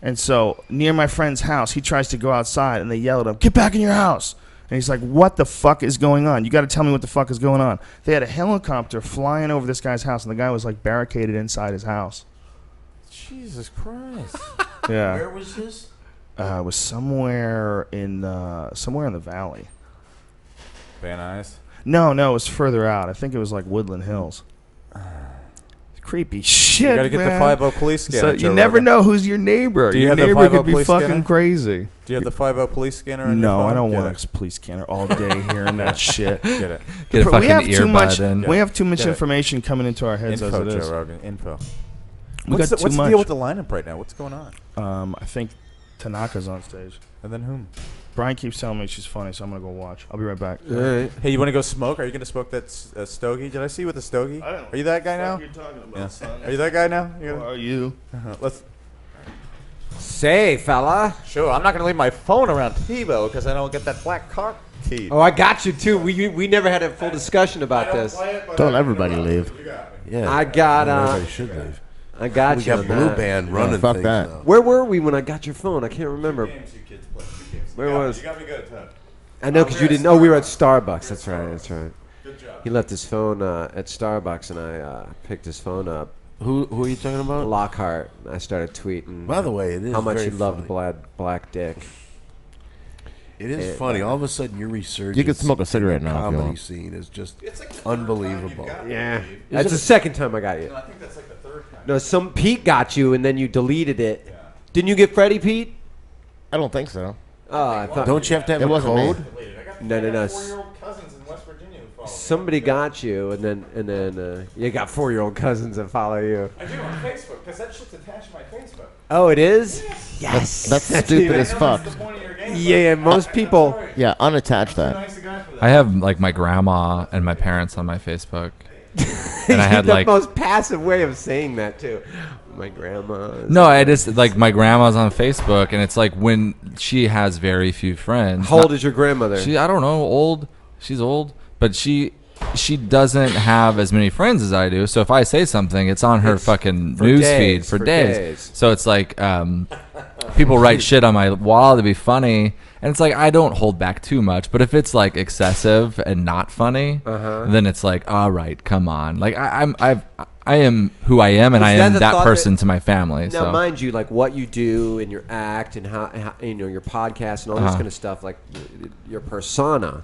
And so near my friend's house, he tries to go outside, and they yell at him, "Get back in your house!" And he's like, what the fuck is going on? You got to tell me what the fuck is going on. They had a helicopter flying over this guy's house, and the guy was like barricaded inside his house. Jesus Christ. Yeah. Where was this? It was somewhere in the valley. Van Nuys? No, it was further out. I think it was like Woodland Hills. Creepy shit, You got to get man. the 5-0 police scanner. So you never know who's your neighbor. Do you Your have the neighbor 5-0 could be police fucking scanner? crazy. Do you have the 5-0 police scanner on your No, phone? I don't Get want it. a police scanner all day hearing that shit. Get it. Get a we have fucking too much. earbud in. We have too much Get it. information coming into our heads Info, as it is. Joe Rogan. Info. What's What's the deal with the lineup right now? What's going on? I think Tanaka's on stage. And then whom? Brian keeps telling me she's funny, so I'm gonna go watch. I'll be right back. Hey, you want to go smoke? Are you going to smoke that stogie? Did I see you with the stogie? I don't know Are you that guy now? what you're talking about, Yeah. son. Are you that guy now? Who are you? Let's. Say, fella. Sure, I'm not going to leave my phone around Tebow because I don't get that black car teeth. Oh, I got you too. We never had a full discussion about this. Don't everybody leave. Yeah, I got. everybody should leave. I got We you. got on Blue that. Band running fuck things that. now. Where were we when I got your phone? I can't remember. Where was? You got me good, Ted. I know because you didn't know we were at Starbucks. That's right. That's right. Good job. He left his phone at Starbucks, and I picked his phone up. Who are you talking about? Lockhart. I started tweeting. By the way, it is how much very he loved funny. black dick. It is funny. All of a sudden, your resurgence. You can smoke a cigarette in the now if you comedy want. scene is just unbelievable. Yeah, that's the second time I got you. No, I think that's like the third time. No, some Pete got you, and then you deleted it. Yeah. Didn't you get Freddy, Pete? I don't think so. Oh, I thought. Don't you have to have It a wasn't me. code? No. 4-year-old cousins in West Virginia who follow me. Somebody got you, and then you got 4-year-old cousins that follow you. I do on Facebook because that shit's attached to my Facebook. Oh, it is? Yes. That's stupid as fuck. Yeah, most people. Yeah, unattach that. I have like my grandma and my parents on my Facebook, and I had the like most passive way of saying that too. My grandma. no, I just like my grandma's on Facebook, and it's like when she has very few friends. How old is your grandmother? I don't know, old. She's old, but she doesn't have as many friends as I do. So if I say something, it's on her fucking news feed for days. So it's like people write shit on my wall to be funny, and it's like I don't hold back too much. But if it's like excessive and not funny, then it's like, all right, come on. Like I am who I am, and I am that person to my family. Now, So mind you, like what you do in your act and how your podcast and all this kind of stuff, like your persona.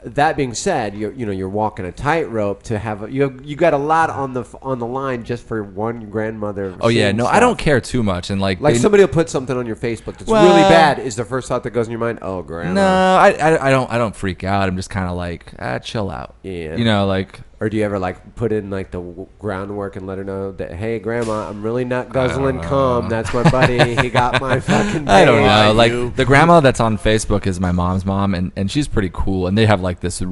That being said, you're walking a tightrope to have you got a lot on the line just for one grandmother. oh yeah, no, stuff. I don't care too much, and like somebody will put something on your Facebook that's Well- really bad. Is the first thought that goes in your mind? Oh, grandma. No, I don't freak out. I'm just kind of like, chill out. Yeah. You know, like. Or do you ever like put in like the groundwork and let her know that, hey, grandma, I'm really not guzzling cum. That's my buddy. He got my fucking. I don't know. baby." Like the grandma that's on Facebook is my mom's mom, and she's pretty cool. And they have like this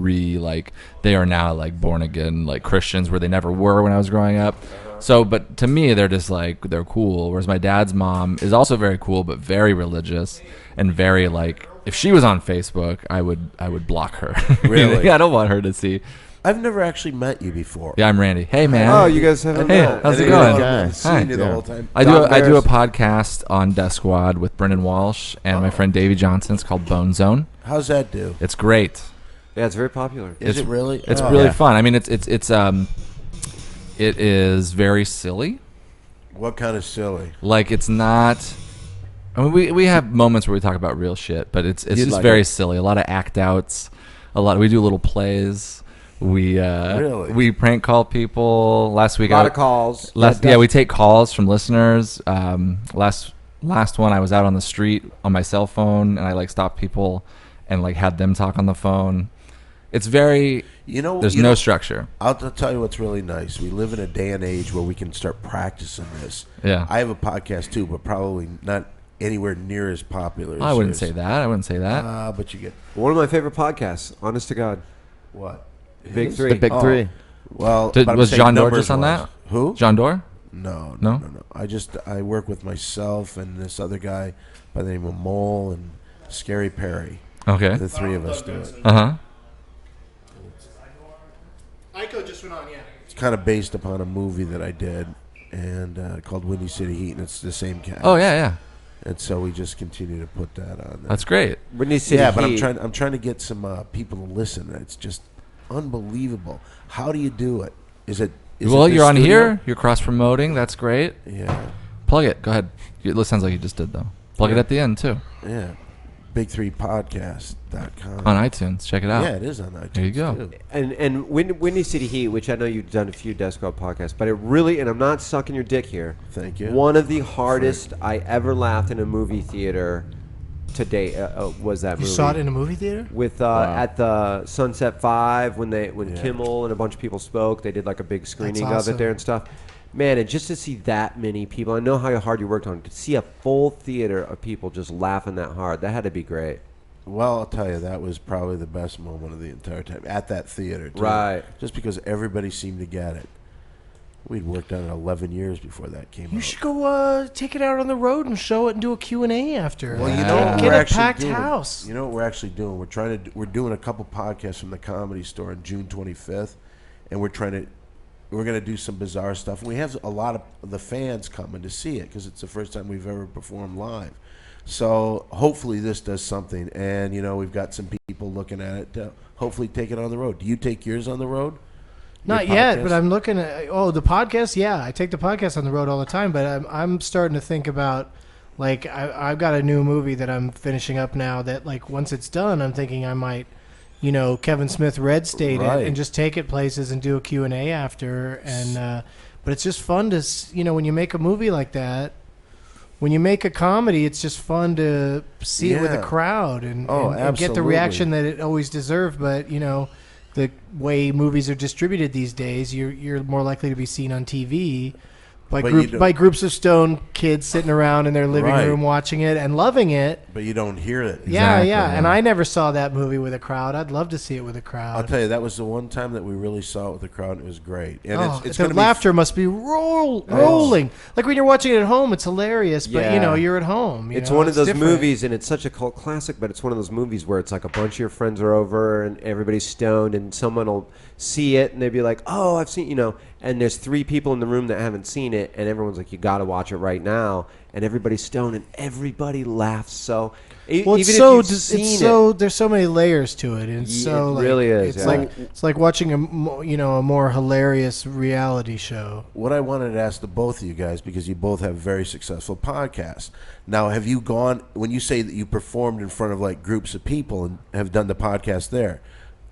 they are now like born again like Christians where they never were when I was growing up. So, but to me, they're just like they're cool. Whereas my dad's mom is also very cool, but very religious and very like. If she was on Facebook, I would block her. Really? I don't want her to see. I've never actually met you before. Yeah, I'm Randy. Hey, man. Oh, you guys haven't Hey, met. how's it I going? I've seen you the whole time. I do a podcast on Death Squad with Brendan Walsh and my friend Davey Johnson. It's called Bone Zone. How's that do? It's great. Yeah, it's very popular. Is it really? It's Oh. really Yeah. fun. I mean, it is very silly. What kind of silly? Like it's not. I mean, we have moments where we talk about real shit, but it's You'd just like very it. silly. A lot of act outs. We do little plays. Really? We prank call people. Last week, A lot of calls. We take calls from listeners. Last one, I was out on the street on my cell phone, and I like stopped people and like had them talk on the phone. It's very. There's no structure. I'll tell you what's really nice. We live in a day and age where we can start practicing this. Yeah. I have a podcast too, but probably not anywhere near as popular as I wouldn't yours. say that. But you get One of my favorite podcasts, honest to God. what? Big His? Three. The Big Three. Well, Did- but I'm was saying John Doerr numbers just on wise. that? Who? John Doerr? No. No? I work with myself and this other guy by the name of Mole and Scary Perry. Okay. The three of us do it. Aiko just went on, yeah. It's kind of based upon a movie that I did and called Windy City Heat, and it's the same cast. Oh yeah. And so we just continue to put that on there. That's great. Windy City Yeah, but Heat. I'm trying to get some people to listen. It's just unbelievable. How do you do it? Is it Well, the you're on studio? here. You're cross promoting. That's great. Yeah. Plug it. Go ahead. It sounds like you just did though. Plug it at the end too. Yeah. Big3podcast.com. On iTunes. Check it out. Yeah, it is on iTunes. There you go. too. And Windy City Heat, which I know you've done a few Death Squad podcasts, but it really, and I'm not sucking your dick here. Thank you. One of the hardest I ever laughed in a movie theater to date was that You movie. saw it in a movie theater? With at the Sunset 5 when Kimmel and a bunch of people spoke. They did like a big screening of awesome. it there and stuff. Man, and just to see that many people, I know how hard you worked on it. To see a full theater of people just laughing that hard, that had to be great. Well, I'll tell you, that was probably the best moment of the entire time at that theater. Too. Right. Just because everybody seemed to get it. We'd worked on it 11 years before that came You out. should go take it out on the road and show it and do a Q&A after. Well, you know what get we're a actually packed doing? house. You know what we're actually doing? We're doing a couple podcasts from the Comedy Store on June 25th, and we're going to do some bizarre stuff. We have a lot of the fans coming to see it because it's the first time we've ever performed live. So hopefully this does something, and we've got some people looking at it to hopefully take it on the road. Do you take yours on the road? Not yet, but I'm looking at the podcast. Yeah, I take the podcast on the road all the time, but I'm starting to think about like I've got a new movie that I'm finishing up now that like once it's done, I'm thinking I might, Kevin Smith Red State it and just take it places and do a Q&A after. And but it's just fun to when you make a movie like that. When you make a comedy, it's just fun to see it with a crowd and get the reaction that it always deserved. But the way movies are distributed these days, you're more likely to be seen on TV by groups of stoned kids sitting around in their living room watching it and loving it. But you don't hear it. Yeah. And I never saw that movie with a crowd. I'd love to see it with a crowd. I'll tell you, that was the one time that we really saw it with a crowd, and it was great. And it's the laughter must be rolling. Like when you're watching it at home, it's hilarious, but you're at home. It's one of those movies, and it's such a cult classic, but it's one of those movies where it's like a bunch of your friends are over and everybody's stoned, and someone will see it and they'd be like, "Oh, I've seen," and there's 3 people in the room that haven't seen it, and everyone's like, "You got to watch it right now," and everybody's stoned and everybody laughs. So there's so many layers to it, and it really is. It's like watching a more hilarious reality show. What I wanted to ask the both of you guys, because you both have very successful podcasts. Now, have you gone, when you say that you performed in front of like groups of people and have done the podcast there,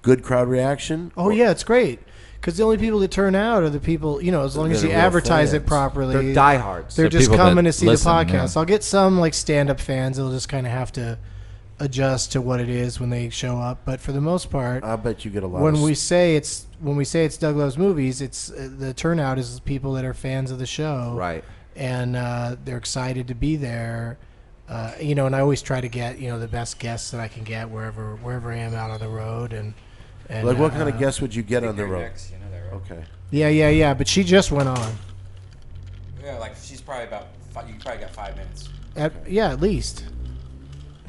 good crowd reaction? Oh yeah, it's great. Because the only people that turn out are the people, as long as you advertise it properly. They're diehards. They're just coming to see the podcast. I'll get some like stand-up fans. They'll just kind of have to adjust to what it is when they show up. But for the most part, I bet you get a lot. When we say it's Doug Loves Movies, it's the turnout is people that are fans of the show, right? And they're excited to be there. And I always try to get the best guests that I can get wherever I am out on the road and like what kind of guests would you get on the road? Okay. Yeah. But she just went on. Yeah, like she's probably about. You probably got 5 minutes. At least.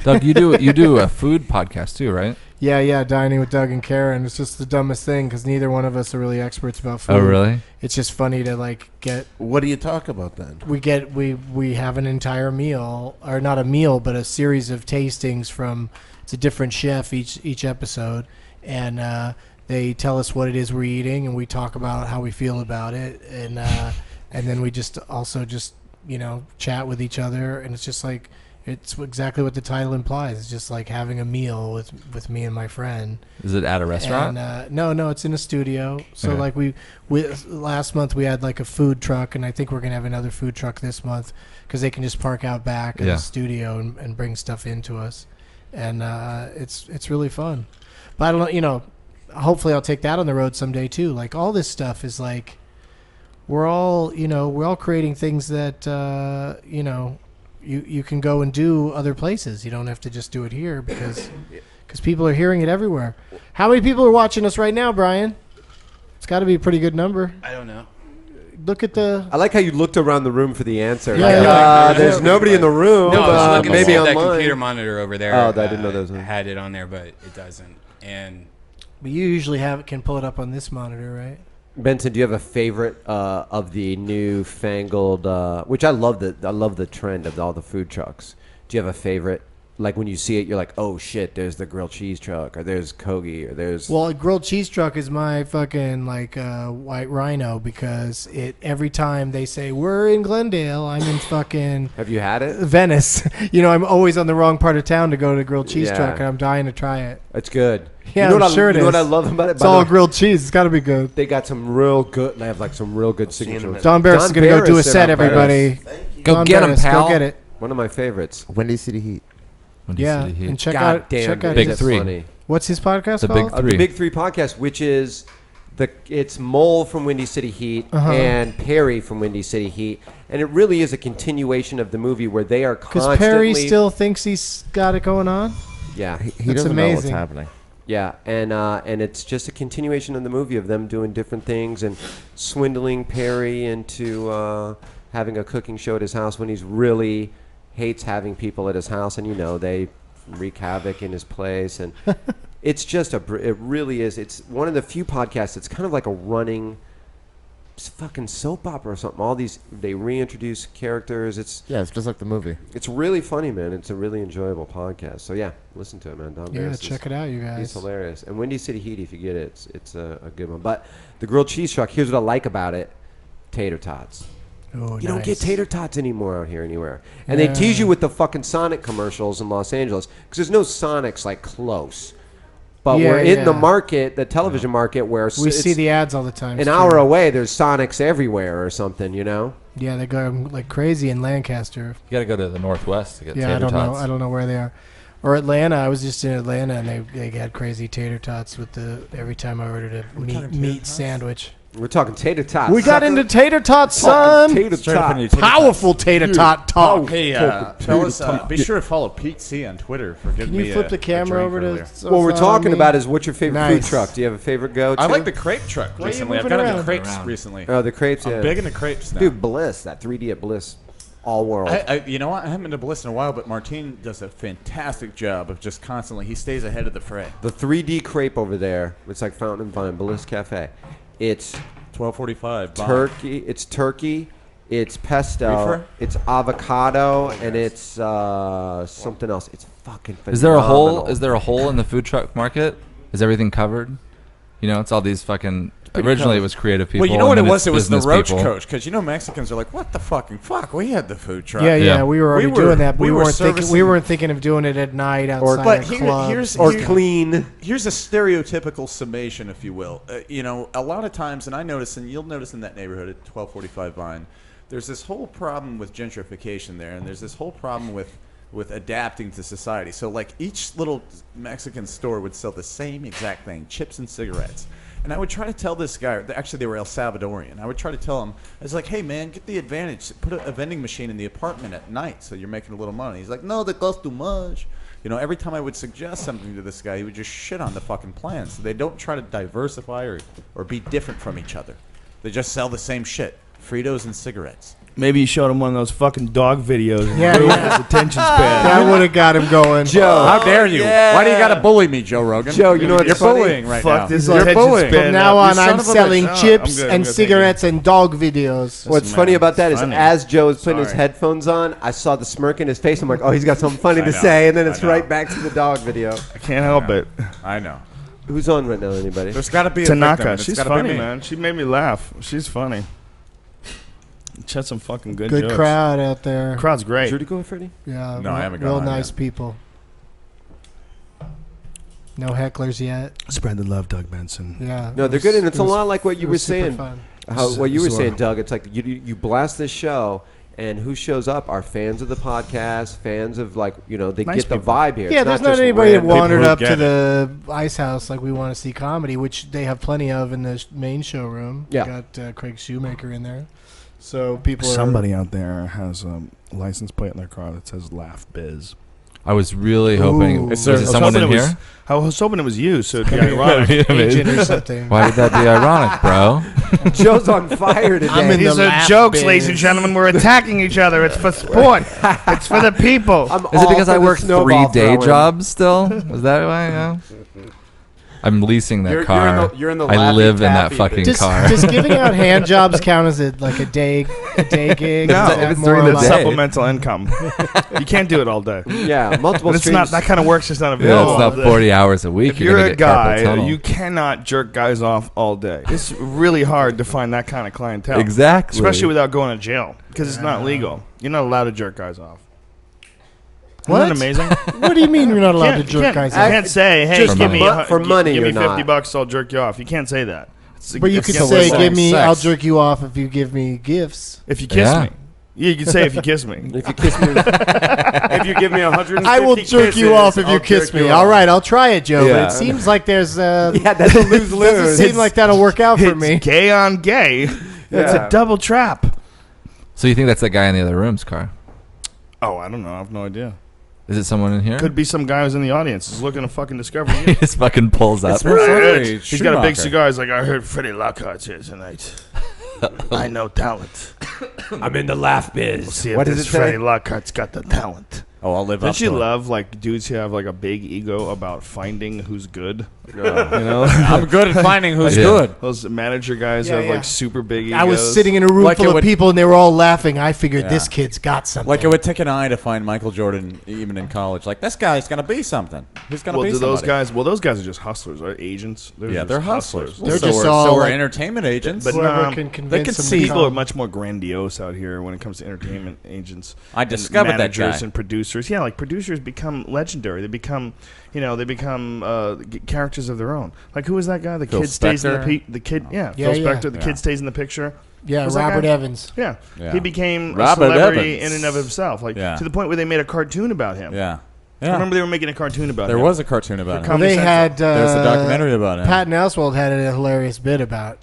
Doug, you do a food podcast too, right? Yeah, Dining with Doug and Karen. It's just the dumbest thing because neither one of us are really experts about food. Oh, really? It's just funny to like get. What do you talk about then? We have an entire meal, or not a meal, but a series of tastings from. It's a different chef each episode, and they tell us what it is we're eating, and we talk about how we feel about it, and then we just chat with each other, and it's just like. It's exactly what the title implies. It's just like having a meal with me and my friend. Is it at a restaurant? And, no, it's in a studio. So like we last month we had like a food truck, and I think we're gonna have another food truck this month because they can just park out back in the studio and bring stuff into us, and it's really fun. But I don't hopefully I'll take that on the road someday too. Like all this stuff is like we're all creating things that You can go and do other places. You don't have to just do it here because people are hearing it everywhere. How many people are watching us right now, Brian? It's got to be a pretty good number. I don't know. Look at the. I like how you looked around the room for the answer. Yeah, there's nobody in the room. No, I was looking to see if that online. computer monitor over there. Oh, I didn't know that had it on there, but it doesn't. But you usually can pull it up on this monitor, right? Benson, do you have a favorite of the newfangled? Which I love the trend of all the food trucks. Do you have a favorite? Like when you see it, you're like, oh shit, there's the grilled cheese truck, or there's Kogi, or there's. Well, a grilled cheese truck is my fucking white rhino because every time they say we're in Glendale, I'm in fucking. Have you had it? Venice. I'm always on the wrong part of town to go to a grilled cheese truck, and I'm dying to try it. It's good. Yeah, I'm sure it is. You know what I love about it? It's all grilled cheese. It's got to be good. They got some real good. They have like some real good signatures. Don Barris is going to go do a set, everybody. Go get him, pal. Go get it. One of my favorites. Windy City Heat. And check out Big Three. Funny. What's his podcast called? The Big Three podcast, which is it's Mole from Windy City Heat and Perry from Windy City Heat, and it really is a continuation of the movie where they are constantly. Because Perry still thinks he's got it going on. Yeah, he doesn't know what's happening. Yeah, and it's just a continuation of the movie of them doing different things and swindling Perry into having a cooking show at his house when he's really hates having people at his house, and they wreak havoc in his place, and it's just it really is. It's one of the few podcasts that's kind of like a running fucking soap opera or something. They reintroduce characters. It's just like the movie. It's really funny, man. It's a really enjoyable podcast. So yeah, listen to it, man. Barris check it out, you guys. He's hilarious. And Windy City Heat, if you get it, it's a good one. But the grilled cheese truck. Here's what I like about it: tater tots. Oh, you don't get tater tots anymore out here anywhere. And they tease you with the fucking Sonic commercials in Los Angeles because there's no Sonics like close. But we're in the market, the television market, where we see the ads all the time. An hour away, there's Sonics everywhere or something, Yeah, they go like crazy in Lancaster. You got to go to the Northwest to get tater I don't tots. know. I don't know where they are. Or Atlanta. I was just in Atlanta, and they had crazy tater tots with every time I ordered a meat sandwich. We're talking tater tots. We got into tater tots, son. Tater tot. Powerful tater tot talk. Hey, fellas, be sure to follow PeteeC on Twitter for giving me Can you flip the camera over to? What we're talking about is what's your favorite food truck? Do you have a favorite go-to? I like the crepe truck recently. I've got into crepes recently. Oh, the crepes. I'm big into crepes now. Dude, Bliss, that 3D at Bliss, all world. You know what? I haven't been to Bliss in a while, but Martine does a fantastic job of just constantly. He stays ahead of the fray. The 3D crepe over there, it's like Fountain and Vine, Bliss Cafe. It's 12:45. Turkey. It's turkey. It's pesto. Reefer? It's avocado, and it's something else. It's fucking phenomenal. Is there a hole in the food truck market? Is everything covered? It's all these fucking. Originally, it was creative people. Well, you know what it was? It was the business roach people. coach, because Mexicans are like, "What the fucking fuck? We had the food truck." Yeah. We were already doing that. But we weren't servicing- we weren't thinking of doing it at night outside of clubs. Clean. Here's a stereotypical summation, if you will. A lot of times, and I notice, and you'll notice in that neighborhood at 1245 Vine, there's this whole problem with gentrification there, and there's this whole problem with adapting to society. So, like, each little Mexican store would sell the same exact thing: chips and cigarettes. And I would try to tell this guy, actually they were El Salvadorian, I would try to tell him, I was like, hey man, get the advantage, put a vending machine in the apartment at night so you're making a little money. He's like, no, that costs too much. Every time I would suggest something to this guy, he would just shit on the fucking plan. So they don't try to diversify or be different from each other. They just sell the same shit, Fritos and cigarettes. Maybe you showed him one of those fucking dog videos. And Yeah, ruined yeah. his attention span. That would have got him going. Joe, how dare you? Why do you got to bully me, Joe Rogan? Joe, you know what's You're funny? bullying right Fuck now. this You're attention bullying. span. From now You on, son I'm of a selling bitch. chips I'm good, and thank cigarettes and dog videos. What's funny about that is funny. as Joe is putting his Sorry. headphones on, I saw the smirk in his face. I'm like, oh, he's got something funny I to know. say, and then I it's know. right back to the dog video. I can't help it. I know. Who's on right now? Anybody? There's got to be a victim, Tanaka, and it's she's gotta be funny, me. man. She made me laugh. She's funny. She had some fucking good Good jokes. crowd out there. Crowd's great. Did you go with Freddy? Yeah, No, I haven't gone real on nice yet. people. No hecklers yet. Spread the love, Doug Benson. Yeah. No, they're good, and it's a lot like what you were saying. Fun. What you were So- saying, Doug. It's like you blast this show, and who shows up are fans of the podcast, fans of they Nice get the people. vibe here. Yeah, It's there's not not just anybody that random wandered people who up to get the Ice House like we want to see comedy, which they have plenty of in the main showroom. Yeah. Got Craig Shoemaker in there. So people are... Somebody out there has a license plate in their car that says "Laugh Biz." I was really hoping. Ooh. Is there someone in here? I was hoping it was you, so it'd be ironic. Agent or something. Why would that be ironic, bro? Joe's on fire today. I'm in These the are laugh jokes, biz. ladies and gentlemen. We're attacking each other. It's for sport. It's for the people. Is it because I work snowball 3 day throwing. jobs still? Is that why? Yeah. I'm leasing that car. you're in the I Laffy live in that Taffy fucking biz. car. Does giving out hand jobs count as a day gig? No, Is that it's more during the like- day. supplemental income. You can't do it all day. Yeah, multiple But it's not streams. that kind of work's just not Yeah, available. it's not 40 hours a week. If you're gonna a get carpal guy, tunnel. you cannot jerk guys off all day. It's really hard to find that kind of clientele. Exactly. Especially without going to jail, because it's not legal. You're not allowed to jerk guys off. What? Isn't that amazing? What do you mean you're not allowed to jerk guys You off? can't say, hey, Just give me for money, give me you're $50, not. I'll jerk you off. You can't say that. But you could say, "Give me, I'll jerk you off if you give me gifts." If you kiss Yeah. me. Yeah, you can say if you kiss me. If you kiss me, If you give me 150 I will jerk you kisses, off if you I'll kiss jerk me. you All off. right, I'll try it, Joe. But Yeah. it seems like there's yeah, that's a lose doesn't lose. seem like that'll work out for It's me. gay on gay. It's Yeah. a double trap. So you think that's that guy in the other room's car? Oh, I don't know. I have no idea. Is it someone in here? Could be some guy who's in the audience. He's looking to fucking discover you. He just fucking pulls up. He's got a big cigar. He's like, I heard Freddy Lockhart's here tonight. I know talent. I'm in the laugh biz. We'll see if this Freddy Lockhart's got the talent. Oh, I'll live up Don't you to it. love like dudes who have like a big ego about finding who's good? You Yeah. know, I'm good at finding who's good. Those manager guys who have like super big egos. I was sitting in a room full of people and they were all laughing. I figured this kid's got something. Like it would take an eye to find Michael Jordan even in college. Like this guy's gonna be something. He's gonna be somebody. Those guys? Well, those guys are just hustlers, right? Agents. They're hustlers. They're so just we're, all so we're like, entertainment agents. But they can see. People people. are much more grandiose out here when it comes to entertainment agents. I discovered and that guy. managers and producers. Yeah, like producers become legendary. They become, characters of their own. Like who was that guy? The Phil kid stays in Spector? the kid. Yeah, Yeah, Phil yeah. Spector. The kid stays in the picture. Yeah, Who's that Robert guy? Evans. Yeah. Yeah. He became Robert a celebrity Evans. in and of himself. Like Yeah. to the point where they made a cartoon about him. Yeah. I remember they were making a cartoon about There him. was a cartoon about For him. Comedy They Central. had There's a documentary about him. Patton Oswalt had a hilarious bit about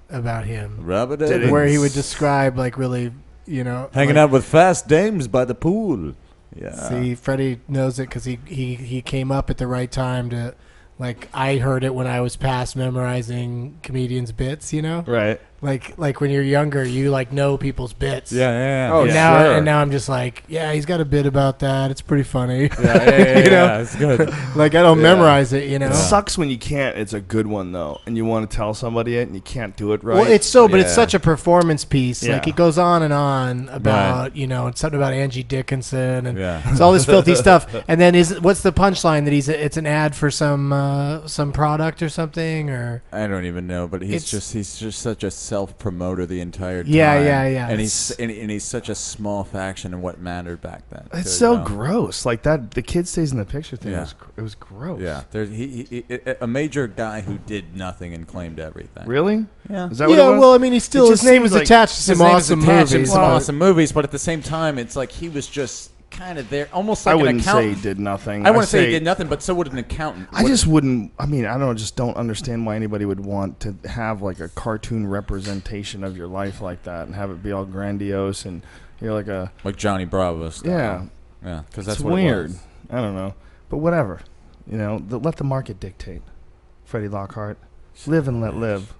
him. Robert Did Evans. he? Where he would describe like really, hanging out with fast dames by the pool. Yeah. See, Freddie knows it because he came up at the right time to, like, I heard it when I was past memorizing comedians' bits, Right. Like when you're younger, you like know people's bits. Yeah. Oh, yeah. and now I'm just like, yeah, he's got a bit about that. It's pretty funny. Yeah, it's good. Like I don't memorize it, It sucks when you can't. It's a good one though, and you want to tell somebody it, and you can't do it right. Well, it's but it's such a performance piece. Yeah. Like it goes on and on about it's something about Angie Dickinson and Yeah. it's all this filthy stuff. And then what's the punchline that it's an ad for some product or something or I don't even know, but he's just such a self-promoter the entire time. Yeah. And he's such a small faction in what mattered back then. It's too, so gross. Like that, the kid stays in the picture thing. Yeah. It was gross. Yeah, there's a major guy who did nothing and claimed everything. Really? Yeah. Is that what it was? Well, I mean, his name is attached to some awesome movies. Some awesome movies, but at the same time, it's like he was just kind of there, almost like I an wouldn't say accountant. he did nothing. I wouldn't say he did nothing, but so would an accountant. I just wouldn't. I mean, I don't understand why anybody would want to have like a cartoon representation of your life like that and have it be all grandiose and you're like Johnny Bravo style. Yeah, because that's it's what weird. It was. I don't know, but whatever. Let the market dictate. Freddie Lockhart, live and let live.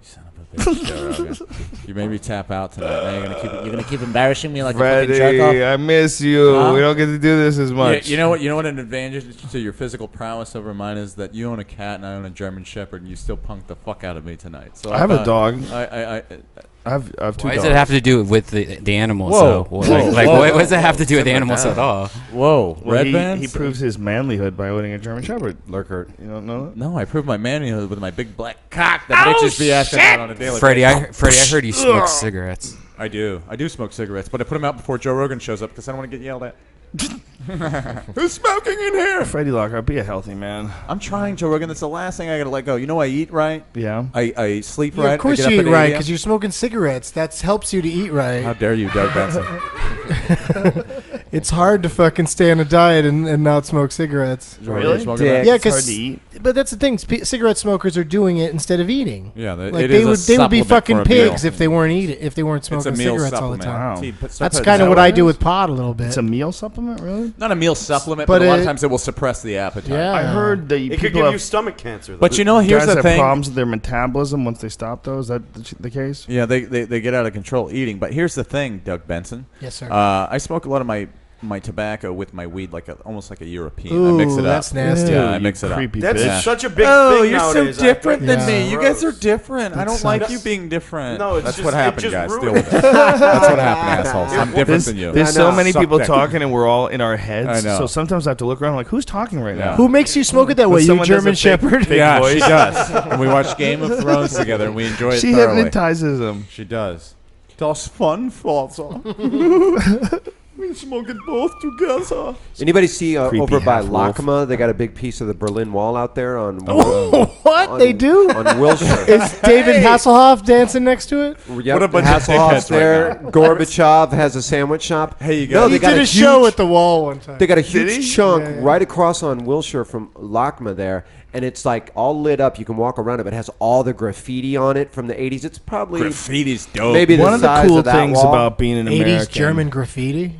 You made me tap out tonight. Now you're gonna keep embarrassing me like Freddie, a fucking jerk off. I miss you. Huh? We don't get to do this as much. You know what an advantage to your physical prowess over mine is that you own a cat and I own a German Shepherd and you still punked the fuck out of me tonight. So I have a dog. I have two dogs. Why does it have to do with the animals? Whoa. Though? What does it have to do with animals at all? Whoa, Well, Redban. he proves his manlyhood by owning a German Shepherd. Lurkert. You don't know that? No, I prove my manhood with my big black cock that bitches be asking out on a daily Freddie, basis. I heard you smoke cigarettes. I do smoke cigarettes, but I put them out before Joe Rogan shows up because I don't want to get yelled at. Who's smoking in here? Freddie Lockhart, be a healthy man. I'm trying, Joe Rogan. That's the last thing I gotta let go. You know, I eat right. Yeah. I sleep Yeah, right. of course I get you up eat at 8 right a.m. because you're smoking cigarettes. That helps you to eat right. How dare you, Doug Benson? It's hard to fucking stay on a diet and not smoke cigarettes. Really? Yeah, it's hard to eat. But that's the thing. Cigarette smokers are doing it instead of eating. Yeah, like it they is would a be supplement fucking for a pigs meal. if they weren't smoking It's a meal cigarettes all the supplement. time. Wow. See, That's kind of what I do with pot a little bit. It's a meal supplement, really? Not a meal supplement, But but a lot of it- times it will suppress the appetite. Yeah. I heard the It people could give have, you stomach cancer. Though. But you know, here's guys the have thing. problems with their metabolism once they stop though. Is that the case? Yeah, they get out of control eating. But here's the thing, Doug Benson. Yes, sir. I smoke a lot of my tobacco with my weed, almost like a European. Ooh, I mix it up. that's nasty. Yeah, I You mix it up. creepy That's bitch. such a big Oh, thing you're nowadays. so different than Yeah. me. You guys are different. I don't like sucks. you being different. No, it's that's just- what it happened, just guys. Deal ruined with it. That's what happened, assholes. I'm different than you. There's I so know. many Suck people dick. talking, and we're all in our heads. I know. So sometimes I have to look around, like, who's talking right now? Who makes you smoke it that way? You someone does a German big- Shepherd? big Yeah, voice. she does. And we watch Game of Thrones together, and we enjoy it She thoroughly. hypnotizes him. She does. Das fun, Vater. We smoke it both together. Anybody see Creepy over by half-wolf. Lakma? They got a big piece of the Berlin Wall out there on. What on- they do? on Wilshire? Is David Hasselhoff dancing next to it? Yep, What a bunch of Hasselhoff's dickheads right there. now. Gorbachev has a sandwich shop. Hey, you No, guys. they He got did a a show huge- at the wall one time. They got a Did huge he? chunk Yeah, yeah. right across on Wilshire from Lakma there, and it's like all lit up. You can walk around it, but it has all the graffiti on it from the 80s. It's probably Graffiti's dope. maybe One the of the size cool of that things wall. about being an 80s American. German graffiti.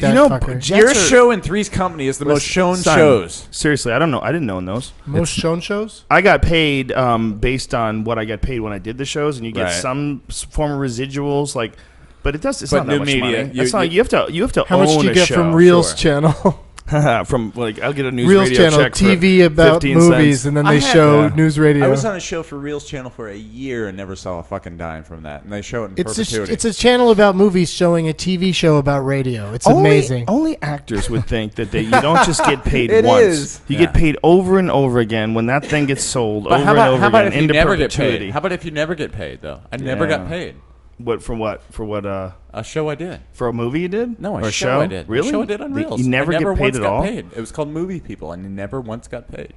that you know, fucker. your show in Three's Company is the most shown Son, shows. Seriously, I don't know. I didn't know in those. Most shown shows? I got paid based on what I get paid when I did the shows, and you get Right. some form of residuals, like. But it does. It's But not that new much media, money. It's not. You have to. How much do own you a get show. from Reels Sure. channel? From like I'll get a news Reels radio channel, check for TV about 15 movies, cents. and then they show news radio. I was on a show for Reels channel for a year and never saw a fucking dime from that. And they show it in perpetuity. It's a channel about movies showing a TV show about radio. It's amazing. Only actors would think that you don't just get paid It once. is. You get paid over and over again when that thing gets sold But over how about, and over how about again if you into never get perpetuity. paid? How about if you never get paid though? I never Yeah. got paid. What for? What for? What? A show I did. For a movie you did? No, Or a show I did. Really? A show I did on Reels. You never I get never paid once at got all. Paid. It was called Movie People, and you never once got paid.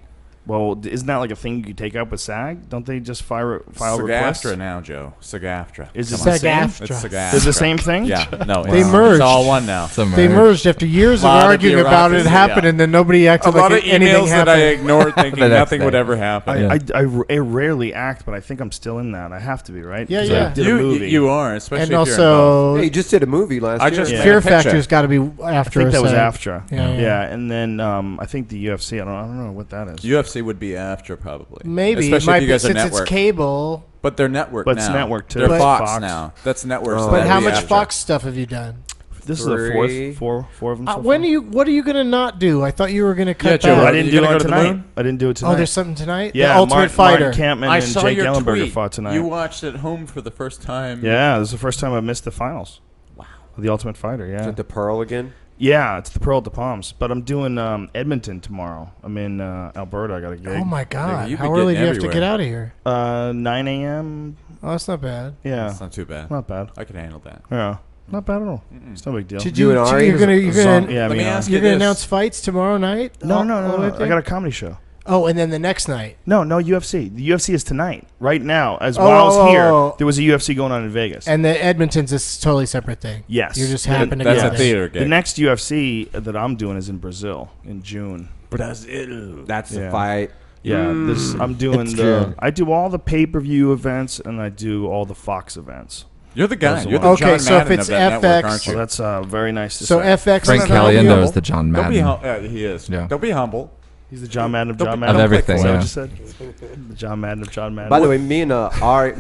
Well, isn't that like a thing you could take up with SAG? Don't they just file requests? SAG-AFTRA now, Joe. SAG-AFTRA. Is it Come on. the same? It's SAG-AFTRA. It's the same thing? Yeah. No, They it's, merged. It's all one now. They merged after years of Lot arguing about it. It bureaucracy, happened, yeah. and then nobody acted A lot like of anything emails happened. that I ignored, thinking The next nothing would day. ever happen. I rarely act, but I think I'm still in that. I have to be, right? Yeah, 'Cause yeah. I did a movie. You are, especially And if you're also, involved. Hey, you just did a movie last I year. just made Fear a picture. Factor's got to be I after. think that was SAG. after. Yeah. And then I think the UFC. I don't know what that is. UFC would be after probably. Maybe. Especially Might if you be, guys are since network. it's cable. But they're network But now. it's network, too. They're But- Fox, Fox. now. That's network. Oh. so But that'd how be much after. Fox stuff have you done? This is the four of them. So When far. what are you gonna not do? I thought you were gonna cut Joe, back. I didn't You do gonna it go to the tonight. moon? I didn't do it tonight. Oh, there's something tonight. Yeah, the Ultimate Fighter. Martin Kampman I and saw Jake your Ellenberger tweet. fought tonight. You watched at home for the first time. Yeah, this is the first time I've missed the finals. Wow. The Ultimate Fighter. Yeah. Is it the Pearl again? Yeah, it's the Pearl at the Palms. But I'm doing Edmonton tomorrow. I'm in Alberta. I got a gig. Oh my God! you How be early do getting you have to get everywhere. out of here? 9 a.m. Oh, that's not bad. Yeah, It's not too bad. not bad. I can handle that. Yeah, not bad at all. It's no big deal. Did You and Ari? you're gonna Yeah, Let me ask you're you gonna this. announce fights tomorrow night? No, All- no, all the no, way no. through? I got a comedy show. Oh, and then the next night. No, UFC. The UFC is tonight, right now. As Oh, while I was oh, here, oh. there was a UFC going on in Vegas. And the Edmonton's is a totally separate thing. Yes, You just Yeah, happen to that's go a there. theater gig. The next UFC that I'm doing is in Brazil in June. Brazil. That's the Yeah. fight. Yeah, I'm doing It's the. June. I do all the pay-per-view events and I do all the Fox events. You're the guy. Those are You're the the Okay, John so if Madden it's of that network, FX aren't So you? that's very nice to So say. FX. Frank is not Caliendo humble. is the John Don't be Madden. he is. Yeah. Don't be humble. He's the John Madden of Don't John be- Madden. Of everything, Is that what yeah. you said? The John Madden of John Madden. By the way, me and Ari,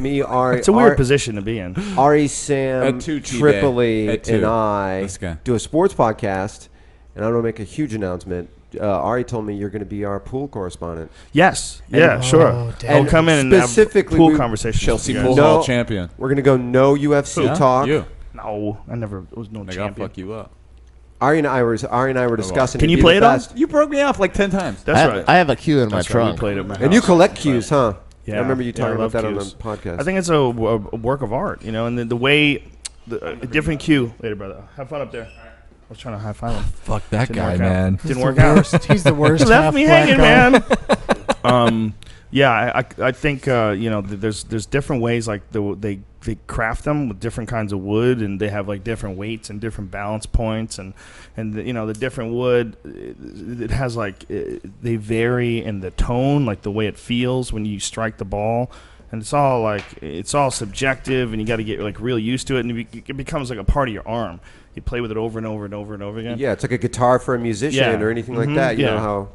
it's a weird position to be in. Ari, Sam, At 2 T-Day. Tripoli, At 2. and I This guy. do a sports podcast, and I want to make a huge announcement. Ari told me you're going to be our pool correspondent. Yes. Yeah, sure. damn. I'll come in and have Specifically, pool we- conversations. Chelsea with you Pool guys. Hall champion. We're going to go no UFC Huh? talk. You. No, I never. It was no They gotta champion. fuck you up. Ari and I were discussing. Can to you be play the it on? best. You broke me off like 10 times. That's right. I have a cue in my That's right. We trunk. played it at my And you house. collect cues, huh? Yeah. I remember you Yeah, I talking love about that on the cues. podcast. I think it's a work of art, you know, and the way a different cue. Later, brother. Have fun up there. I was trying to high five him. Fuck that Didn't guy, work out. man. Didn't work out. He's the worst. He left half me black hanging, guy. man. Yeah, I think you know there's different ways like they craft them with different kinds of wood, and they have like different weights and different balance points, and you know the different wood it has like they vary in the tone, like the way it feels when you strike the ball. And it's all subjective, and you got to get like real used to it, and it becomes like a part of your arm. You play with it over and over and over and over again. Yeah, it's like a guitar for a musician Yeah. or anything like Mhm. that. You Yeah. know how.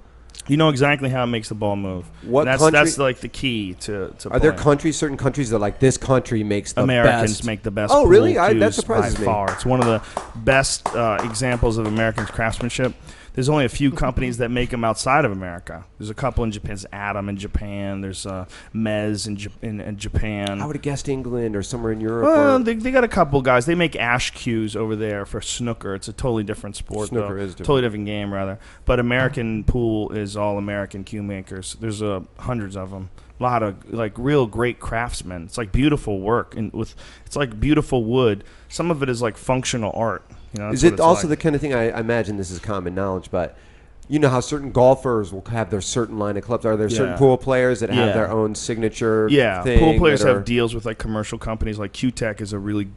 You know exactly how it makes the ball move. What And country- that's like the key to Are there playing. certain countries that like this country makes the Americans best? make the best. Oh, really? pool That cues surprises by me. far. It's one of the best examples of Americans' craftsmanship. There's only a few companies that make them outside of America. There's a couple in Japan. There's Atom in Japan. There's Mez in Japan. I would have guessed England or somewhere in Europe. Well, or they got a couple guys. They make ash cues over there for snooker. It's a totally different sport. Snooker though. is different. Totally different game, rather. But American pool is all American cue makers. There's hundreds of them. A lot of like real great craftsmen. It's like beautiful work, and it's like beautiful wood. Some of it is like functional art. You know, is that's what it it's also like. the kind of thing I imagine this is common knowledge, but you know how certain golfers will have their certain line of clubs. Are there certain Yeah. pool players that have Yeah. their own signature? Yeah, thing pool players that are- have deals with like commercial companies. Like Q-Tech is a really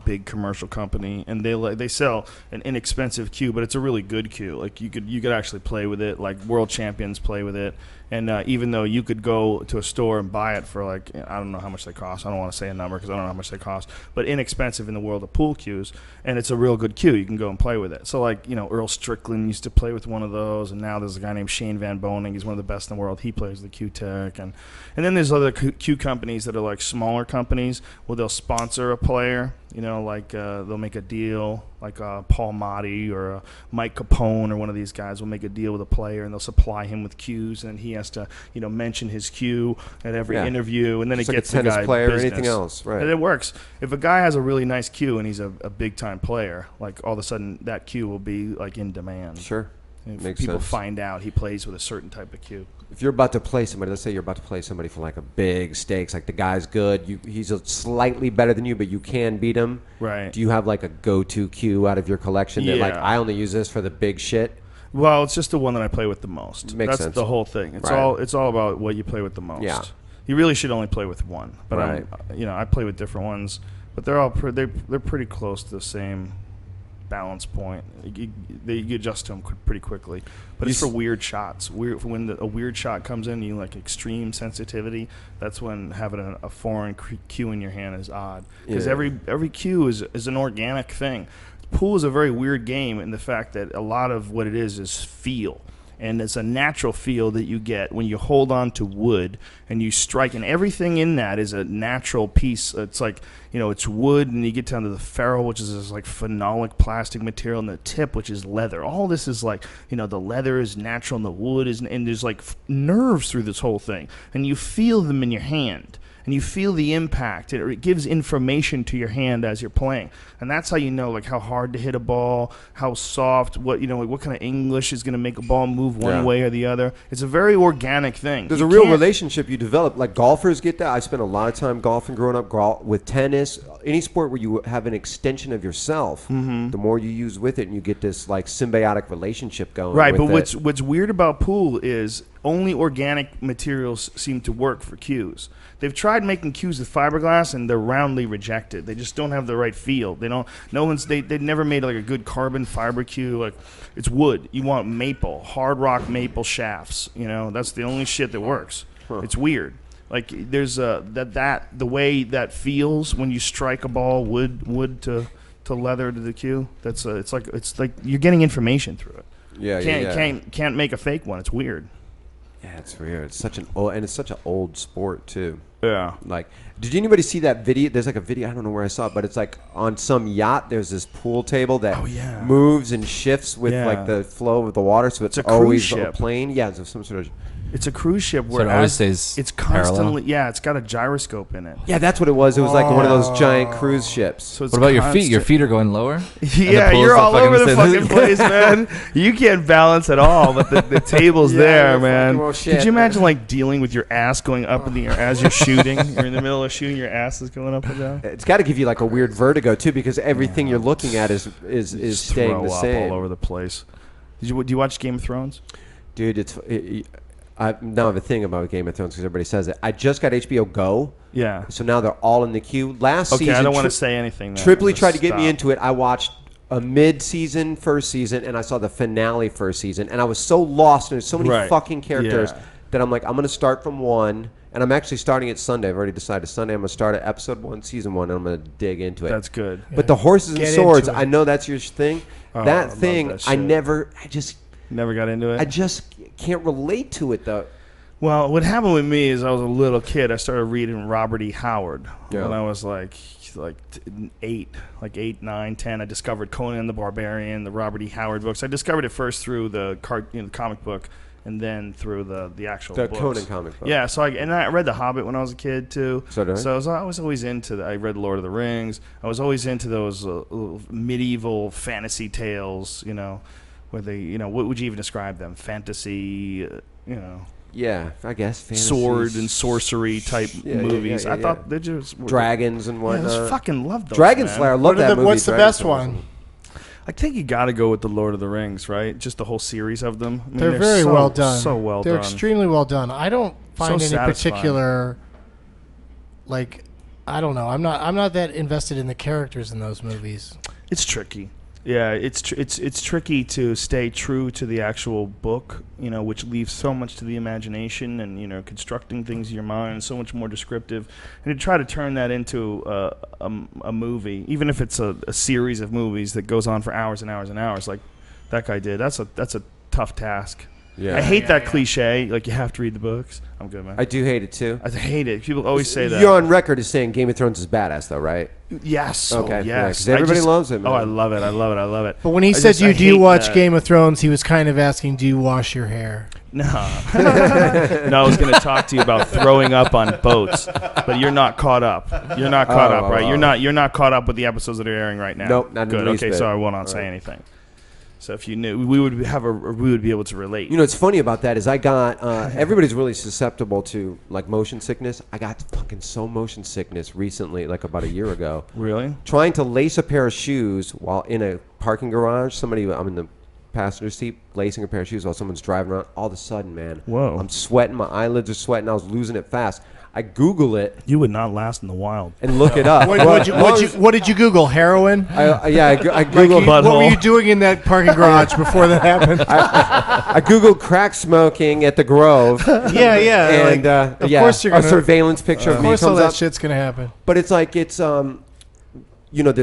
big commercial company, and they sell an inexpensive cue, but it's a really good cue. Like you could actually play with it. Like world champions play with it, and even though you could go to a store and buy it for like I don't know how much they cost. I don't want to say a number because I don't know how much they cost, but inexpensive in the world of pool cues, and it's a real good cue. You can go and play with it. So like Earl Strickland used to play with one of those. those, and now there's a guy named Shane Van Boning. He's one of the best in the world. He plays the Q Tech, and then there's other Q companies that are like smaller companies where they'll sponsor a player. You know, like they'll make a deal, like Paul Motti or Mike Capone or one of these guys will make a deal with a player, and they'll supply him with cues, and he has to, mention his cue at every interview, and then Just it like gets a tennis the guy player business. or anything else, right? And it works. If a guy has a really nice cue and he's a big time player, like all of a sudden that cue will be like in demand. Sure. If Makes people sense. find out he plays with a certain type of cue. If you're about to play somebody, let's say you're about to play somebody for like a big stakes, like the guy's good, he's slightly better than you, but you can beat him. Right. Do you have like a go-to cue out of your collection that like I only use this for the big shit? Well, it's just the one that I play with the most. Makes That's sense. the whole thing. It's Right. it's all about what you play with the most. Yeah. You really should only play with one. But Right. I play with different ones, but they're all they're pretty close to the same balance point. You adjust to them pretty quickly. But it's for weird shots. When a weird shot comes in, you like extreme sensitivity. That's when having a foreign cue in your hand is odd, because every cue is an organic thing. Pool is a very weird game in the fact that a lot of what it is feel. And it's a natural feel that you get when you hold on to wood and you strike, and everything in that is a natural piece. It's like, it's wood, and you get down to the ferrule, which is this like phenolic plastic material, and the tip, which is leather. All this is like, the leather is natural, and the wood is, and there's like nerves through this whole thing, and you feel them in your hand. And you feel the impact. It gives information to your hand as you're playing, and that's how you know, like how hard to hit a ball, how soft, what kind of English is going to make a ball move one way or the other. It's a very organic thing. There's a real relationship you develop. Like golfers get that. I spent a lot of time golfing growing up. With tennis, any sport where you have an extension of yourself, the more you use with it, and you get this like symbiotic relationship going. Right, but with what's weird about pool is only organic materials seem to work for cues. They've tried making cues with fiberglass, and they're roundly rejected. They just don't have the right feel. They never made like a good carbon fiber cue. Like, it's wood. You want maple, hard rock maple shafts. That's the only shit that works. It's weird. Like there's the way that feels when you strike a ball wood to leather to the cue. That's it's like you're getting information through it. Can't make a fake one. It's weird. Yeah, it's weird. It's such an old sport too. Yeah. Like, did anybody see that video? There's like a video, I don't know where I saw it, but it's like on some yacht. There's this pool table that moves and shifts with like the flow of the water, so it's a cruise always ship. a plane. Yeah, it's some sort of. It's a cruise ship So where it always stays it's constantly parallel? it's got a gyroscope in it. Yeah, that's what it was. It was like one of those giant cruise ships. So it's What about your feet? Your feet are going lower? Yeah, you're all over the fucking place, man. You can't balance at all, but the table's there, man. well, shit. Could you imagine like dealing with your ass going up in the air as you're shooting? You're in the middle of shooting, your ass is going up and down. It's got to give you like a weird vertigo too, because everything you're looking at is staying Throw the up same. all over the place. Do you watch Game of Thrones? Dude, I now have a thing about Game of Thrones because everybody says it. I just got HBO Go. Yeah. So now they're all in the queue. Last season, I don't want to say anything. Tripoli tried to get me into it. I watched a mid-season first season, and I saw the finale first season, and I was so lost, and there's so many fucking characters that I'm like, I'm going to start from one, and I'm actually starting it Sunday. I've already decided Sunday I'm going to start at episode 1, season 1, and I'm going to dig into it. That's good. But the horses and Get swords, into it. I know that's your thing. Oh, I that love thing, that I shit. just Never got into it? I just can't relate to it, though. Well, what happened with me is I was a little kid. I started reading Robert E. Howard when I was like 8, 9, 10. I discovered Conan the Barbarian, the Robert E. Howard books. I discovered it first through the comic book, and then through the actual The books. Conan comic book. Yeah, so I read The Hobbit when I was a kid too. So did I? I was always into I read Lord of the Rings. I was always into those medieval fantasy tales, where they, what would you even describe them? Fantasy, Yeah, I guess. Fantasy. Sword and sorcery type movies. I thought they just dragons and whatnot. I just fucking loved those. Dragon man. Slayer. I love that movie. What's the best one? I think you got to go with the Lord of the Rings, right? Just the whole series of them. I mean, They're very well done. So well They're done. extremely well done. I don't find any satisfying. particular, like, I don't know. I'm not that invested in the characters in those movies. It's tricky. Yeah, it's tricky to stay true to the actual book, which leaves so much to the imagination and constructing things in your mind, so much more descriptive, and to try to turn that into a movie, even if it's a series of movies that goes on for hours and hours and hours, like that guy did. That's a tough task. Yeah. I hate that cliche. Like, you have to read the books. I'm good, man. I do hate it too. I hate it. People always say that. You're on record as saying Game of Thrones is badass, though, right? Yes. Okay. Yes. 'Cause everybody loves it. Man. Oh, I love it. I love it. I love it. But when he said do you watch Game of Thrones, he was kind of asking, do you wash your hair? No. No, I was going to talk to you about throwing up on boats, but you're not caught up. You're not caught up, right? You're not caught up with the episodes that are airing right now. Nope, not in good. the least Okay, bit. so I will not say anything. So if you knew, we would be able to relate. You know, what's funny about that is I got everybody's really susceptible to like motion sickness. I got fucking so motion sickness recently, like about a year ago. Really? Trying to lace a pair of shoes while in a parking garage. I'm in the passenger seat lacing a pair of shoes while someone's driving around. All of a sudden, man, whoa! I'm sweating. My eyelids are sweating. I was losing it fast. I Google it. You would not last in the wild. And look it up. What did you Google? Heroin? I Googled. What were you doing in that parking garage before that happened? I Googled crack smoking at the Grove. Yeah. And of course you're a gonna, surveillance picture of me course all comes that up. shit's gonna happen. But it's like there's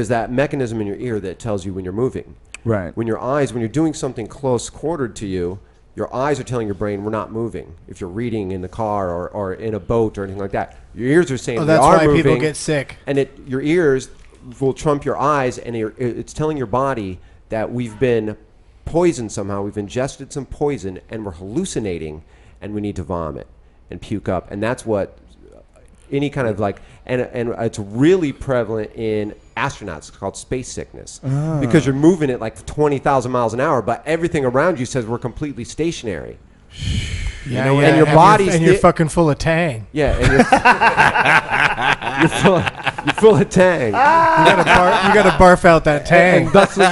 that mechanism in your ear that tells you when you're moving. Right. When you're doing something close quartered to you, your eyes are telling your brain we're not moving. If you're reading in the car or in a boat or anything like that, your ears are saying that's we are why moving. people get sick. And your ears will trump your eyes, and it's telling your body that we've been poisoned somehow. We've ingested some poison, and we're hallucinating, and we need to vomit and puke up. And that's what any kind of like, and it's really prevalent in astronauts. It's called space sickness because you're moving at like 20,000 miles an hour, but everything around you says we're completely stationary. Yeah, and your body's you're fucking full of tang. Yeah, and you're full of tang. You gotta barf out that tang. And thusly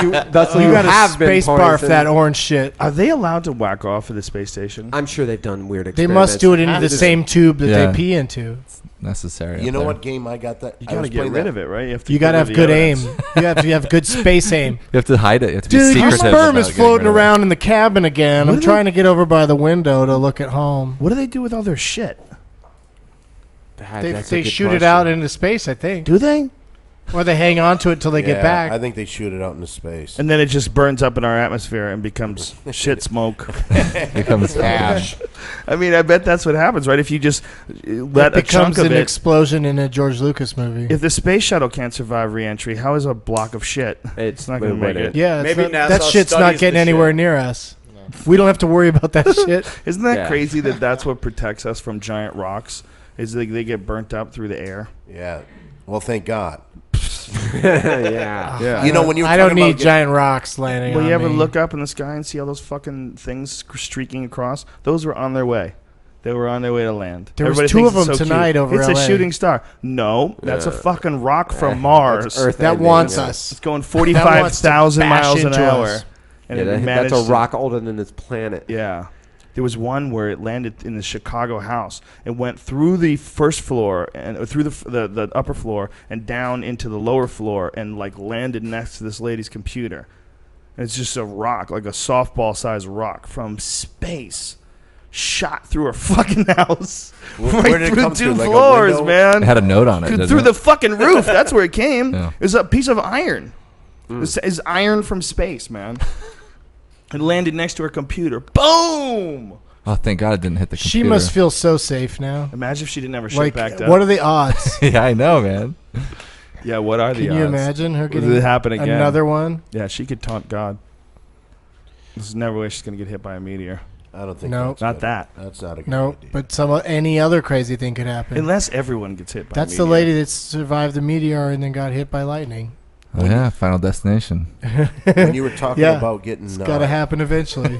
you gotta have been space barf poisoned. that orange shit. Are they allowed to whack off at the space station? I'm sure they've done weird They experiments. must do it into the same tube that they pee into. Necessary. You know what game I got that? You gotta get rid of it, right? You gotta have good aim. You have to have good space aim. You have to hide it. You have to be Dude, your secretive sperm is about getting floating rid of it. around in the cabin again. I'm trying to get over by the window to look at home. What do they do with all their shit? They shoot it out into space, I think. Do they? Or they hang on to it till they get back. I think they shoot it out into space. And then it just burns up in our atmosphere and becomes shit smoke. Becomes ash. I mean, I bet that's what happens, right? If you just let it a chunk becomes of an it. explosion in a George Lucas movie. If the space shuttle can't survive re-entry, how is a block of shit? It's not going to make it. Yeah, Maybe that NASA shit's not studies getting the anywhere shit. near us. We don't have to worry about that shit. Isn't that Yeah. crazy that that's what protects us from giant rocks? Is they get burnt up through the air? Yeah. Well, thank God. Yeah. You know when you were I don't talking about need giant rocks landing Well, on you ever me. look up in the sky and see all those fucking things streaking across? Those were on their way. They were on their way to land. There was Everybody two of thinks them it's so tonight cute. over It's LA. a shooting star. No, that's a Yeah. fucking rock from Mars. That's Earth that ending, wants yeah. us. It's going That wants to 45,000 bash miles an into hour. us. And Yeah, it that's managed a to- rock older than this planet. Yeah. There was one where it landed in the Chicago house. It went through the first floor and through the upper floor and down into the lower floor and like landed next to this lady's computer. And it's just a rock, like a softball-sized rock from space, shot through her fucking house. Where right did it through come 2 through? Like a floors, window? man. It had a note on it. Through didn't the it? fucking roof. That's where it came. Yeah. It was a piece of iron. This is iron from space, man. It landed next to her computer. Boom! Oh, thank God it didn't hit the computer. She must feel so safe now. Imagine if she didn't ever shit Like, backed up. what are the odds? Yeah, I know, man. Yeah, what are the Can odds? you imagine her Does getting it happen again? another one? Yeah, she could taunt God. There's never way she's going to get hit by a meteor. I don't think No. that's Not good. that. That's not a good No, idea. but any other crazy thing could happen. Unless everyone gets hit by That's a the meteor. lady that survived the meteor and then got hit by lightning. Oh, yeah, Final Destination. When you were talking Yeah, about getting it's got to happen eventually.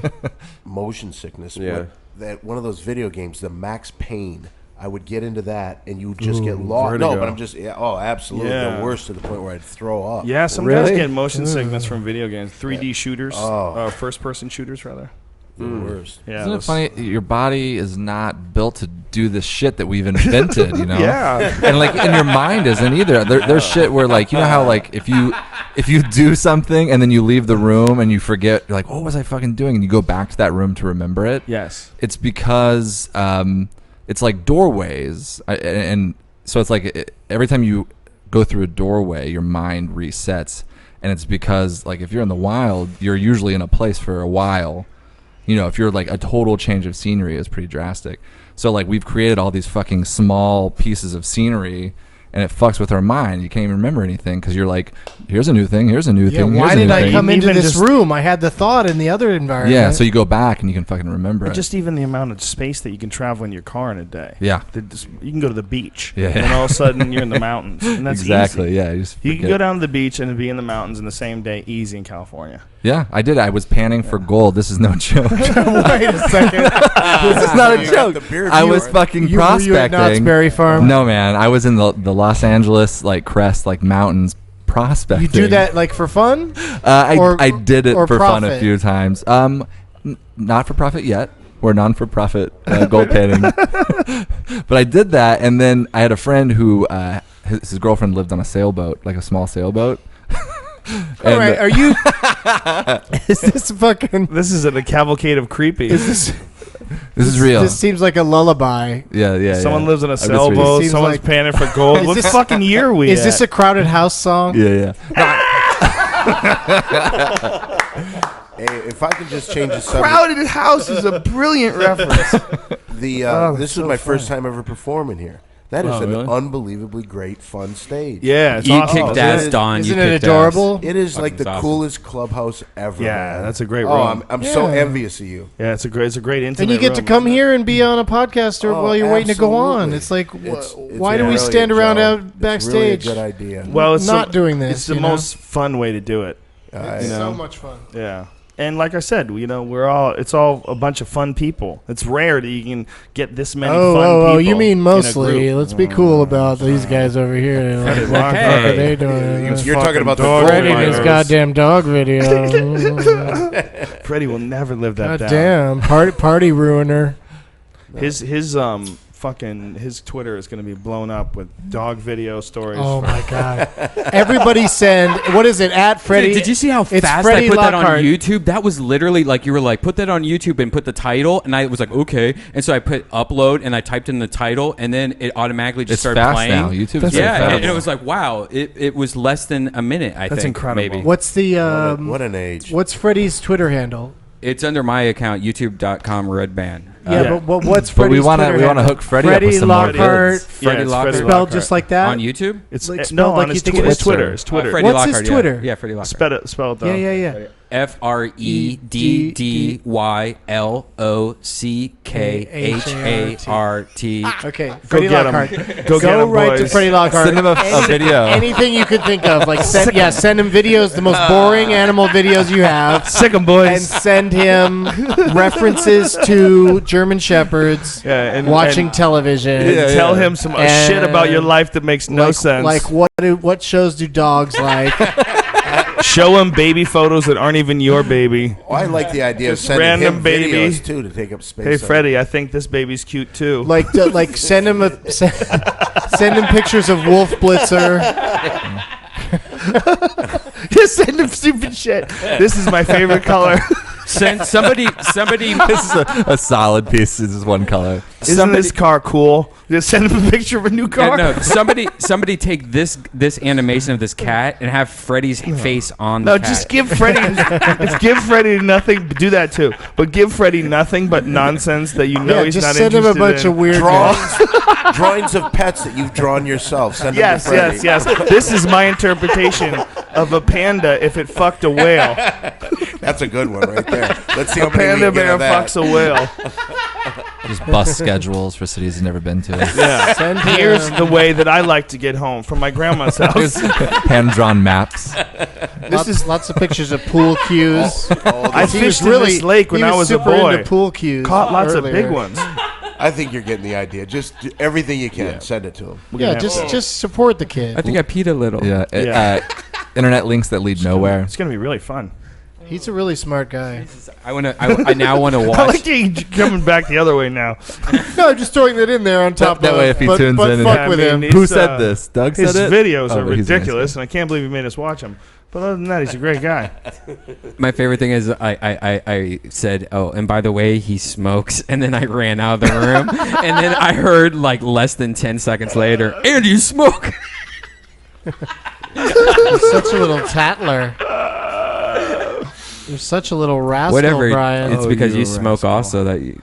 motion sickness, Yeah. that one of those video games, the Max Payne, I would get into that and you would just get Ooh, lost. vertigo. No, but I'm just absolutely Yeah. the worst to the point where I'd throw up. Yeah, some Really? guys get motion sickness from video games. 3D shooters. Oh. First-person shooters, rather. The worst. Yeah, Isn't it those- funny? Your body is not built to do this shit that we've invented, you know? Yeah. And like, in your mind isn't either. There's shit where like, you know how like if you do something and then you leave the room and you forget, you're like, what was I fucking doing? And you go back to that room to remember it. Yes. It's because it's like doorways, and so it's like every time you go through a doorway, your mind resets, and it's because like if you're in the wild, you're usually in a place for a while. You know, if you're like a total change of scenery is pretty drastic. So like we've created all these fucking small pieces of scenery, and it fucks with our mind. You can't even remember anything because you're like, here's a new thing, here's a new thing. Why did I come into this just- room? I had the thought in the other environment. Yeah, so you go back and you can fucking remember And it. just even the amount of space that you can travel in your car in a day. Yeah. You can go to the beach. Yeah. And all of a sudden you're in the mountains. And that's Exactly, easy. yeah, you just You can forget. go down to the beach and be in the mountains in the same day, easy in California. Yeah, I did. I was panning for gold. This is no joke. Wait a second. This is not a joke. I was fucking Were you at prospecting. Knott's Berry Farm? No, man. I was in the Los Angeles like crest, like mountains prospecting. You do that like for fun? I did it or for fun a profit? few times. Not for profit yet. We're non-for-profit gold panning. But I did that, and then I had a friend who his girlfriend lived on a sailboat, like a small sailboat. All right, are you? Is this fucking? This is a cavalcade of creepy. Is this? This is real. This seems like a lullaby. Yeah. Someone lives in a I'm just sailboat. reading. Someone's panning for gold. Is What this- fucking year are we Is at? this a Crowded House song? Yeah. Hey, if I could just change the subject. Crowded House is a brilliant reference. This was my first time ever performing here. That is an unbelievably great, fun stage. Yeah, it's You awesome. kicked ass, Don. Isn't you it kicked adorable? Ass. It is like Fucking the awesome. coolest clubhouse ever. Yeah, man. that's a great room. Oh, I'm so envious of you. Yeah, it's a great intimate And you get to room. come here and be on a podcast or Oh, while you're waiting to go on. absolutely. It's like, It's why do we brilliant, stand around Joe. out It's backstage? really a good idea. Well, it's not doing this. It's the you know? most fun way to do it. It's so much fun. Yeah. And like I said, it's all a bunch of fun people. It's rare that you can get this many fun people. You mean in a mostly? group. Let's be cool about these guys over here. Freddy What the fuck Lockhart. are they doing? You're talking about the Freddy and his miners. goddamn dog video. Freddie will never live that God down. damn, party ruiner. His Twitter is going to be blown up with dog video stories. Oh my god! Everybody send. What is it at Freddy? Did you see how It's fast Freddy I put that Lockhart. on YouTube? That was literally like you were like, put that on YouTube and put the title, and I was like, okay. And so I put upload and I typed in the title, and then it automatically just It's started fast playing. now. YouTube's very yeah, fast. and it was like, wow, it was less than a minute. I That's think incredible. Maybe What's the What an age. What's Freddy's Twitter handle? it's under my account, YouTube.com/Redban. Yeah, but what's But Freddy's we wanna- Twitter we wanna handle? hook Freddy up with Freddy some more Lockhart. vids. Freddy it's Lockhart. Freddy Spelled Lockhart. just like that on YouTube. It's like no, spelled like on his you think it is Twitter. His Twitter. Freddy What's Lockhart, his yeah. Twitter? Yeah, Freddy Lockhart. Spell it Yeah, down. yeah. FREDDYLOCKHART. Okay, Go Freddy get 'em. Lockhart. Go get 'em, right to boys. Freddy Lockhart. Send him a video. Anything you could think of, like send him videos, the most boring animal videos you have. Sick 'em, And boys. send him references to German shepherds Yeah, watching and television. tell him some shit about your life that makes no like, sense. Like what shows do dogs like? Show him baby photos that aren't even your baby. Oh, I like the idea of Just sending random him baby. videos too to take up space. Hey, on Freddie, I think this baby's cute too. like send him send him pictures of Wolf Blitzer. Just send him stupid shit. This is my favorite color. Send somebody. This is a solid piece. This is one color. Isn't this car cool? Just send him a picture of a new car. No, somebody take this animation of this cat and have Freddy's face on the No, cat. just give Freddie. Just give Freddie nothing. Do that too, but give Freddie nothing but nonsense that you know Yeah, he's just not send him interested a bunch in. of weird drawings of pets that you've drawn yourself. Send them Yes, to Freddie. yes, yes. This is my interpretation of a panda if it fucked a whale. That's a good one right there. Let's see how A many we panda can get bear of that. fucks a whale. Just bus schedules for cities you've never been to. Yeah. Here's the way that I like to get home from my grandma's house. Hand-drawn maps. Lots of pictures of pool cues. I fished in this lake when I was a super boy. into pool cues. Caught lots earlier. of big ones. I think you're getting the idea. Just do everything you can. Send it to him. Yeah, just support the kid. I think I peed a little. Yeah. Internet links that lead nowhere. It's gonna be really fun. He's a really smart guy. I now want to watch. I like you coming back the other way now. No, I'm just throwing that in there on top That of way if he but, tunes but in fuck and- with I mean, him. Who it's, said this? Doug his said it? videos Oh, are but he's a nice ridiculous, and I can't believe he made us watch them. But other than that, he's a great guy. My favorite thing is I said, oh, and by the way, he smokes, and then I ran out of the room, and then I heard like less than 10 seconds later, and you smoke. He's such a little tattler. You're such a little rascal, Whatever. Brian. It's Oh, because you're you a smoke rascal. also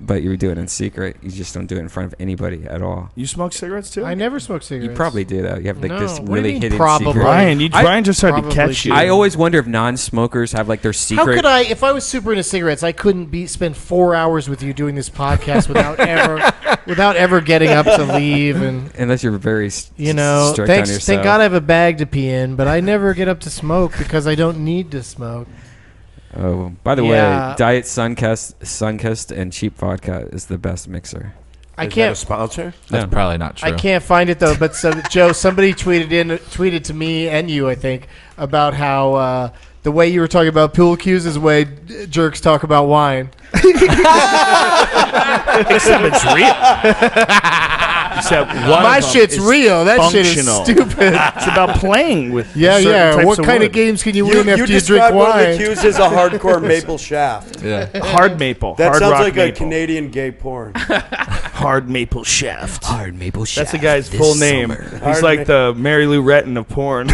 but you do it in secret. You just don't do it in front of anybody at all. You smoke cigarettes too? I never smoke cigarettes. You probably do though. You have like No, this what do you really mean hidden probably? secret. Brian just tried to catch you. I always wonder if non-smokers have like their secret. How could I, if I was super into cigarettes, I couldn't spend 4 hours with you doing this podcast without ever getting up to leave, and unless you're very strict on yourself. Thank God I have a bag to pee in, but I never get up to smoke because I don't need to smoke. Oh, by the Yeah. way, Diet Sunkist and cheap vodka is the best mixer. I Is can't. that a sponsor? That's probably not true. I can't find it though. But Joe, somebody tweeted to me and you, I think, about how the way you were talking about pool cues is the way jerks talk about wine. Except it's real. Except one My of them shit's is real. That functional. shit is stupid. It's about playing with. Yeah, certain yeah. types What kind wood. of games can you win after you drink described one of the wine? cues as a hardcore maple shaft. Yeah. Hard maple. That hard sounds rock like a maple. Canadian gay porn. Hard maple shaft. Hard maple shaft. That's the guy's this full name. summer. He's Hard like the Mary Lou Retton of porn.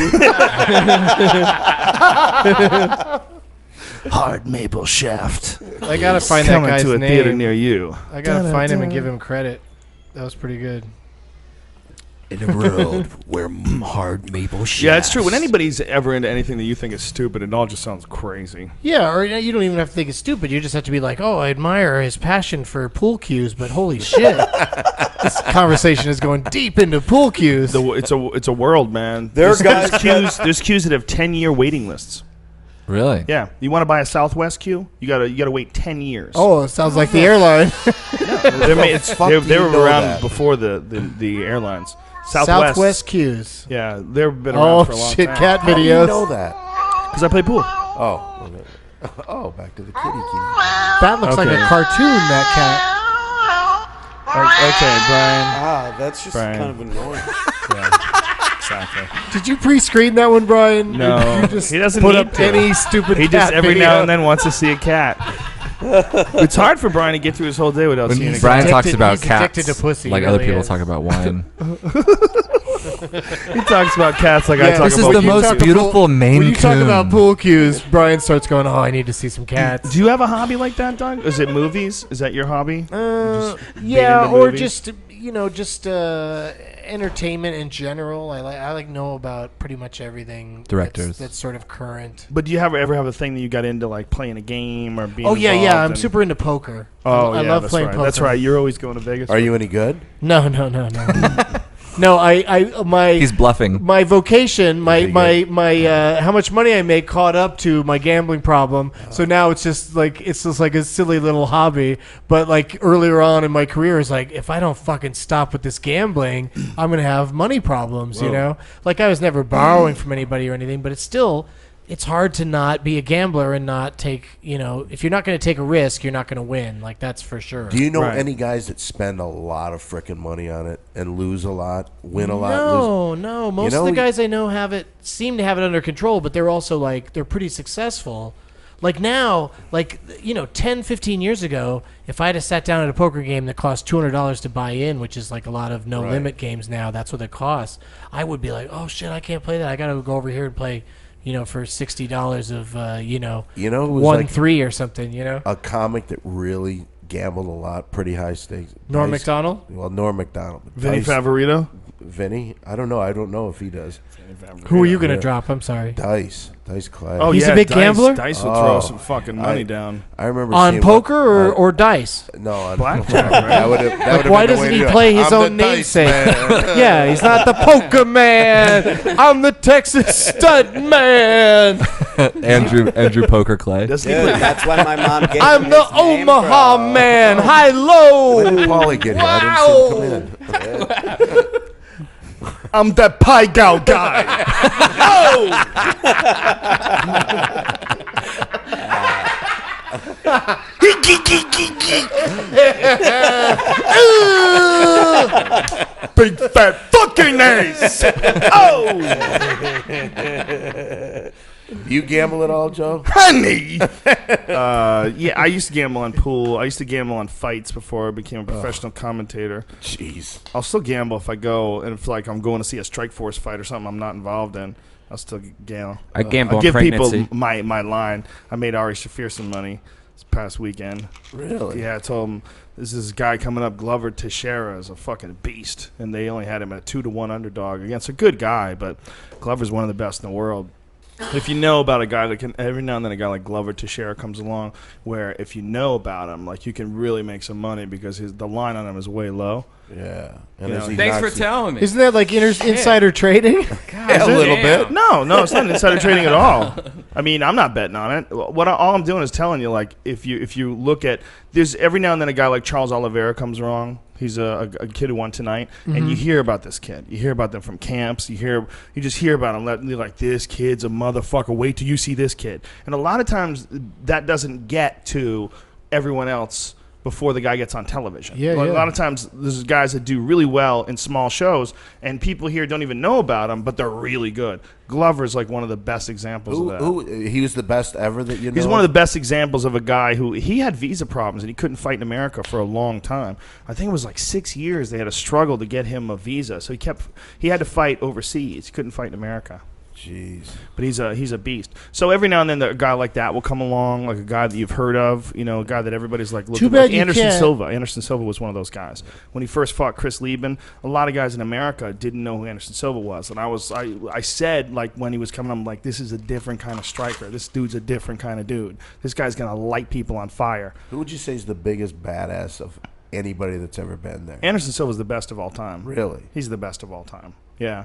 Hard maple shaft. I gotta find that Coming guy's to a name. theater near you. I gotta find him and give him credit. That was pretty good. In a world where hard maple shafts. Yeah, it's true. When anybody's ever into anything that you think is stupid, it all just sounds crazy. Yeah, or you don't even have to think it's stupid. You just have to be like, oh, I admire his passion for pool cues, but holy shit, this conversation is going deep into pool cues. It's a world, man. There are guys There's queues that have 10-year waiting lists. Really? Yeah, you want to buy a Southwest queue? You gotta wait 10 years. Oh, it sounds like the airline. They were around before the airlines. Southwest queues. Yeah, they've been around for a long shit, time. cat How do you videos. know that? Because I play pool. Oh, okay. Oh, back to the kitty kitty. That looks like Okay. a cartoon. That Okay, Brian. Ah, that's just Brian. kind of annoying. Yeah, exactly. cat. Did you pre-screen that one, Brian? No, you just he doesn't put need up to. any stupid. He just cat every video. now and then wants to see a cat. It's hard for Brian to get through his whole day without seeing a Brian cat. talks about he's addicted cats to pussy, like he other really people is. talk about wine. He talks about cats like I Yeah, talk this is about the pool most cues. beautiful Maine When you talk Coon. about pool cues, Brian starts going, "Oh, I need to see some cats." Do you have a hobby like that, Doug? Is it movies? Is that your hobby? Yeah, into or movies? just entertainment in general. I like know about pretty much everything. Directors. that's sort of current. But do you ever have a thing that you got into, like playing a game or being? Oh yeah, involved I'm in- super into poker. Oh, I yeah, love that's playing right. poker. That's right. You're always going to Vegas. Are you any good? No. No, my He's bluffing. my vocation, my Okay, how much money I make caught up to my gambling problem. So now it's just like a silly little hobby. But like earlier on in my career, it's like if I don't fucking stop with this gambling, I'm gonna have money problems. You know, like I was never borrowing from anybody or anything, but it's hard to not be a gambler and not take, if you're not going to take a risk, you're not going to win. Like, that's for sure. Do you know Right. any guys that spend a lot of frickin' money on it and lose a lot, win a lot? No. Most of the guys I know seem to have it under control, but they're also they're pretty successful. Like now, 10, 15 years ago, if I had sat down at a poker game that cost $200 to buy in, which is like a lot of no limit games now, that's what it costs, I would be like, oh shit, I can't play that. I got to go over here and play, for $60 of, it was 1-3 or something, A comic that really gambled a lot, pretty high stakes. Norm Dice- Macdonald? Well, Norm Macdonald. but Vinny Dice- Favorito? Vinny? I don't know. I don't know if he does. Who are you going to drop? I'm sorry. Dice Clay. Oh, He's yeah, a big Dice, gambler? Dice will throw some fucking money down. I remember On seeing poker or dice? No, on Blackjack, right? That would've Like, been why the doesn't way to he do it. play his I'm own the dice namesake? man. Yeah, he's not the poker man. I'm the Texas stud man. Andrew Poker Clay. Doesn't Dude, he play? that's why my mom gave I'm him the his name, Omaha bro. man. High low. When did Paulie get here? I didn't see him come in. I'm the pie gow guy. Big fat fucking ace. Oh, You gamble at all, Joe? honey. Yeah, I used to gamble on pool. I used to gamble on fights before I became a professional commentator. Jeez. I'll still gamble if I go and if I'm going to see a Strike Force fight or something I'm not involved in. I'll still gamble. I gamble I'll on give pregnancy. people my line. I made Ari Shaffir some money this past weekend. Really? Yeah, I told him this is a guy coming up. Glover Teixeira is a fucking beast, and they only had him at a 2-1 underdog against a good guy, but Glover's one of the best in the world. If you know about a guy that can, every now and then a guy like Glover Teixeira comes along, where if you know about him, like you can really make some money because the line on him is way low. Yeah. You know, Thanks for telling me. Isn't that like insider trading? Yeah, a little bit. No, it's not insider trading at all. I mean, I'm not betting on it. All I'm doing is telling you, like, if you look at, there's every now and then a guy like Charles Oliveira comes along. He's a kid who won tonight, and you hear about this kid. You hear about them from camps. You just hear about him. You're like, this kid's a motherfucker. Wait till you see this kid. And a lot of times that doesn't get to everyone else before the guy gets on television. Yeah, A yeah. lot of times there's guys that do really well in small shows, and people here don't even know about them, but they're really good. Glover's like one of the best examples of that. He was the best ever that you know? He's one of the best examples of a guy who he had visa problems and he couldn't fight in America for a long time. I think it was like 6 years they had a struggle to get him a visa, so he had to fight overseas. He couldn't fight in America. Jeez. But he's a beast. So every now and then a guy like that will come along, like a guy that you've heard of, you know, a guy that everybody's like looking Too bad like you Anderson can't. Silva. Anderson Silva was one of those guys. When he first fought Chris Liedtman, a lot of guys in America didn't know who Anderson Silva was. And I said, like, when he was coming, I'm like, this is a different kind of striker. This dude's a different kind of dude. This guy's going to light people on fire. Who would you say is the biggest badass of anybody that's ever been there? Anderson Silva's the best of all time. Really? He's the best of all time. Yeah.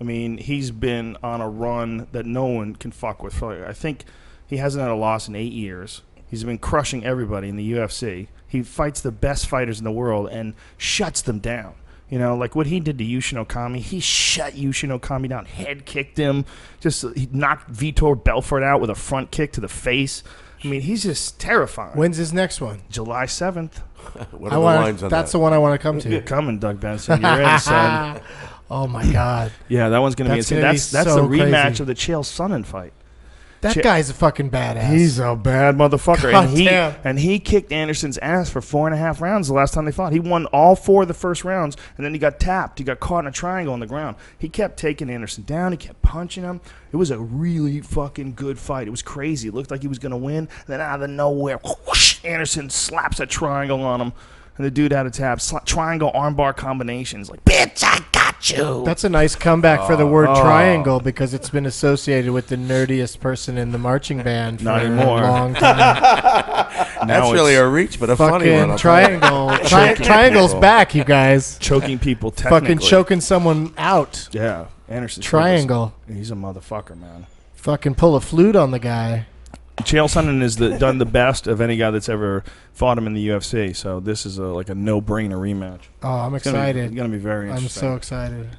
I mean, he's been on a run that no one can fuck with. I think he hasn't had a loss in 8 years. He's been crushing everybody in the UFC. He fights the best fighters in the world and shuts them down. You know, like what he did to Yushin Okami. He shut Yushin Okami down, head kicked him. He knocked Vitor Belfort out with a front kick to the face. I mean, he's just terrifying. When's his next one? July 7th. What are the lines on That's that? the one I want to come to. You're coming, Doug Benson. You're in, son. Oh my God. Yeah, that one's gonna be insane. That's so the rematch crazy. of the Chael Sonnen fight. That guy's a fucking badass. He's a bad motherfucker, God damn. and he kicked Anderson's ass for 4.5 rounds the last time they fought. He won all 4 of the first rounds, and then he got tapped. He got caught in a triangle on the ground. He kept taking Anderson down. He kept punching him. It was a really fucking good fight. It was crazy. It looked like he was gonna win. And then out of nowhere, whoosh, Anderson slaps a triangle on him, and the dude had a tap. Triangle armbar combinations. Like, bitch, I got you. That's a nice comeback for the word triangle because it's been associated with the nerdiest person in the marching band for Not anymore. a long time. That's really a reach, but a funny one. Fucking triangle. Triangle's back, you guys. Choking people technically. Fucking choking someone out. Yeah, Anderson. Triangle. He's a motherfucker, man. Fucking pull a flute on the guy. Chael Sonnen has done the best of any guy that's ever fought him in the UFC. So this is like a no-brainer rematch. Oh, I'm excited. It's gonna be very interesting. I'm so excited.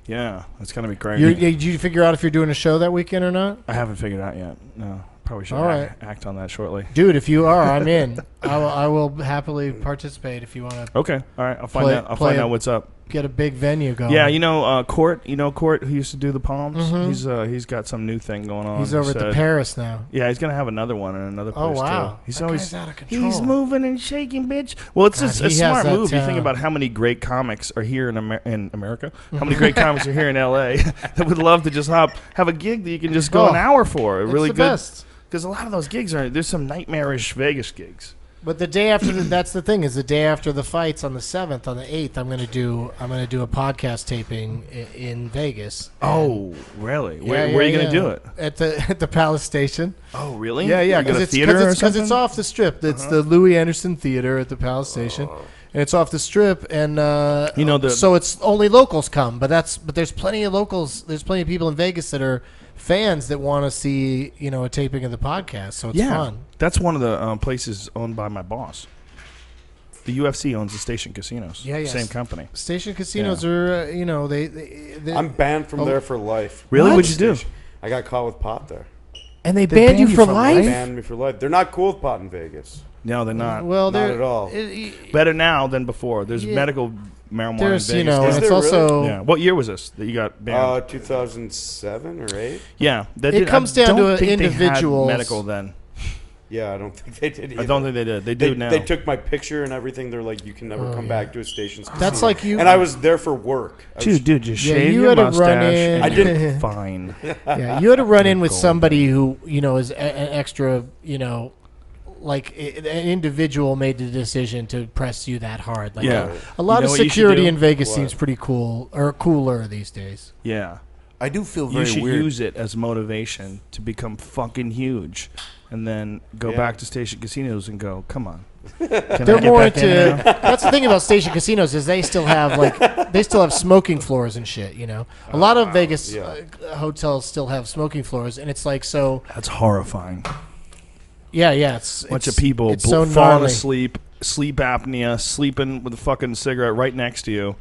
Yeah, it's gonna be great. Did you figure out if you're doing a show that weekend or not? I haven't figured out yet. No, probably should All right. act on that shortly. Dude, if you are, I'm in. I will happily participate if you want to. Okay, all right. I'll find out. I'll find out what's up. Get a big venue going. Yeah, you know Court. You know Court, who used to do the Palms. Mhm. He's got some new thing going on. He's over at the Paris now. Yeah, he's gonna have another one in another place. Oh wow, too. He's that always guy's out of control. he's moving and shaking, bitch. Well, it's God, a he smart has that, move. You think about how many great comics are here in America. How many great comics are here in LA that would love to just have a gig that you can just go an hour for. It's Really the good. best. Because a lot of those gigs there's some nightmarish Vegas gigs. But the day after, that's the thing, is the day after the fights on the 7th, on the 8th, I'm gonna do a podcast taping in Vegas. Oh, really? Yeah, Where are you gonna do it? At the Palace Station. Oh, really? Yeah, yeah. You got a Because theater or it's something? off the Strip. It's the Louis Anderson Theater at the Palace Station, and it's off the Strip. And so it's only locals come. But there's plenty of locals. There's plenty of people in Vegas that are fans that want to see a taping of the podcast. So it's fun. That's one of the places owned by my boss. The UFC owns the Station Casinos. Yeah, yeah. Same company. Station Casinos are, I'm banned from there for life. Really? What'd you do? I got caught with pot there. And they banned you for life? They banned me for life. They're not cool with pot in Vegas. No, they're not. Well, not at all. Better now than before. There's medical marijuana There's, in Vegas. and it's also... Yeah. What year was this that you got banned? 2007 or 8. Yeah. It comes down to individuals. Medical then. Yeah, I don't think they did. I don't think they did. They do now. They took my picture and everything. They're like, you can never come back to a station's casino. That's like you. And I was there for work. Dude, just shave you your had to mustache. run in. I did fine. Yeah, you had to run in with somebody who is an extra. Like an individual made the decision to press you that hard. Like a lot of security in Vegas seems pretty cool or cooler these days. Yeah. I do feel very You should weird. use it as motivation to become fucking huge, and then go back to station casinos and go, come on. They're more into. That's the thing about station casinos is they still have smoking floors and shit. A lot of Vegas hotels still have smoking floors, and it's like so. That's horrifying. Yeah, it's bunch of people it's so falling gnarly. asleep, sleep apnea, sleeping with a fucking cigarette right next to you,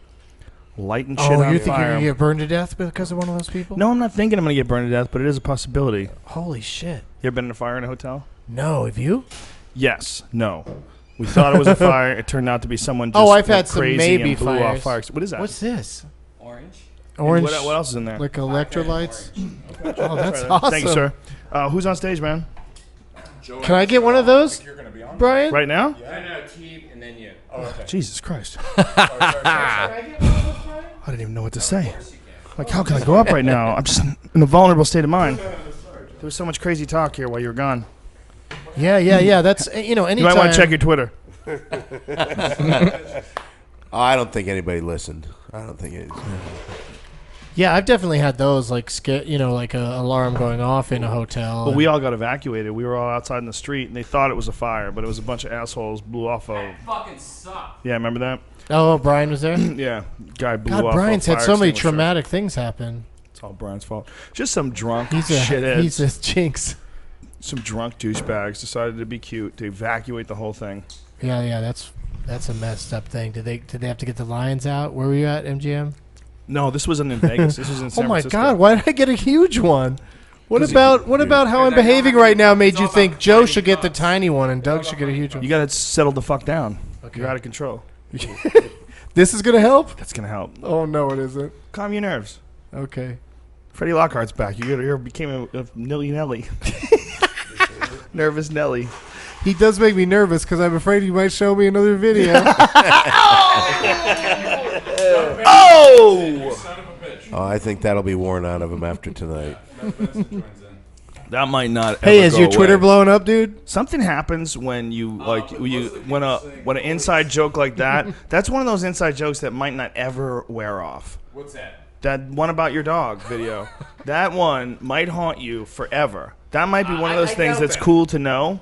lighting shit Oh, on you think you're fire. gonna get burned to death because of one of those people? No, I'm not thinking I'm gonna get burned to death, but it is a possibility. Holy shit! You ever been in a fire in a hotel? No, have you? Yes. No. We thought it was a fire. It turned out to be someone just I've had went some crazy maybe and blew off fires. fires. What is that? What's this? Orange. Orange. What else is in there? Like electrolytes. Oh, that's Right. awesome. Thank you, sir. Who's on stage, man? Can I get one of those, Brian? Right now? No, Keith, and then you. Jesus Christ. I didn't even know what to say. Like, how can I go up right now? I'm just in a vulnerable state of mind. There was so much crazy talk here while you were gone. Yeah. That's anytime. You might want to check your Twitter. I don't think anybody listened. I don't think it. Yeah, I've definitely had those like like a alarm going off in a hotel. Well, we all got evacuated. We were all outside in the street, and they thought it was a fire, but it was a bunch of assholes blew off a. Fucking suck. Yeah, remember that? Oh, Brian was there. Yeah, guy blew God, off. Brian's a had fire so many extinguisher. traumatic things happen. It's all Brian's fault. Just some drunk He's shitheads. a jinx. Some drunk douchebags decided to be cute to evacuate the whole thing. Yeah, that's a messed up thing. Did they have to get the lions out? Where were you at, MGM? No, this wasn't in Vegas. This was in San Oh my Francisco. God! Why did I get a huge one? What about how I'm behaving right now made you think Joe should get the tiny one and Doug should get a huge one? You got to settle the fuck down. Okay. You're out of control. This is gonna help. That's gonna help. Oh no, it isn't. Calm your nerves. Okay. Freddie Lockhart's back. You became a nilly Nelly. Nervous Nelly. He does make me nervous because I'm afraid he might show me another video. Oh, I think that'll be worn out of him after tonight. That might not. Hey, ever is go your Twitter away. blowing up, dude? Something happens when when an inside joke like that. That's one of those inside jokes that might not ever wear off. What's that? That one about your dog video. That one might haunt you forever. That might be one of those things that's cool to know.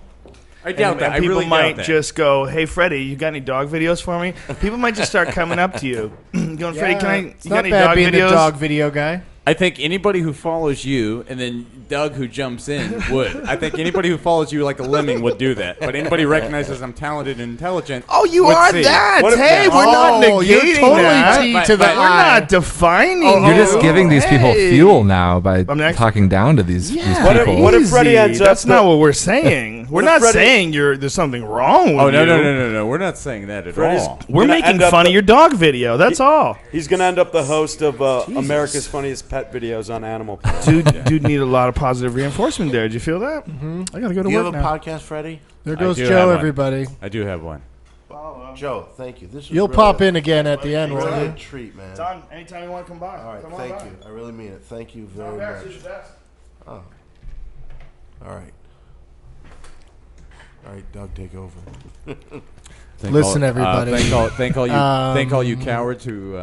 I doubt that. I People really might doubt that. just go, "Hey, Freddie, you got any dog videos for me?" People might just start coming up to you, going, "Freddie, It's you not got any bad dog being videos?" the dog video guy. I think anybody who follows you and then Doug who jumps in would. I think anybody who follows you like a lemming would do that. But anybody recognizes I'm talented and intelligent. Oh, you would are see. that. What if- Hey, we're not Oh, you're negating totally that. T to the We're eye. not defining. You're just you. giving these people Hey. fuel now by I'm next. talking down to these Yeah, people. What if Freddy ends up That's not what we're saying. We're What if not Freddy- saying there's something wrong with Oh, no, you. no. We're not saying that at Freddy's- all. We're Gonna making end up fun the- of your dog video. That's all. He's gonna end up the host of America's Funniest Pet Videos on Animal Planet. Dude need a lot of positive reinforcement there. Did you feel that? Mm-hmm. I gotta go to Do you work have a now. podcast, Freddie? There I goes do Joe, have one. everybody. I do have one. Joe, thank you. This was You'll really pop in again at the end, really won't a you? treat, man. Don, anytime you want to come by. All right, come on thank by. you. I really mean it. Thank you very Barris, much. who's best? Oh. All right. All right, Doug, take over. Listen, everybody. Thank all you cowards who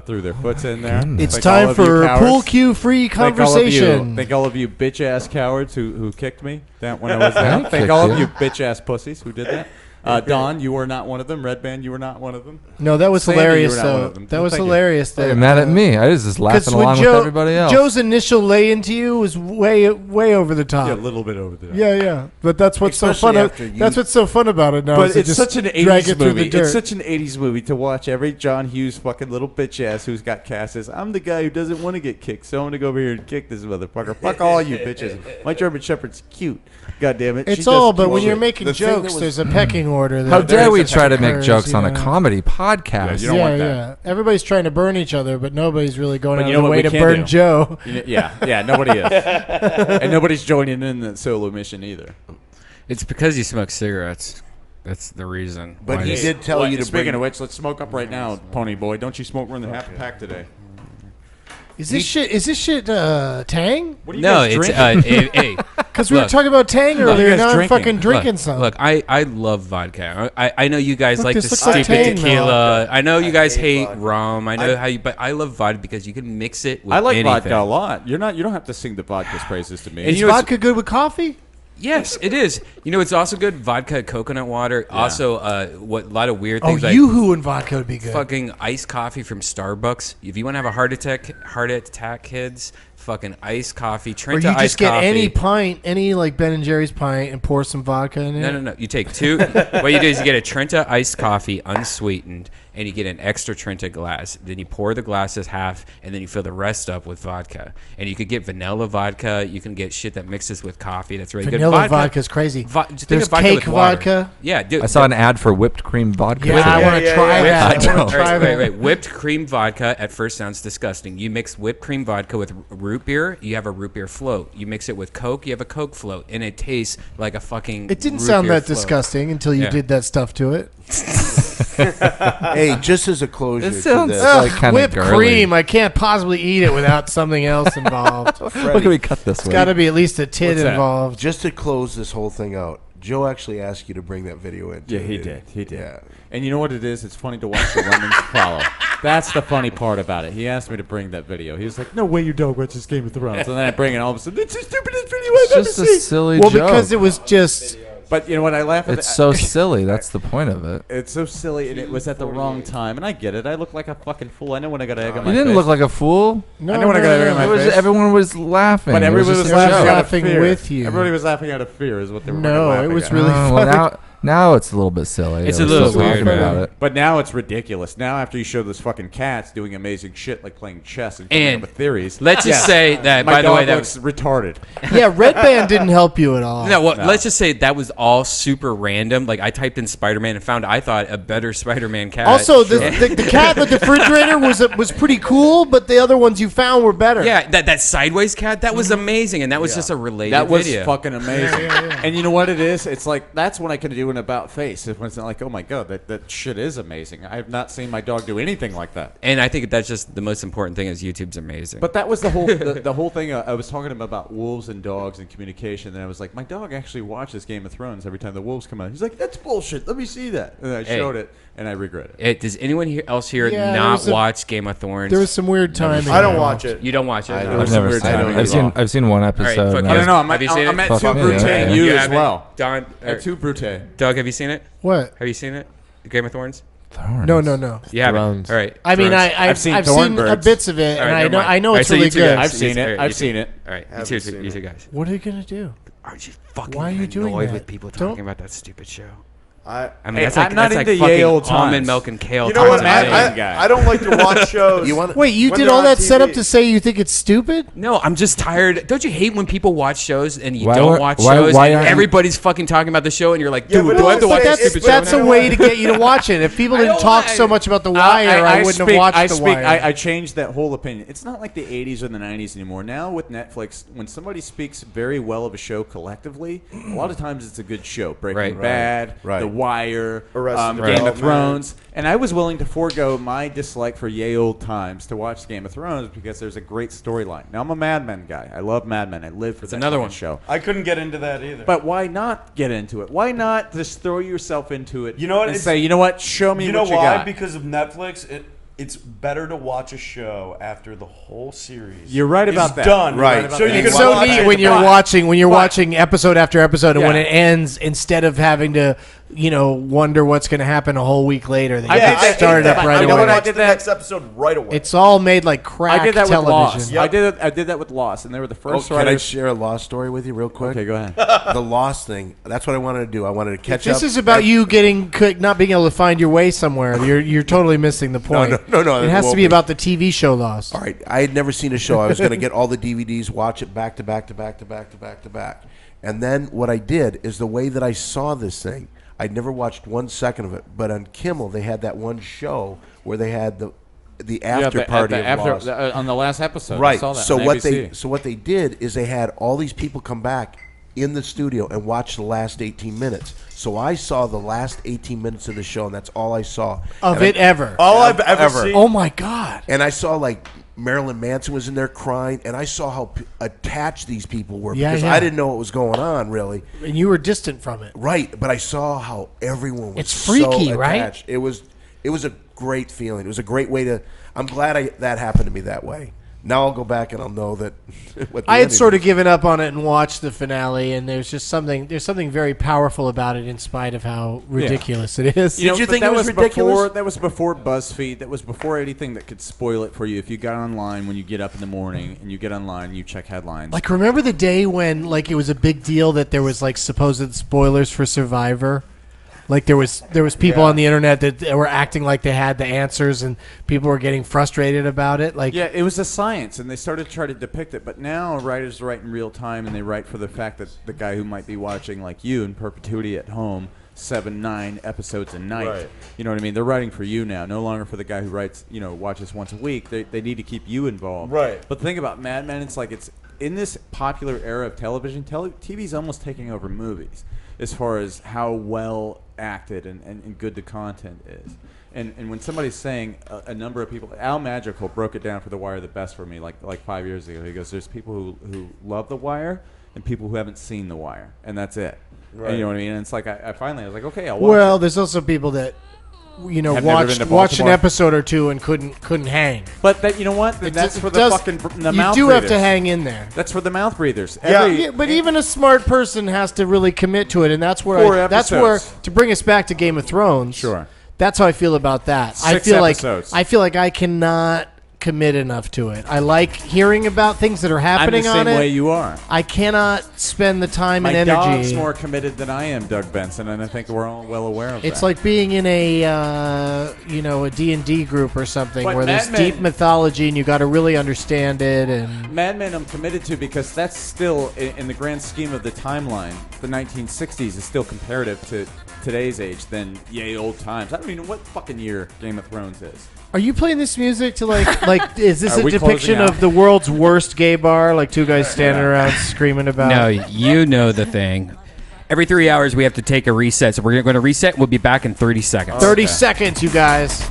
threw their foots in there. It's Thank all time of you for cowards. pool cue free conversation. Thank all of you bitch ass cowards who kicked me that when I was I there. kicked Thank all you. of you bitch ass pussies who did that. Don, you were not one of them. Redban, you were not one of them. No, that was Sandy, you hilarious. were not one Though of them. that was Thank you. hilarious. You're mad at me. I was just laughing along with everybody else. Joe's initial lay into you was way over the top. Yeah, a little bit over the top. Yeah. But that's what's so Especially fun. after you- That's what's so fun about it now. But is to it's just such an drag 80s it through the movie. dirt. It's such an 80s movie to watch every John Hughes fucking little bitch ass who's got casts. I'm the guy who doesn't want to get kicked, so I'm going to go over here and kick this motherfucker. Fuck all you bitches. My German Shepherd's cute. God damn it. It's She all, does but cute when you're shit. making The thing that jokes, was- there's a pecking order. How there dare we that try to make occurs, jokes you on a know? comedy podcast? you don't want that. Yeah. Everybody's trying to burn each other, but nobody's really going But out you of know the what way we to can burn do? Joe. Yeah, nobody is. And nobody's joining in the solo mission either. It's because you smoke cigarettes. That's the reason. But why he they- did tell you to Speaking bring. of which, let's smoke up right now, Pony Boy. Don't you smoke more than half a pack today? Is this shit Tang? What are you No, guys it's drinking? hey. Because we were Look. talking about Tang What are you earlier. guys Now I'm drinking? fucking drinking some. Look, I love vodka. I know you guys Look, like the this looks like stupid Tang, tequila. though. I know you guys hate vodka. rum. I know how you, but I love vodka because you can mix it with I like anything. vodka a lot. You don't have to sing the vodka's praises to me. And Is you know, vodka good with coffee? Yes, it is. You know, it's also good. Vodka, coconut water. Yeah. Also, a lot of weird Oh, things like Yoo-hoo and vodka would be good. fucking iced coffee from Starbucks. If you want to have a heart attack, kids, fucking iced coffee. Or Trenta you just iced get coffee. any pint, any like Ben and Jerry's pint, and pour some vodka in it. No. You take two. What you do is you get a Trenta iced coffee, unsweetened, and you get an extra Trenta glass. Then you pour the glasses half, and then you fill the rest up with vodka. And you could get vanilla vodka. You can get shit that mixes with coffee. That's really Vanilla good. vodka's crazy. Just think There's of vodka cake with water. vodka. Yeah, dude. I saw an ad for whipped cream vodka. Yeah, I want to try that. I want to try that. Wait. Whipped cream vodka at first sounds disgusting. You mix whipped cream vodka with root beer, you have a root beer float. You mix it with Coke, you have a Coke float. And it tastes like a fucking It didn't root sound beer that float. disgusting until you Yeah. did that stuff to it. Hey, just as a closure It to sounds this, like kind of Whipped girly. cream. I can't possibly eat it without something else involved. What can we cut this It's with? got to be at least a tit What's that? involved. just to close this whole thing out, Joe actually asked you to bring that video in. Yeah, too, he didn't did. He did. Yeah. And you know what it is? It's funny to watch the lemons follow. That's the funny part about it. He asked me to bring that video. He was like, "No way, your dog watches Game of Thrones." And then I bring it, all of a sudden, it's the stupidest video I've It's ever just a seen. silly Well, joke. because it was just. But you know what? I laugh at It's so silly. That's the point of it. It's so silly, and it was at the wrong time. And I get it. I look like a fucking fool. I know when I got egg on my You didn't face. look like a fool. No, I know when I got egg on my It was, face. everyone was laughing. But It everybody just was a laughing, joke. out of laughing fear. with you. Everybody was laughing out of fear, is what they were No, laughing it was at. really Well, funny. now it's a little bit silly. It's I a was little still talking weird, about man. it. But now it's ridiculous. Now after you show those fucking cats doing amazing shit like playing chess and coming And up with theories, let's just say that, my by the dog way, that looks retarded. Yeah, Redban didn't help you at all. No, well, let's just say that was all super random. Like, I typed in Spider-Man and found, I thought, a better Spider-Man cat. Also, the cat in the refrigerator was pretty cool, but the other ones you found were better. Yeah, that sideways cat, that was amazing, and that was just a related That was video. fucking amazing. And you know what it is? It's like, that's when I can do an about face. When it's not like, oh my god, that shit is amazing. I have not seen my dog do anything like that. And I think that's just the most important thing is YouTube's amazing. But that was the whole the whole thing. I was talking to him about wolves and dogs and communication, and I was like, my dog actually watches Game of Thrones every time the wolves come out. He's like, that's bullshit. Let me see that. And I showed it, and I regret it. Does anyone else here Yeah, there not was a- watch Game of Thorns? There was some weird timing. I don't watch it. You don't watch it? I No. don't. I've never weird seen timing it. as well. I've seen one episode. fuck and you. I don't know. Have you seen it? I'm at Fuck two yeah. brute. Yeah. You You as haven't? well. Don, At two brute. Doug, have you seen it? What? Have you seen it? Game of Thorns? Thorns. No. You haven't? Thrones. All right. I mean, Thorns. I've seen Thornbirds. bits of it, All and right, never mind. I know All right, it's so you really two good. guys- I've seen it. all right, I've you seen two- it. All right, Haven't you seen two it. guys. What are you gonna do? Aren't you fucking Why are you doing annoyed that? with people Don't- talking about that stupid show? I I mean, Hey, that's like, I'm not that's like into fucking Yale Times. almond milk and kale. You know what? times a day. I don't like to watch shows. You want? Wait, you When did they're all on that TV. setup to say you think it's stupid? No, I'm just tired. Don't you hate when people watch shows and you Why don't were- watch why- shows why and aren't you- everybody's fucking talking about the show and you're like, Yeah, dude, but do I have to no, watch but this stupid That's show a now? way to get you to watch it. If people I didn't don't talk want- so much about The Wire, I wouldn't have watched The Wire. I changed that whole opinion. It's not like the 80s or the 90s anymore. Now with Netflix, when somebody speaks very well of a show collectively, a lot of times it's a good show. Breaking Right. Bad, Right. The Wire, Arrested Game of Development. Thrones. And I was willing to forego my dislike for Ye Old Times to watch Game of Thrones because there's a great storyline. Now, I'm a Mad Men guy. I love Mad Men. I live for that another fucking one. show. I couldn't get into that either. But why not get into it? Why not just throw yourself into it? You know what? And It's- say, you know what? Show me you know what you why? got. Because of Netflix. It's better to watch a show after the whole series. You're right is about that. Done. Right. So you can It's so watch neat it. when you're watching episode after episode, and when Yeah. it ends, instead of having to wonder what's going to happen a whole week later, that you Yeah, get started up right I away. want to watch the next episode right away. It's all made like crack I did that with television. Lost. Yep. I did that with Lost, and they were the Oh, first can I writers. share a Lost story with you real quick? Okay, go ahead. The Lost thing. That's what I wanted to do. I wanted to catch up. This is about you not being able to find your way somewhere. You're totally missing the point. No, It that has to won't be be. about the TV show Lost. All right, I had never seen a show. I was going to get all the DVDs, watch it back to back to back to back to back to back. And then what I did is the way that I saw this thing, I'd never watched 1 second of it, but on Kimmel they had that one show where they had the after party of Lost. on the last episode. I Right. saw that So on what ABC. they did is they had all these people come back in the studio and watched the last 18 minutes. So I saw the last 18 minutes of the show, and that's all I saw. Of it ever. All I've ever seen. Oh, my God. And I saw, like, Marilyn Manson was in there crying, and I saw how attached these people were because I didn't know what was going on, really. And you were distant from it. Right, but I saw how everyone was It's freaky, so right? attached. It was a great feeling. It was a great way to... I'm glad that happened to me that way. Now I'll go back and I'll know that... what the I had ending sort of is. given up on it and watched the finale, and there's something very powerful about it in spite of how ridiculous it is. Did you think it was ridiculous? That was before BuzzFeed. That was before anything that could spoil it for you. If you got online when you get up in the morning and you get online and you check headlines. Like, remember the day when, like, it was a big deal that there was, like, supposed spoilers for Survivor? Like, there was people on the internet that were acting like they had the answers, and people were getting frustrated about it. Like, yeah, it was a science, and they started to try to depict it. But now writers write in real time, and they write for the fact that the guy who might be watching, like you, in perpetuity at home, 7-9 episodes a night. Right. You know what I mean? They're writing for you now, no longer for the guy who writes, watches once a week. They need to keep you involved. Right. But the thing about Mad Men, it's like it's in this popular era of television. TV's almost taking over movies as far as how well acted and good the content is. And when somebody's saying a number of people, Al Magical broke it down for The Wire the best for me, like 5 years ago. He goes, there's people who love The Wire and people who haven't seen The Wire, and that's it. Right. And you know what I mean? And it's like I finally was like, okay, I'll watch well, it. there's also people that Have never been watched to an Baltimore. episode or two and couldn't hang. But that, you know what? That's for the fucking the you mouth do breathers. have to hang in there. That's for the mouth breathers. Yeah, but even a smart person has to really commit to it, and that's where 4 episodes. to bring us back to Game of Thrones. Sure. That's how I feel about that. 6 episodes. I feel like I cannot commit enough to it. I like hearing about things that are happening I'm the on same it. way you are. I cannot spend the time My and energy. dog's more committed than I am, Doug Benson, and I think we're all well aware of It's that. like being in a D&D group or something But where there's Mad Men- deep mythology and you got to really understand it. And Mad Men I'm committed to because that's still, in the grand scheme of the timeline, the 1960s is still comparative to today's age than yay old times. I don't even know what fucking year Game of Thrones is. are you playing this music to like is this Are a we depiction closing out? of the world's worst gay bar? Like two guys standing around screaming about. No, you know the thing. Every 3 hours we have to take a reset, so we're going to reset. We'll be back in 30 seconds. 30 seconds, you guys.